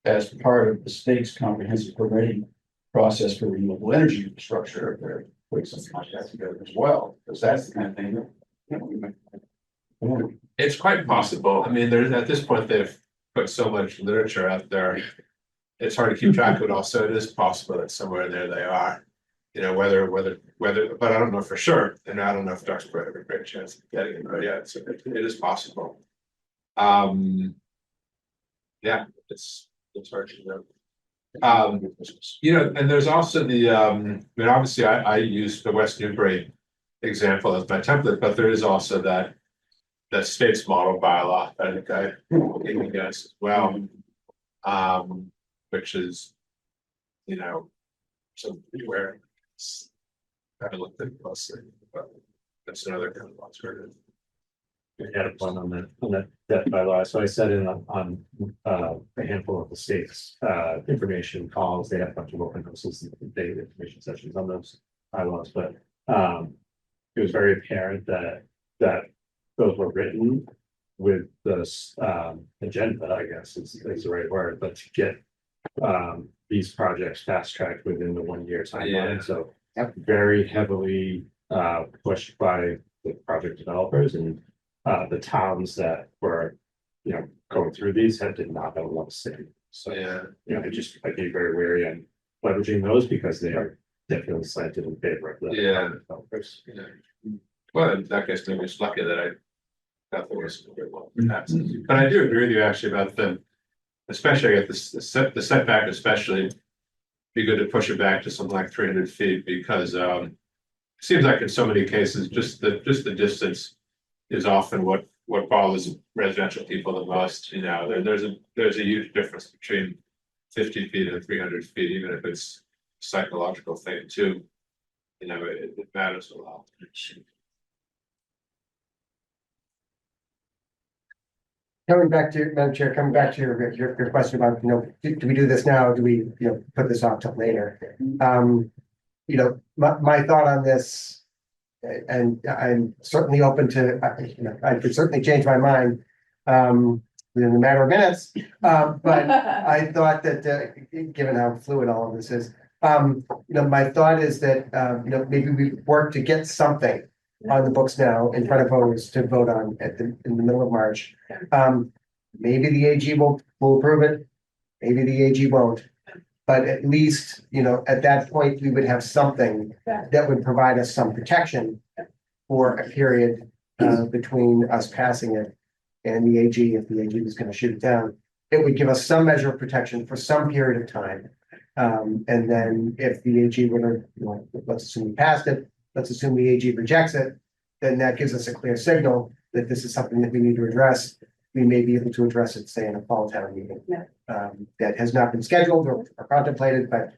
D: as part of the state's comprehensive permitting process for renewable energy infrastructure, they're putting something like that together as well, because that's the kind of thing that, you know, we might.
E: It's quite possible. I mean, there's, at this point, they've put so much literature out there. It's hard to keep track of it all, so it is possible that somewhere in there they are. You know, whether, but I don't know for sure, and I don't know if Duxbury have a great chance of getting it, but yeah, so it is possible. Yeah, it's hard to know. You know, and there's also the, I mean, obviously I use the West Newbury example as my template, but there is also that state's model bylaw, I think I gave you guys as well. Which is, you know, something where I haven't looked at it closely, but that's another kind of alternative.
N: We had a point on that bylaw. So I said on a handful of the state's information calls, they have a bunch of open houses and data information sessions on those bylaws, but it was very apparent that those were written with this agenda, I guess is the right word, but to get these projects fast tracked within the 1 year timeline.
E: Yeah.
N: So very heavily pushed by the project developers, and the towns that were, you know, going through these did not have a lot of say. So,
E: Yeah,
N: you know, I'd be very wary on leveraging those because they are definitely slanted in favor of the
E: Yeah.
N: developers.
E: yeah. Well, in that case, maybe it's lucky that I got the worst of it well, perhaps. But I do agree with you actually about especially at the setback, especially. Be good to push it back to something like 300 feet because it seems like in so many cases, just the distance is often what bothers residential people the most. You know, there's a huge difference between 50 feet and 300 feet, even if it's a psychological thing too. You know, it matters a lot.
B: Coming back to, Madam Chair, coming back to your question about, you know, do we do this now? Do we, you know, put this off till later? You know, my thought on this, and I'm certainly open to, you know, I could certainly change my mind within a matter of minutes. But I thought that, given how fluid all of this is, you know, my thought is that, you know, maybe we work to get something on the books now in front of voters to vote on in the middle of March. Maybe the AG will approve it, maybe the AG won't. But at least, you know, at that point, we would have something that would provide us some protection for a period between us passing it and the AG, if the AG was going to shoot it down. It would give us some measure of protection for some period of time. And then if the AG were to, you know, let's assume we passed it, let's assume the AG rejects it, then that gives us a clear signal that this is something that we need to address. We may be able to address it, say, in a fall town meeting. That has not been scheduled or contemplated, but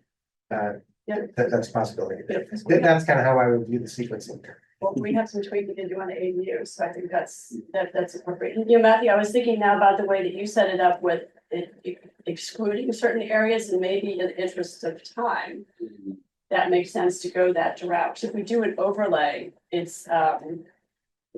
B: that's a possibility. That's kind of how I would view the sequencing.
A: Well, we have some tweaking to do on the ADU, so I think that's appropriate. And, you know, Matthew, I was thinking now about the way that you set it up with excluding certain areas, and maybe in the interest of time, that makes sense to go that route. So if we do an overlay, it's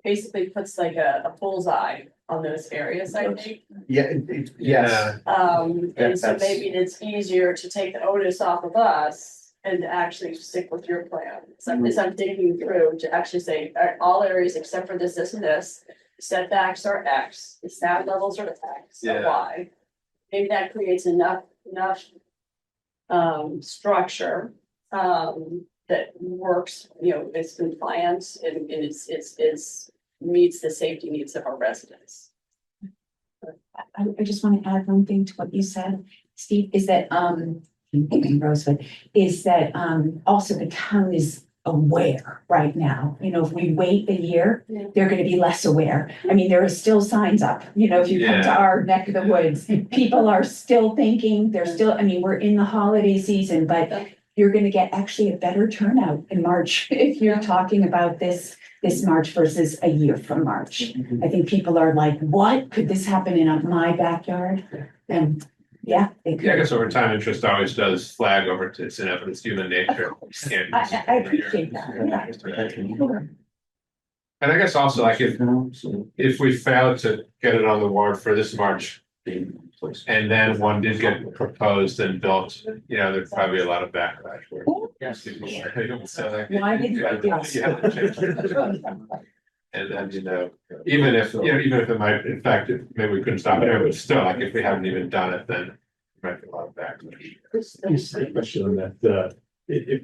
A: basically puts like a bullseye on those areas, I think.
B: Yeah, yes.
A: And so maybe it's easier to take the onus off of us and to actually stick with your plan. So as I'm digging through to actually say, all areas except for this, this, and this, setbacks are X, the sound levels are X, or Y. Maybe that creates enough structure that works, you know, it's compliant and it's meets the safety needs of our residents.
G: I just want to add one thing to what you said, Steve, is that, Rosewood, is that, also the town is aware right now. You know, if we wait a year, they're going to be less aware. I mean, there are still signs up, you know, if you come to our neck of the woods, people are still thinking, they're still, I mean, we're in the holiday season, but you're going to get actually a better turnout in March if you're talking about this March versus a year from March. I think people are like, what? Could this happen in my backyard? And Yeah, they
E: Yeah, I
G: could.
E: guess over time, interest always does flag over to its inevitable, it's human nature. Can't-
G: I appreciate that, yeah.
E: And I guess also like if we fail to get it on the warrant for this March. And then one did get proposed and built, you know, there'd probably be a lot of backlash. Where so like,
G: Why did you do this?
E: you have to change it. And then, you know, even if it might, in fact, maybe we couldn't stop it there, but still, like, if we haven't even done it, then there might be a lot of backlash.
N: Just a question on that, if,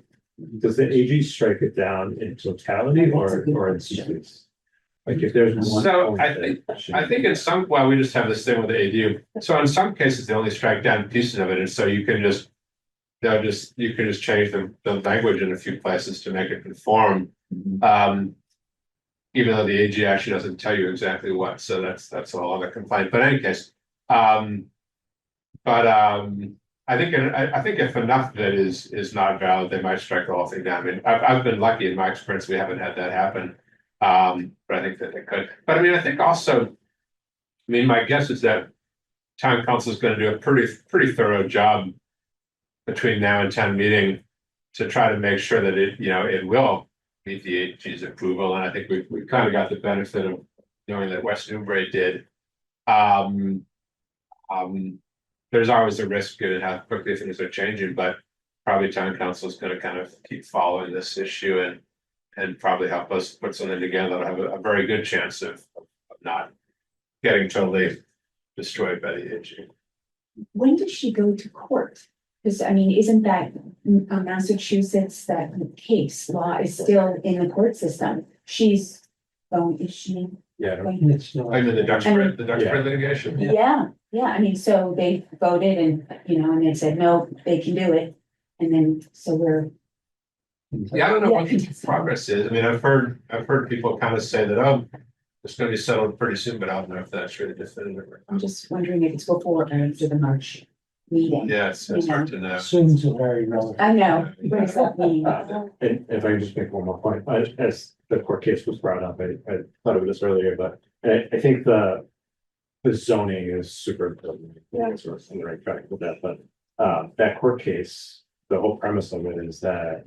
N: does the AG strike it down in totality or in pieces? Like if there's one.
E: So
N: point
E: I think in some, well, we just have this thing with the ADU. So in some cases, they only strike down pieces of it, and so you can just. You can just change the language in a few places to make it conform. Even though the AG actually doesn't tell you exactly what, so that's a whole other complaint. But in any case, I think if enough of it is not valid, they might strike the whole thing down. I mean, I've been lucky in my experience; we haven't had that happen. But I think that they could. But I mean, I think also, I mean, my guess is that town council is going to do a pretty thorough job between now and town meeting to try to make sure that it will meet the AG's approval. And I think we kind of got the benefit of knowing that West Newbury did. There's always a risk given how quickly things are changing, but probably town council is going to kind of keep following this issue and probably help us put something together that'll have a very good chance of not getting totally destroyed by the AG.
G: When did she go to court? Because I mean, isn't that Massachusetts, that case law is still in the court system? Is she?
N: Yeah.
H: It's still.
E: I mean, the Duxbury
N: Yeah.
E: litigation.
G: Yeah, I mean, so they voted and they said, no, they can do it. And then, so we're.
E: Yeah, I don't know what the progress is. I mean, I've heard people kind of say that, oh, it's gonna be settled pretty soon, but I don't know if that's really definitive.
G: I'm just wondering if it's before or after the March meeting.
E: Yeah, it's hard to know.
H: Soon's a very relevant.
G: I know, what does that mean?
N: And if I can just make one more point, as the court case was brought up, I thought of this earlier, but I think the zoning is super important. I think we're on the right track with that, but that court case, the whole premise of it is that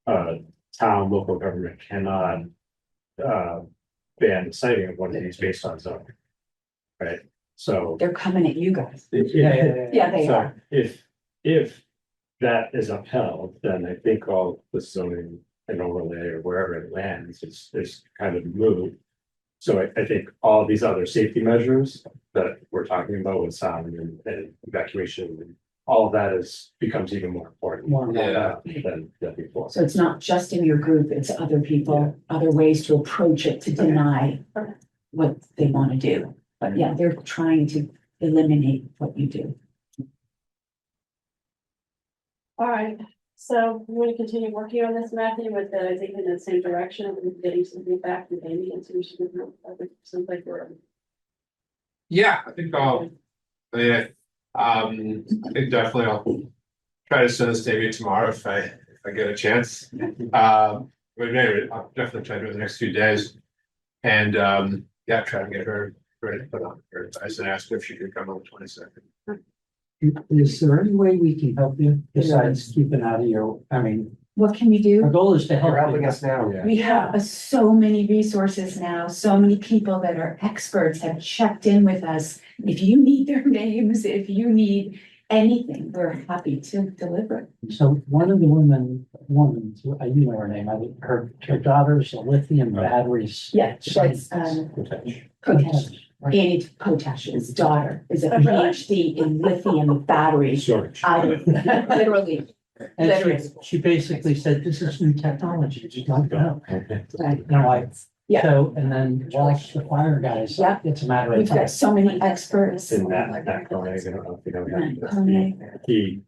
N: town, local government cannot ban the siting of one of these based on zoning. Right, so.
G: They're coming at you guys.
N: Yeah,
G: Yeah, they
N: so
G: are.
N: if that is upheld, then I think all the zoning and overlay or wherever it lands is kind of moot. So I think all these other safety measures that we're talking about with sound and evacuation, and all of that becomes even more important than before.
G: So it's not just in your group, it's other people, other ways to approach it to deny what they want to do. But yeah, they're trying to eliminate what you do.
A: All right, so we want to continue working on this, Matthew, with I think in the same direction of getting some feedback from Amy and some seems like we're.
E: Yeah, I think I think definitely I'll try to send this to Amy tomorrow if I get a chance. But anyway, I'll definitely try to do it the next few days. And try to get her ready to put on her advice and ask her if she could come on the 22nd.
H: Is there any way we can help you besides keeping out of your,
G: What can we do?
H: our goal is to help
B: You're helping
H: you.
B: us now.
G: We have so many resources now, so many people that are experts have checked in with us. If you need their names, if you need anything, we're happy to deliver.
H: So one of the women, you know her name, her daughter's a lithium batteries.
G: Yeah, that's Potash. Annie Potash's daughter is a PhD in lithium batteries. Out of literally.
H: And she basically said, this is new technology, you don't know.
G: Right.
H: Yeah. So, and then like the fire guys, it's a matter of
G: We've
H: time.
G: got so many experts.
N: In that Koenig, I don't know if you know him.
G: Koenig.
N: He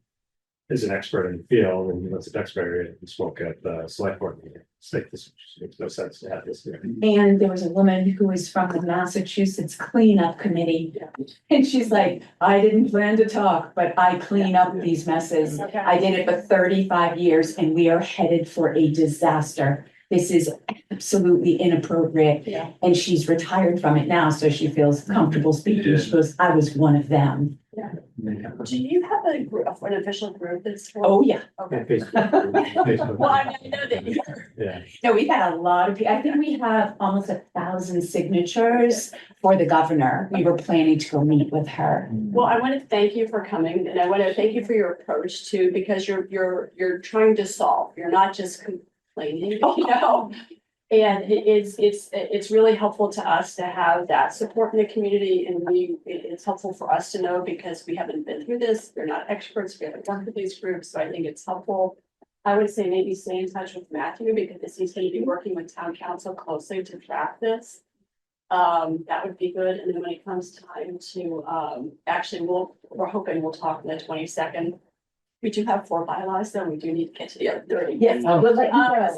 N: is an expert in the field and he lives at Duxbury and spoke at the select board meeting. It's like this makes no sense to have this here.
G: And there was a woman who was from the Massachusetts cleanup committee. And she's like, I didn't plan to talk, but I clean up these messes. I did it for 35 years and we are headed for a disaster. This is absolutely inappropriate.
A: Yeah.
G: And she's retired from it now, so she feels comfortable speaking. She goes, I was one of them.
A: Yeah. Do you have a group, an official group that's?
G: Oh, yeah.
A: Okay.
N: Facebook.
A: Well, I know that you're.
N: Yeah.
G: No, we've had a lot of, I think we have almost 1,000 signatures for the governor. We were planning to go meet with her.
A: Well, I want to thank you for coming, and I want to thank you for your approach too, because you're trying to solve. You're not just complaining, you know? And it's really helpful to us to have that support in the community, and it's helpful for us to know because we haven't been through this. We're not experts. We haven't worked with these groups, so I think it's helpful. I would say maybe stay in touch with Matthew because he's going to be working with town council closely to track this. That would be good. And then when it comes time to, actually, we're hoping we'll talk on the 22nd. We do have 4 bylaws, though. We do need to get to the other 30.
G: Yes.
A: So
G: We'll let you know.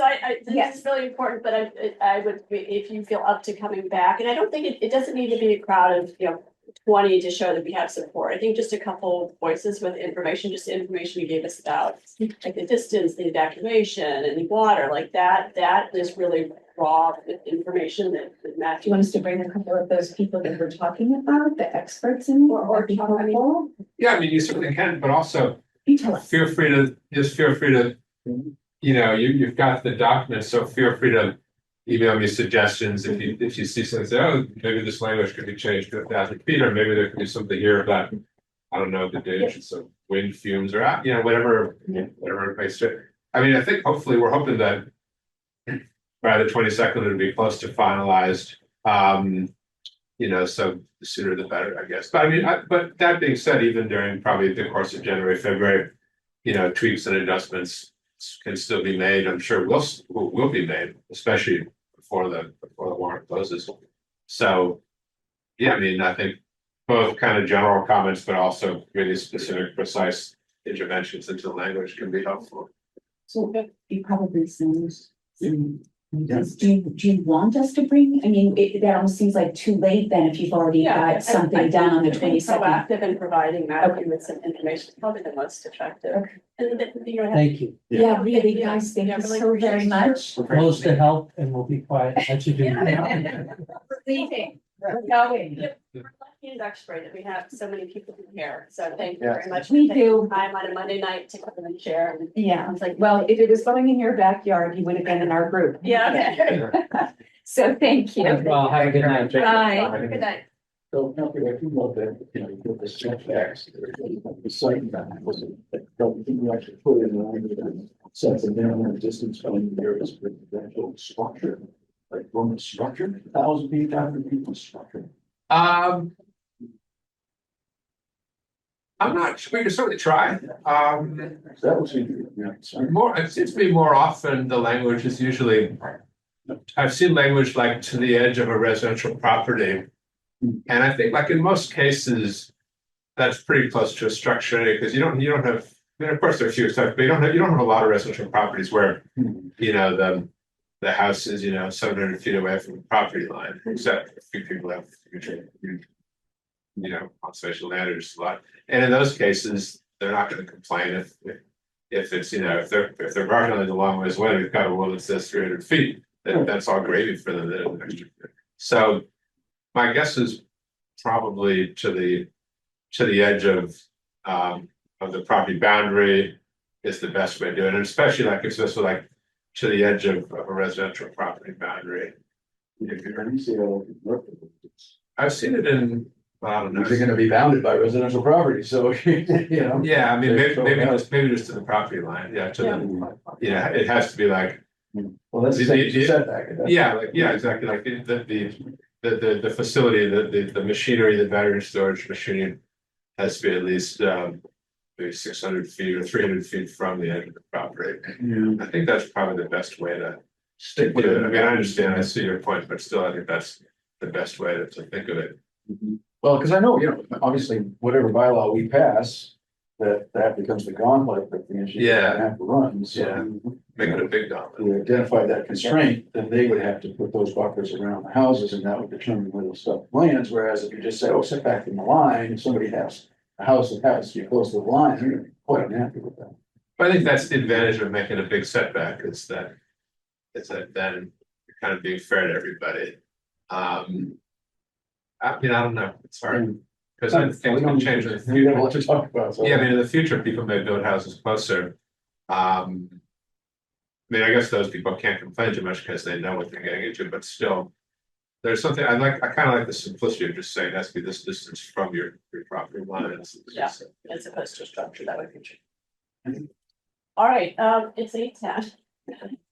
A: this
G: Yes.
A: is really important, but I would, if you feel up to coming back, and I don't think it doesn't need to be a crowd of, 20 to show that we have support. I think just a couple voices with information, just the information you gave us about like the distance, the evacuation and the water, like that is really raw information that
G: Do
A: Matthew.
G: you want us to bring a couple of those people that we're talking about, the experts in?
A: Or
G: people?
E: Yeah, I mean, you certainly can, but also
G: You tell us.
E: feel free to, you've got the document, so feel free to email me suggestions if you see something, say, oh, maybe this language could be changed to 1,000 feet, or maybe there could be something here about, I don't know, the dangers of wind fumes or, whatever it makes it. I mean, I think hopefully we're hoping that by the 22nd, it'll be close to finalized. So the sooner the better, I guess. But I mean, but that being said, even during probably the course of January, February, tweaks and adjustments can still be made. I'm sure will be made, especially before the warrant closes. So, yeah, I mean, I think both kind of general comments, but also really specific, precise interventions into the language can be helpful.
G: So you probably send. Do you want us to bring, I mean, that almost seems like too late then if you've already got something done on the 22nd.
A: Proactive in providing Matthew with some information, is probably the most effective. And
J: Thank you.
G: Yeah, really, guys, thank you
A: really
G: so very much.
J: Close to help and we'll be quiet. Let you do it.
G: We're leaving, we're going.
A: We're lucky in Duxbury that we have so many people here, so thank you very much.
G: We
A: for taking
G: do.
A: time on a Monday night to come and share.
G: Yeah, it's like, well, if it was going in your backyard, you would have been in our group.
A: Yeah.
G: So thank you.
J: Well, have a good night.
G: Bye.
A: Good night.
D: So, no, I do love that, you put the setbacks, the site that was, you actually put in line, sets a minimum distance from the nearest residential structure. Like Roman structure, 1,000 feet, 1,000 feet of structure.
E: I'm not sure, we can certainly try.
D: That was, sorry.
E: It seems to be more often the language is usually, I've seen language like to the edge of a residential property. And I think like in most cases, that's pretty close to a structure because you don't have, I mean, of course there are a few exceptions, but you don't have a lot of residential properties where, the house is, 700 feet away from the property line, except a few people have, conservation land or just a lot. And in those cases, they're not going to complain if it's, if they're parking a long ways away, we've got a wall that says 300 feet, then that's all gravy for them. So my guess is probably to the edge of the property boundary is the best way to do it, and especially like especially like to the edge of a residential property boundary. I've seen it in, I don't know.
D: They're gonna be bounded by residential property, so,
E: Yeah, I mean, maybe just to the property line, yeah, to the, it has to be like.
D: Well, that's the setback.
E: Yeah, exactly, like the facility, the machinery, the battery storage machinery has to be at least maybe 600 feet or 300 feet from the edge of the property. I think that's probably the best way to stick with it. I mean, I understand, I see your point, but still, I think that's the best way to think of it.
D: Well, because I know, obviously, whatever bylaw we pass, that becomes the gauntlet that the engineer have to run, so.
E: Make it a big gauntlet.
D: We identify that constraint, then they would have to put those buffers around the houses, and that would determine where the stuff lands, whereas if you just say, oh, set back from the line, if somebody has a house that happens to be close to the line, you're quite unhappy with that.
E: But I think that's the advantage of making a big setback, is that then you're kind of being fair to everybody. I mean, I don't know, it's hard. because I think it's gonna change in the
D: We have a
E: future.
D: lot to talk about. so-
E: Yeah, I mean, in the future, people may build houses closer. I mean, I guess those people can't complain too much because they know what they're getting into, but still. There's something I kind of like the simplicity of just saying it has to be this distance from your property line.
A: Yeah. As opposed to a structure that would be true. All right, it's 8:10.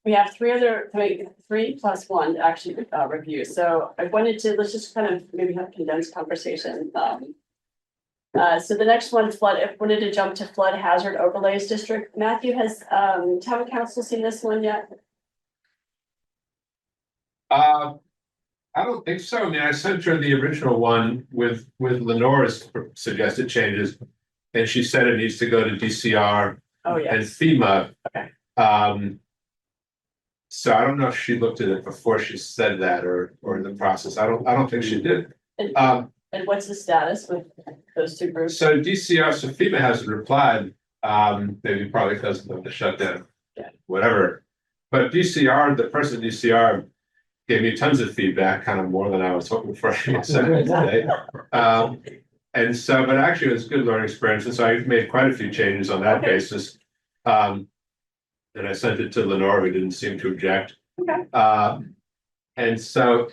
A: We have three plus one to actually review. So I wanted to, let's just kind of maybe have a condensed conversation. So the next one, I wanted to jump to flood hazard overlays district. Matthew, has town council seen this one yet?
E: I don't think so. I mean, I sent her the original one with Lenore's suggested changes, and she said it needs to go to DCR
A: Oh, yeah.
E: and FEMA.
A: Okay.
E: So I don't know if she looked at it before she said that or in the process. I don't think she did.
A: And what's the status with those two groups?
E: So DCR, so FEMA hasn't replied, maybe probably because of the shutdown,
A: Yeah.
E: whatever. But DCR, the person at DCR gave me tons of feedback, kind of more than I was hoping for today. And so, but actually it was a good learning experience. And so I made quite a few changes on that basis. And I sent it to Lenore, who didn't seem to object.
A: Okay.
E: And so,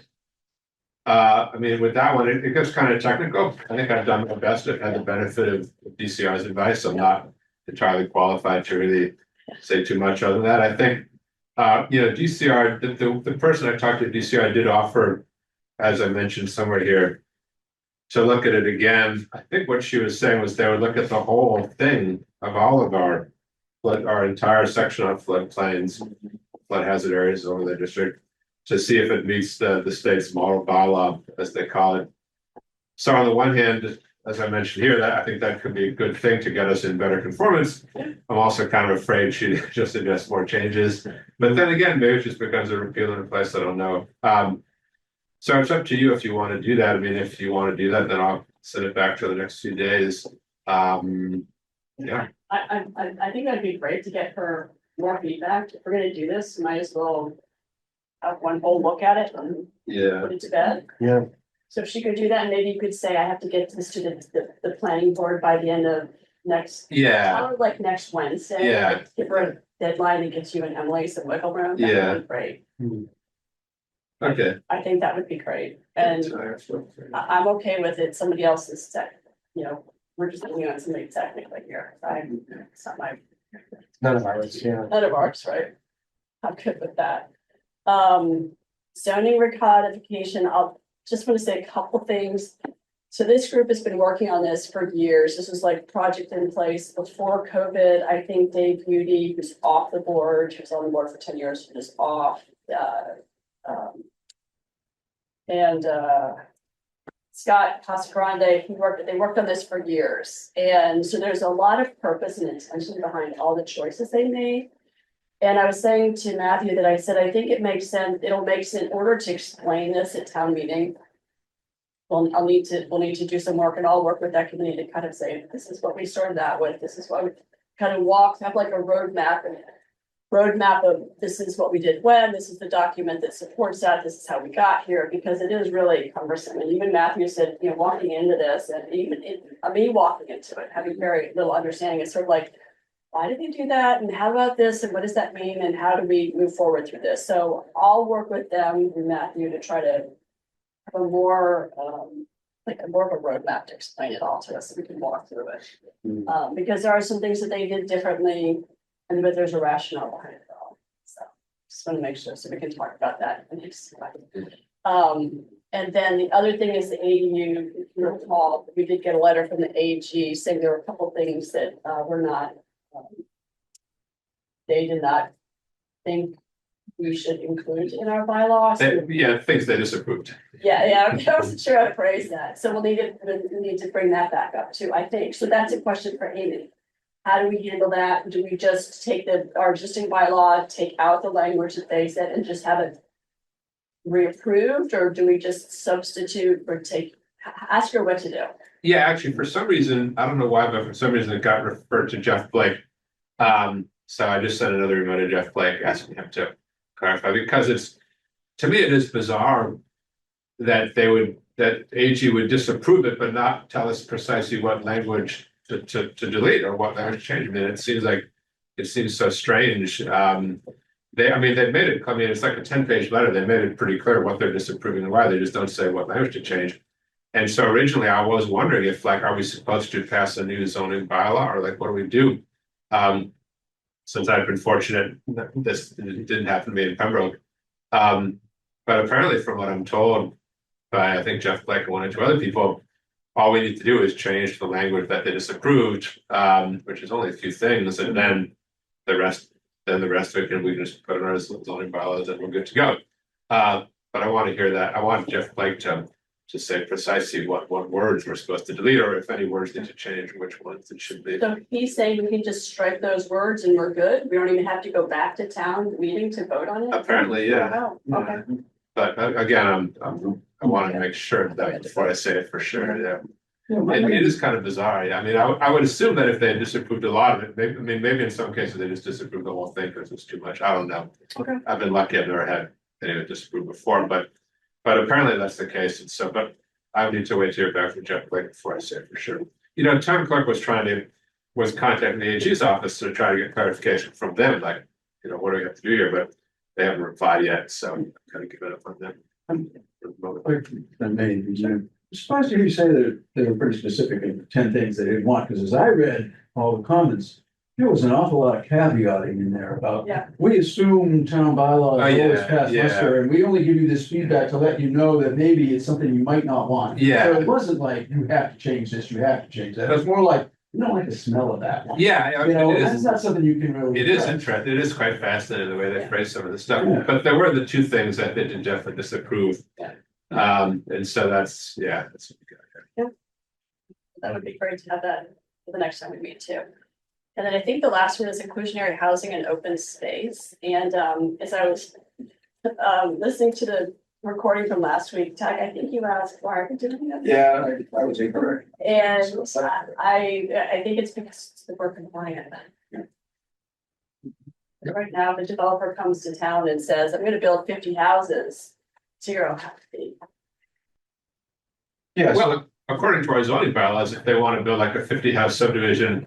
E: I mean, with that one, it gets kind of technical. I think I've done my best. I've had the benefit of DCR's advice. I'm not entirely qualified to really say too much other than that. I think, DCR, the person I talked to at DCR did offer, as I mentioned somewhere here, to look at it again. I think what she was saying was they would look at the whole thing of all of our entire section on floodplains, flood hazard areas over the district, to see if it meets the state's model bylaw, as they call it. So on the one hand, as I mentioned here, that I think that could be a good thing to get us in better conformance. I'm also kind of afraid she just suggests more changes. But then again, maybe it just becomes a repeal and replace. I don't know. So it's up to you if you want to do that. I mean, if you want to do that, then I'll send it back to the next few days. Yeah.
A: I think that'd be great to get her more feedback. If we're gonna do this, might as well have one whole look at it and put it to bed.
B: Yeah.
A: So if she could do that, maybe you could say, I have to get this to the planning board by the end of next. Or like next Wednesday.
E: Yeah.
A: Like, give her a deadline and gets you and Emily some wiggle room. That would be great.
E: Okay.
A: I think that would be great. And I'm okay with it. Somebody else's tech, we're just looking on somebody technically here. It's not my.
B: None of ours, yeah.
A: None of ours, right? I'm good with that. Zoning recodification, I'll just want to say a couple things. So this group has been working on this for years. This was like project in place before COVID. I think Dave Beauty, who's off the board, he was on the board for 10 years, is off. Scott Casagrande, they worked on this for years. And so there's a lot of purpose and intention behind all the choices they made. And I was saying to Matthew that I said, I think it makes sense, it'll make sense in order to explain this at town meeting. We'll need to do some work, and I'll work with that committee to kind of say, this is what we started out with, this is what we kind of have like a roadmap of this is what we did when, this is the document that supports that, this is how we got here, because it is really cumbersome. And even Matthew said, walking into this, and even me walking into it, having very little understanding, it's sort of like, why did they do that? And how about this? And what does that mean? And how do we move forward through this? So I'll work with them and Matthew to try to have a more of a roadmap to explain it all to us so we can walk through it. Because there are some things that they did differently, but there's a rationale behind it all. So just want to make sure so we can talk about that in the next slide. And then the other thing is the ADU, if you recall, we did get a letter from the AG saying there were a couple of things that were not. They did not think we should include in our bylaws.
E: Things they disapproved.
A: I wasn't sure how to phrase that. So we'll need to bring that back up too, I think. So that's a question for Amy. How do we handle that? Do we just take our existing bylaw, take out the language that they said and just have it reapproved? Or do we just substitute or ask her what to do?
E: Yeah, actually, for some reason, I don't know why, but for some reason it got referred to Jeff Blake. So I just sent another email to Jeff Blake asking him to clarify, because to me, it is bizarre that they would that AG would disapprove it, but not tell us precisely what language to delete or what language to change. I mean, it seems so strange. They made it, I mean, it's like a 10-page letter. They made it pretty clear what they're disapproving and why. They just don't say what language to change. And so originally I was wondering if, like, are we supposed to pass a new zoning bylaw, or like, what do we do? Since I've been fortunate that this didn't happen to me in Pembroke. But apparently from what I'm told by, I think, Jeff Blake and one or two other people, all we need to do is change the language that they disapproved, which is only a few things, and then the rest of it, we can just put in our zoning bylaws and we're good to go. But I want to hear that. I want Jeff Blake to say precisely what words we're supposed to delete, or if any words need to change, which ones it should be.
A: So he's saying we can just strike those words and we're good? We don't even have to go back to town meeting to vote on it?
E: Apparently, yeah.
A: Oh, okay.
E: But again, I want to make sure that before I say it for sure, yeah. It is kind of bizarre. I mean, I would assume that if they disapproved a lot of it, maybe in some cases they just disapproved the whole thing because it's too much. I don't know.
A: Okay.
E: I've been lucky. I've never had anyone disapprove before, but apparently that's the case. And so, but I would need to wait to hear back from Jeff Blake before I say it for sure. You know, town clerk was contacting the AG's office to try to get clarification from them, like, you know, what do we have to do here? But they haven't replied yet, so I'm kind of giving up on them.
D: I'm surprised to hear you say that they were pretty specific in 10 things they didn't want, because as I read all the comments, there was an awful lot of caveating in there about, we assume town bylaws always pass muster, and we only give you this feedback to let you know that maybe it's something you might not want.
E: Yeah.
D: So it wasn't like, you have to change this, you have to change that. It was more like, you don't like the smell of that one.
E: Yeah,
D: You know,
E: it
D: that's
E: is.
D: not something you can really.
E: It is
D: address.
E: interesting. It is quite fascinating the way they phrase some of the stuff.
D: Yeah.
E: But there were the two things that they did definitely disapprove. And so that's
A: That would be great to have that for the next time we meet too. And then I think the last one is inclusionary housing and open space. And as I was listening to the recording from last week, Tag, I think you asked Mark, did you know?
D: Yeah, I was incorrect.
A: And I think it's because it's the work compliant. Right now, the developer comes to town and says, I'm gonna build 50 houses, 0 have to be.
E: Yeah, well, according to our zoning bylaws, if they want to build like a 50-house subdivision,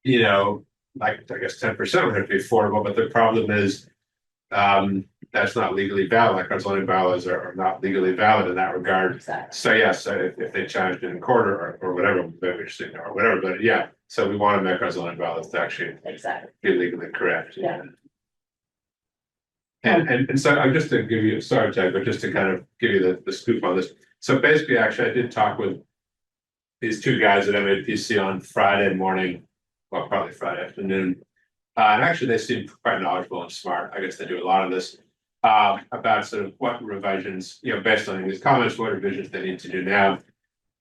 E: you know, like I guess 10% would have to be affordable, but the problem is that's not legally valid. Like our zoning bylaws are not legally valid in that regard.
A: Exactly.
E: So yes, if they challenged it in court or whatever, maybe just or whatever, but yeah. So we want to make our zoning bylaws to actually be legally correct.
A: Yeah.
E: And so I'm just to give you, sorry, Ted, but just to kind of give you the scoop on this. So basically, actually, I did talk with these two guys at MAPC on Friday morning, well, probably Friday afternoon. And actually, they seem quite knowledgeable and smart. I guess they do a lot of this about sort of what revisions, you know, based on these comments, what revisions they need to do now.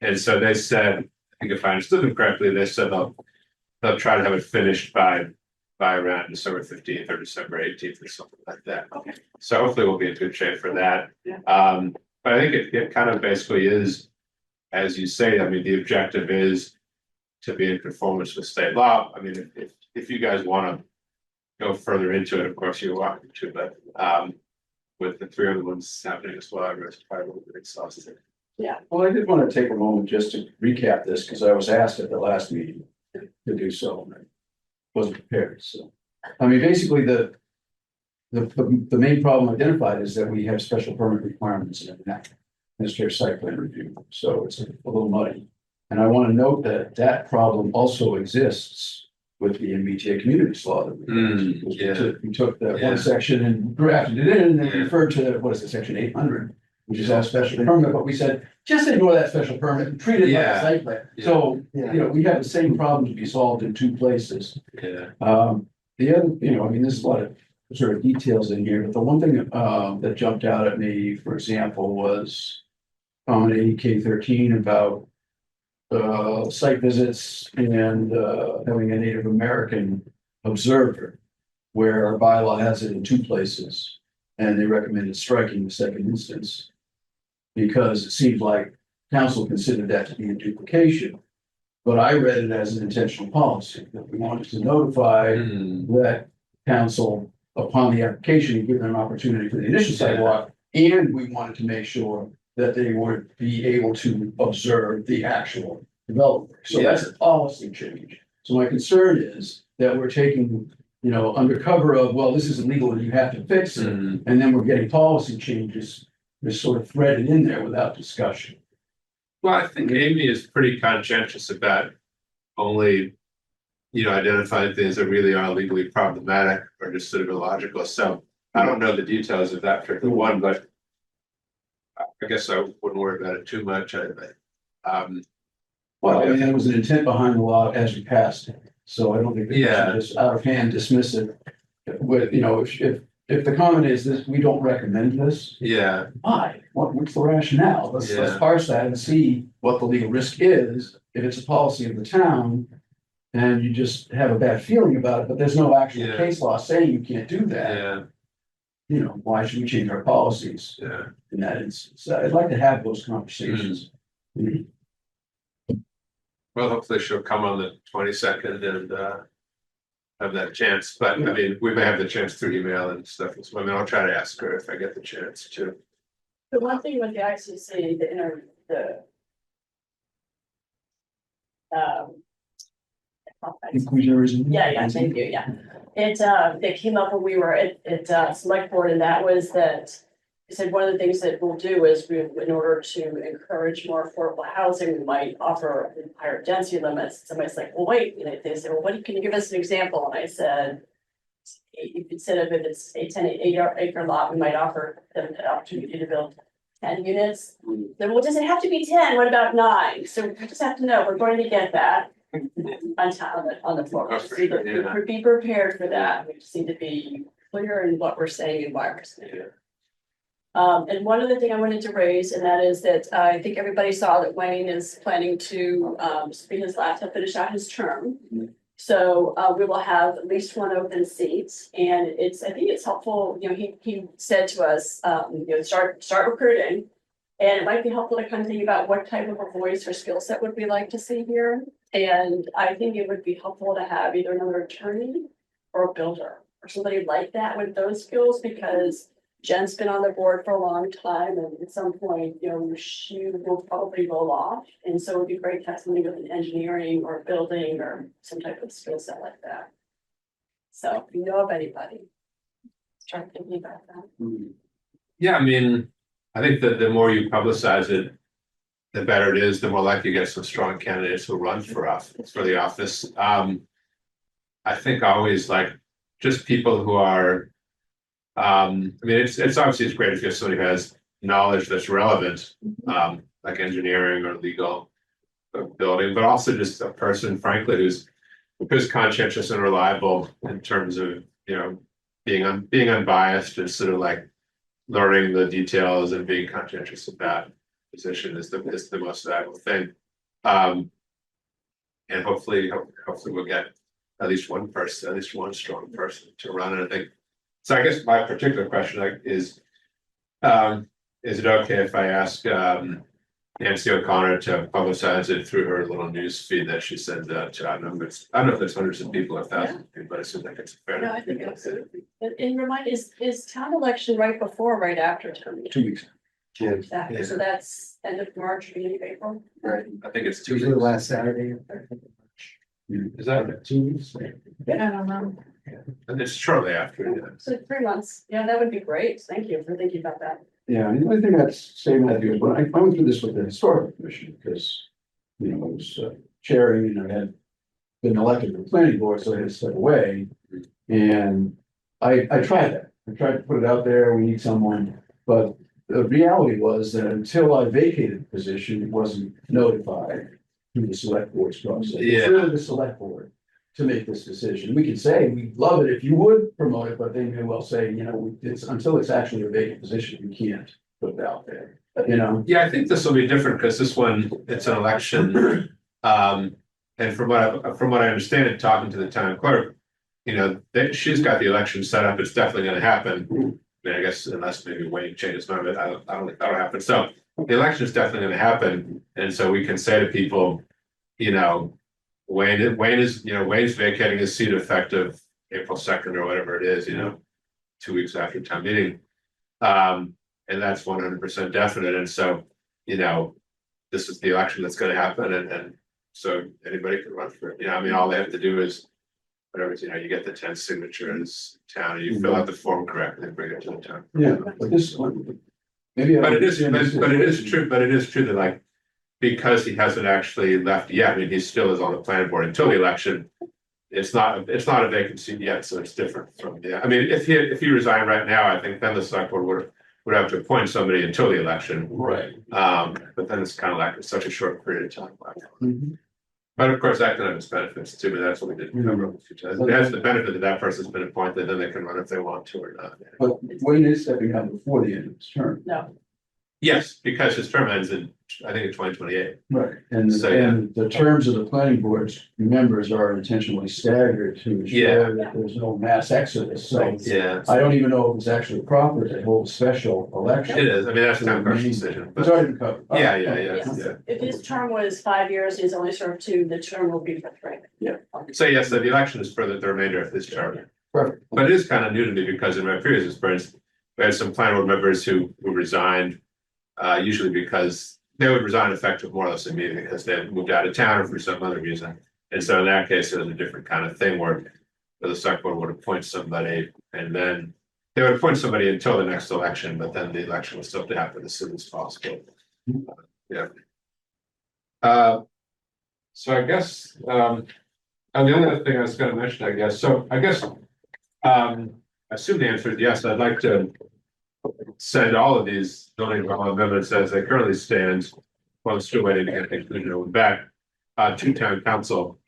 E: And so they said, I think if I understood them correctly, they said they'll try to have it finished by around December 15th or December 18th or something like that.
A: Okay.
E: So hopefully we'll be in good shape for that.
A: Yeah.
E: But I think it kind of basically is, as you say, I mean, the objective is to be in conformance with state law. I mean, if you guys want to go further into it, of course you're welcome to, but with the 3 other ones happening as well, I was probably a little bit exhausted.
A: Yeah.
D: Well, I did want to take a moment just to recap this, because I was asked at the last meeting to do so, and I wasn't prepared, so. I mean, basically, the main problem identified is that we have special permit requirements in that administrative site plan review, so it's a little muddy. And I want to note that problem also exists with the MBTA communities law that we took that one section and drafted it in, and then referred to, what is it, section 800, which is all special permit, but we said, just ignore that special permit and treat it like a site plan. So, you know, we have the same problem to be solved in 2 places.
E: Yeah.
D: The other, you know, I mean, there's a lot of sort of details in here, but the one thing that jumped out at me, for example, was on ADK 13 about site visits and having a Native American observer, where our bylaw has it in 2 places, and they recommended striking the second instance because it seemed like council considered that to be a duplication. But I read it as an intentional policy that we wanted to notify that council upon the application and give them an opportunity for the initial sidewalk, and we wanted to make sure that they would be able to observe the actual developer. So that's a policy change. So my concern is that we're taking, under cover of, well, this is illegal and you have to fix it. And then we're getting policy changes just sort of threaded in there without discussion.
E: Well, I think Amy is pretty conscientious about only, identifying things that really are legally problematic or just sort of illogical. So I don't know the details of that particular one, but I guess I wouldn't worry about it too much.
D: Well, I mean, there was an intent behind the law as we passed it. So I don't think that we
E: Yeah.
D: should just out of hand dismiss it with, if the comment is this, we don't recommend this.
E: Yeah,
D: Why? What's the rationale? Let's
E: Yeah.
D: parse that and see what the legal risk is. If it's a policy of the town and you just have a bad feeling about it, but there's no actual
E: Yeah.
D: case law saying you can't do that.
E: yeah,
D: Why should we change our policies
E: yeah.
D: in that instance? So I'd like to have those conversations.
E: Well, hopefully she'll come on the 22nd and have that chance. But I mean, we may have the chance through email and stuff. So I mean, I'll try to ask her if I get the chance to.
A: The one thing with the ICC,
D: Inclusionary.
A: yeah, thank you, yeah. It came up when we were at select board, and that was that. He said one of the things that we'll do is in order to encourage more affordable housing, we might offer higher density limits. Somebody's like, well, wait, they said, well, can you give us an example? And I said, instead of if it's a 10-acre lot, we might offer them the opportunity to build 10 units. Then, well, does it have to be 10? What about 9? So we just have to know, we're going to get that on the floor. So be prepared for that. We just need to be clear in what we're saying and why we're saying it. And one other thing I wanted to raise, and that is that I think everybody saw that Wayne is planning to be his last, he'll finish out his term. So we will have at least one open seat, and I think it's helpful, he said to us, start recruiting. And it might be helpful to kind of think about what type of a voice or skill set would we like to see here. And I think it would be helpful to have either another attorney or a builder or somebody like that with those skills, because Jen's been on the board for a long time, and at some point, she will probably roll off. And so it would be great to have somebody with an engineering or building or some type of skill set like that. So if you know of anybody, start thinking about that.
E: Yeah, I mean, I think that the more you publicize it, the better it is, the more likely you get some strong candidates who run for the office. I think always like just people who are, I mean, it's obviously it's great if you have somebody who has knowledge that's relevant, like engineering or legal building, but also just a person, frankly, who's conscientious and reliable in terms of, being unbiased and sort of like learning the details and being conscientious of that position is the most valuable thing. And hopefully we'll get at least one strong person to run it. I think. So I guess my particular question is it okay if I ask Nancy O'Connor to publicize it through her little news feed that she sends out to, I don't know if there's hundreds of people or thousands of people, but I seem like it's fair.
A: No, I think absolutely. And remind, is town election right before or right after town meeting?
D: 2 weeks.
A: Exactly, so that's end of March, beginning of April.
E: Right. I think it's 2
B: Usually
E: weeks.
B: last Saturday.
E: Is that
D: 2 weeks?
A: Yeah, I don't know.
E: and it's shortly after, yeah.
A: So 3 months, yeah, that would be great. Thank you for thinking about that.
D: Yeah, and the only thing that's saying that is when I went through this with the historical commission because, I was chairing and I had been elected to the planning board, so I had to step away. And I tried that. I tried to put it out there. We need someone, but the reality was that until I vacated the position, it wasn't notified through the select board's process. It's really the select board to make this decision. We could say, we'd love it if you would promote it, but they may well say, it's until it's actually a vacant position, we can't put it out there,
E: Yeah, I think this will be different because this one, it's an election. And from what I understand, talking to the town clerk, she's got the election set up. It's definitely going to happen. I mean, I guess unless maybe Wayne changes mind, but I don't think that'll happen. So the election is definitely going to happen, and so we can say to people, Wayne is, Wayne's vacating his seat effective April 2nd or whatever it is, 2 weeks after town meeting. and that's 100% definite, and so, you know, this is the election that's gonna happen, and so anybody can run for it, you know, I mean, all they have to do is whatever, you know, you get the 10 signatures town, and you fill out the form correctly, and bring it to the town.
D: Yeah, but this one, maybe.
E: But it is true that like, because he hasn't actually left yet, I mean, he still is on the planning board until the election. It's not a vacancy yet, so it's different from, I mean, if he resigned right now, I think then the select board would have to appoint somebody until the election.
D: Right.
E: But then it's kind of like such a short period of time. But of course, that can have its benefits too, but that's what we did cover a few times. It has the benefit that that person's been appointed, then they can run if they want to or not.
D: But Wayne is stepping out before the end of his term.
A: No,
E: Yes, because his term ends in, I think, in 2028.
D: Right, and,
E: So, yeah.
D: and the terms of the planning board's members are intentionally staggered to ensure that there's no mass exodus, so.
E: Yeah,
D: I don't even know if it's actually proper to hold a special election.
E: it is. I mean, that's town clerk's decision.
D: It's already been covered.
E: Yeah.
A: yes. If his term was 5 years, he's only served 2, the term will be for 3.
E: So yes, the election is for the remainder of this term.
D: Perfect.
E: But it is kind of new to me because in my previous experience, we had some planning board members who resigned. Usually because they would resign effective more or less immediately because they had moved out of town or for some other reason. And so in that case, it was a different kind of thing where the select board would appoint somebody and then they would appoint somebody until the next election, but then the election would still happen as soon as possible. Yeah. So I guess, and the only other thing I was going to mention, I guess, I assume the answer is yes. I'd like to send all of these zoning amendments as they currently stand. Well, I'm still waiting to get the conclusion back to town council.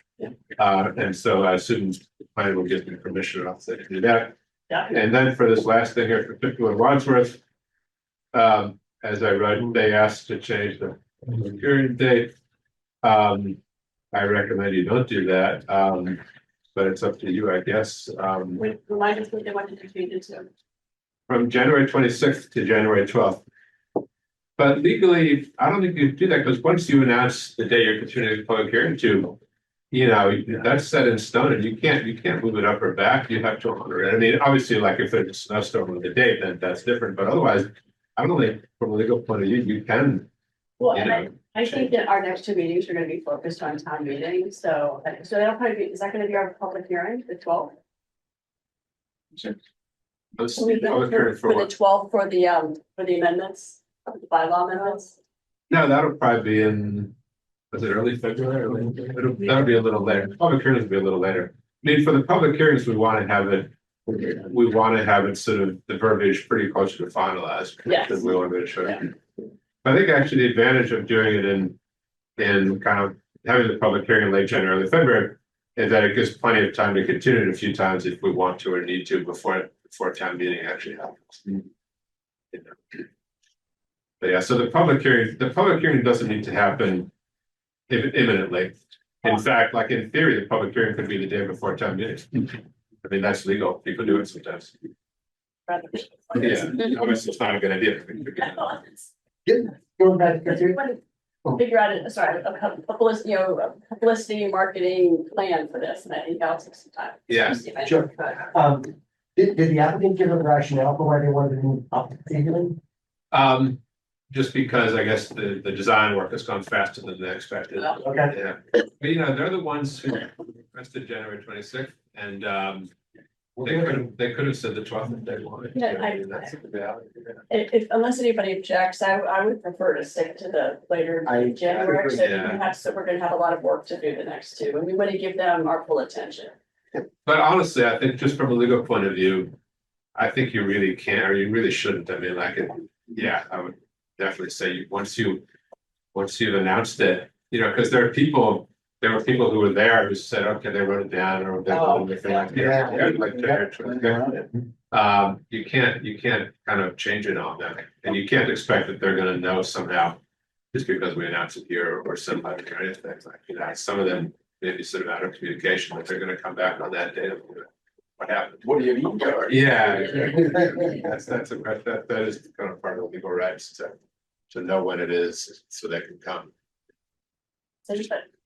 E: And so I assume the plan will give me permission to do that.
A: Yeah.
E: And then for this last thing here, particularly Wadsworth, as I read, they asked to change the hearing date. I recommend you don't do that, but it's up to you, I guess.
A: Remind us what they wanted to change it to.
E: From January 26th to January 12th. But legally, I don't think you do that because once you announce the day you're continuing the public hearing to, you know, that's set in stone and you can't move it up or back. You have to honor it. I mean, obviously, like if there's a snowstorm with the date, then that's different. But otherwise, I don't think from a legal point of view, you can.
A: Well,
E: You
A: and
E: know,
A: I think that our next 2 meetings are gonna be focused on town meeting, so that'll probably be, is that gonna be our public hearing, the 12th?
E: Those
A: For
E: public hearing for
A: the
E: what?
A: 12th for the amendments, the bylaw amendments?
E: No, that'll probably be in, was it early February? That'll be a little later. Public hearings will be a little later. I mean, for the public hearings, we want to have it sort of the verbiage pretty close to finalized.
A: Yes.
E: Because we want to make sure. I think actually the advantage of doing it in kind of having the public hearing in late January, early February, is that it gives plenty of time to continue it a few times if we want to or need to before town meeting actually happens. You know. But yeah, so the public hearing doesn't need to happen imminently. In fact, like in theory, the public hearing could be the day before town meeting. I mean, that's legal. People do it sometimes. Yeah, obviously it's not a good idea.
B: Going back to
A: Figure out it, sorry, a publicity marketing plan for this, and I think that'll take some time.
E: Yeah.
B: Sure. Did the applicant give a rationale for why they wanted to move up the
E: Just because I guess the design work has gone faster than they expected.
B: Okay.
E: Yeah, but you know, they're the ones who requested January 26th and they could have said the 12th if they wanted.
A: Yeah,
E: I mean, that's the reality.
A: If unless anybody objects, I would prefer to stick to the later January, so we're gonna have a lot of work to do the next 2, and we want to give them our full attention.
E: But honestly, I think just from a legal point of view, I think you really can't, or you really shouldn't. I mean, like, I would definitely say once you've announced it, you know, because there were people who were there who said, okay, they wrote it down or you can't kind of change it on them, and you can't expect that they're going to know somehow just because we announce it here or somebody or anything like, you know, some of them maybe sort of out of communication that they're going to come back on that day. What happened?
D: What do you mean?
E: Yeah, that is kind of part of the legal rights to know when it is so they can come.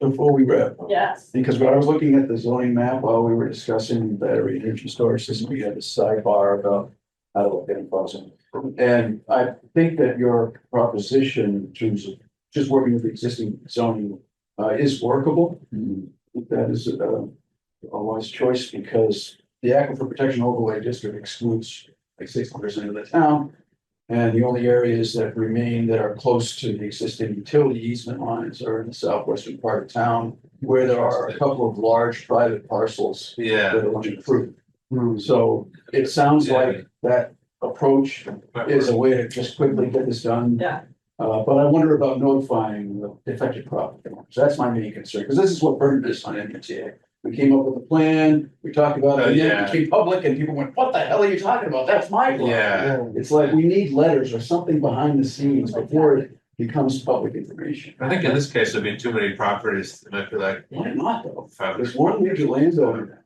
D: Before we wrap.
A: Yes.
D: Because when I was looking at the zoning map while we were discussing battery energy storage system, we had the sidebar about out of getting crossing. And I think that your proposition in terms of just working with the existing zoning is workable. That is a wise choice because the Aquifer Protection Overlay District excludes like 60% of the town. And the only areas that remain that are close to the existing utility easement lines are in the southwestern part of town, where there are a couple of large private parcels that are improved. So it sounds like that approach is a way to just quickly get this done.
A: Yeah.
D: But I wonder about notifying the affected property owners. That's my main concern, because this is what burned us on MBTA. We came up with a plan, we talked about it, and then it became public and people went, what the hell are you talking about? That's my law.
E: Yeah.
D: It's like we need letters or something behind the scenes before it becomes public information.
E: I think in this case, there'd be too many properties, it might be like.
D: Why not though?
E: Found
D: There's
E: it.
D: one major landowner.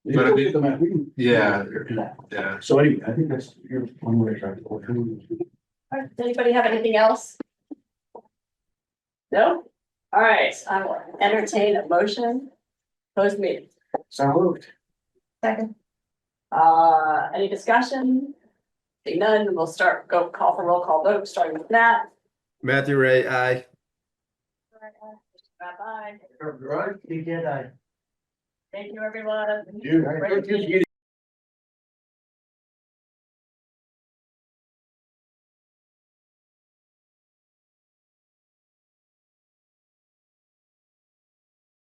D: You
E: But I
D: look
E: mean-
D: at the map, we can-
E: Yeah.
D: So anyway, I think that's your one way to try to.
A: All right, does anybody have anything else? No? All right, I will entertain a motion. Closed meeting.
B: So moved.
A: Second. Any discussion? Seeing none, we'll call for roll call vote, starting with Nat.
F: Matthew Ray, aye.
A: Bye-bye.
B: Right, you did,
A: Thank you, everyone.
D: You.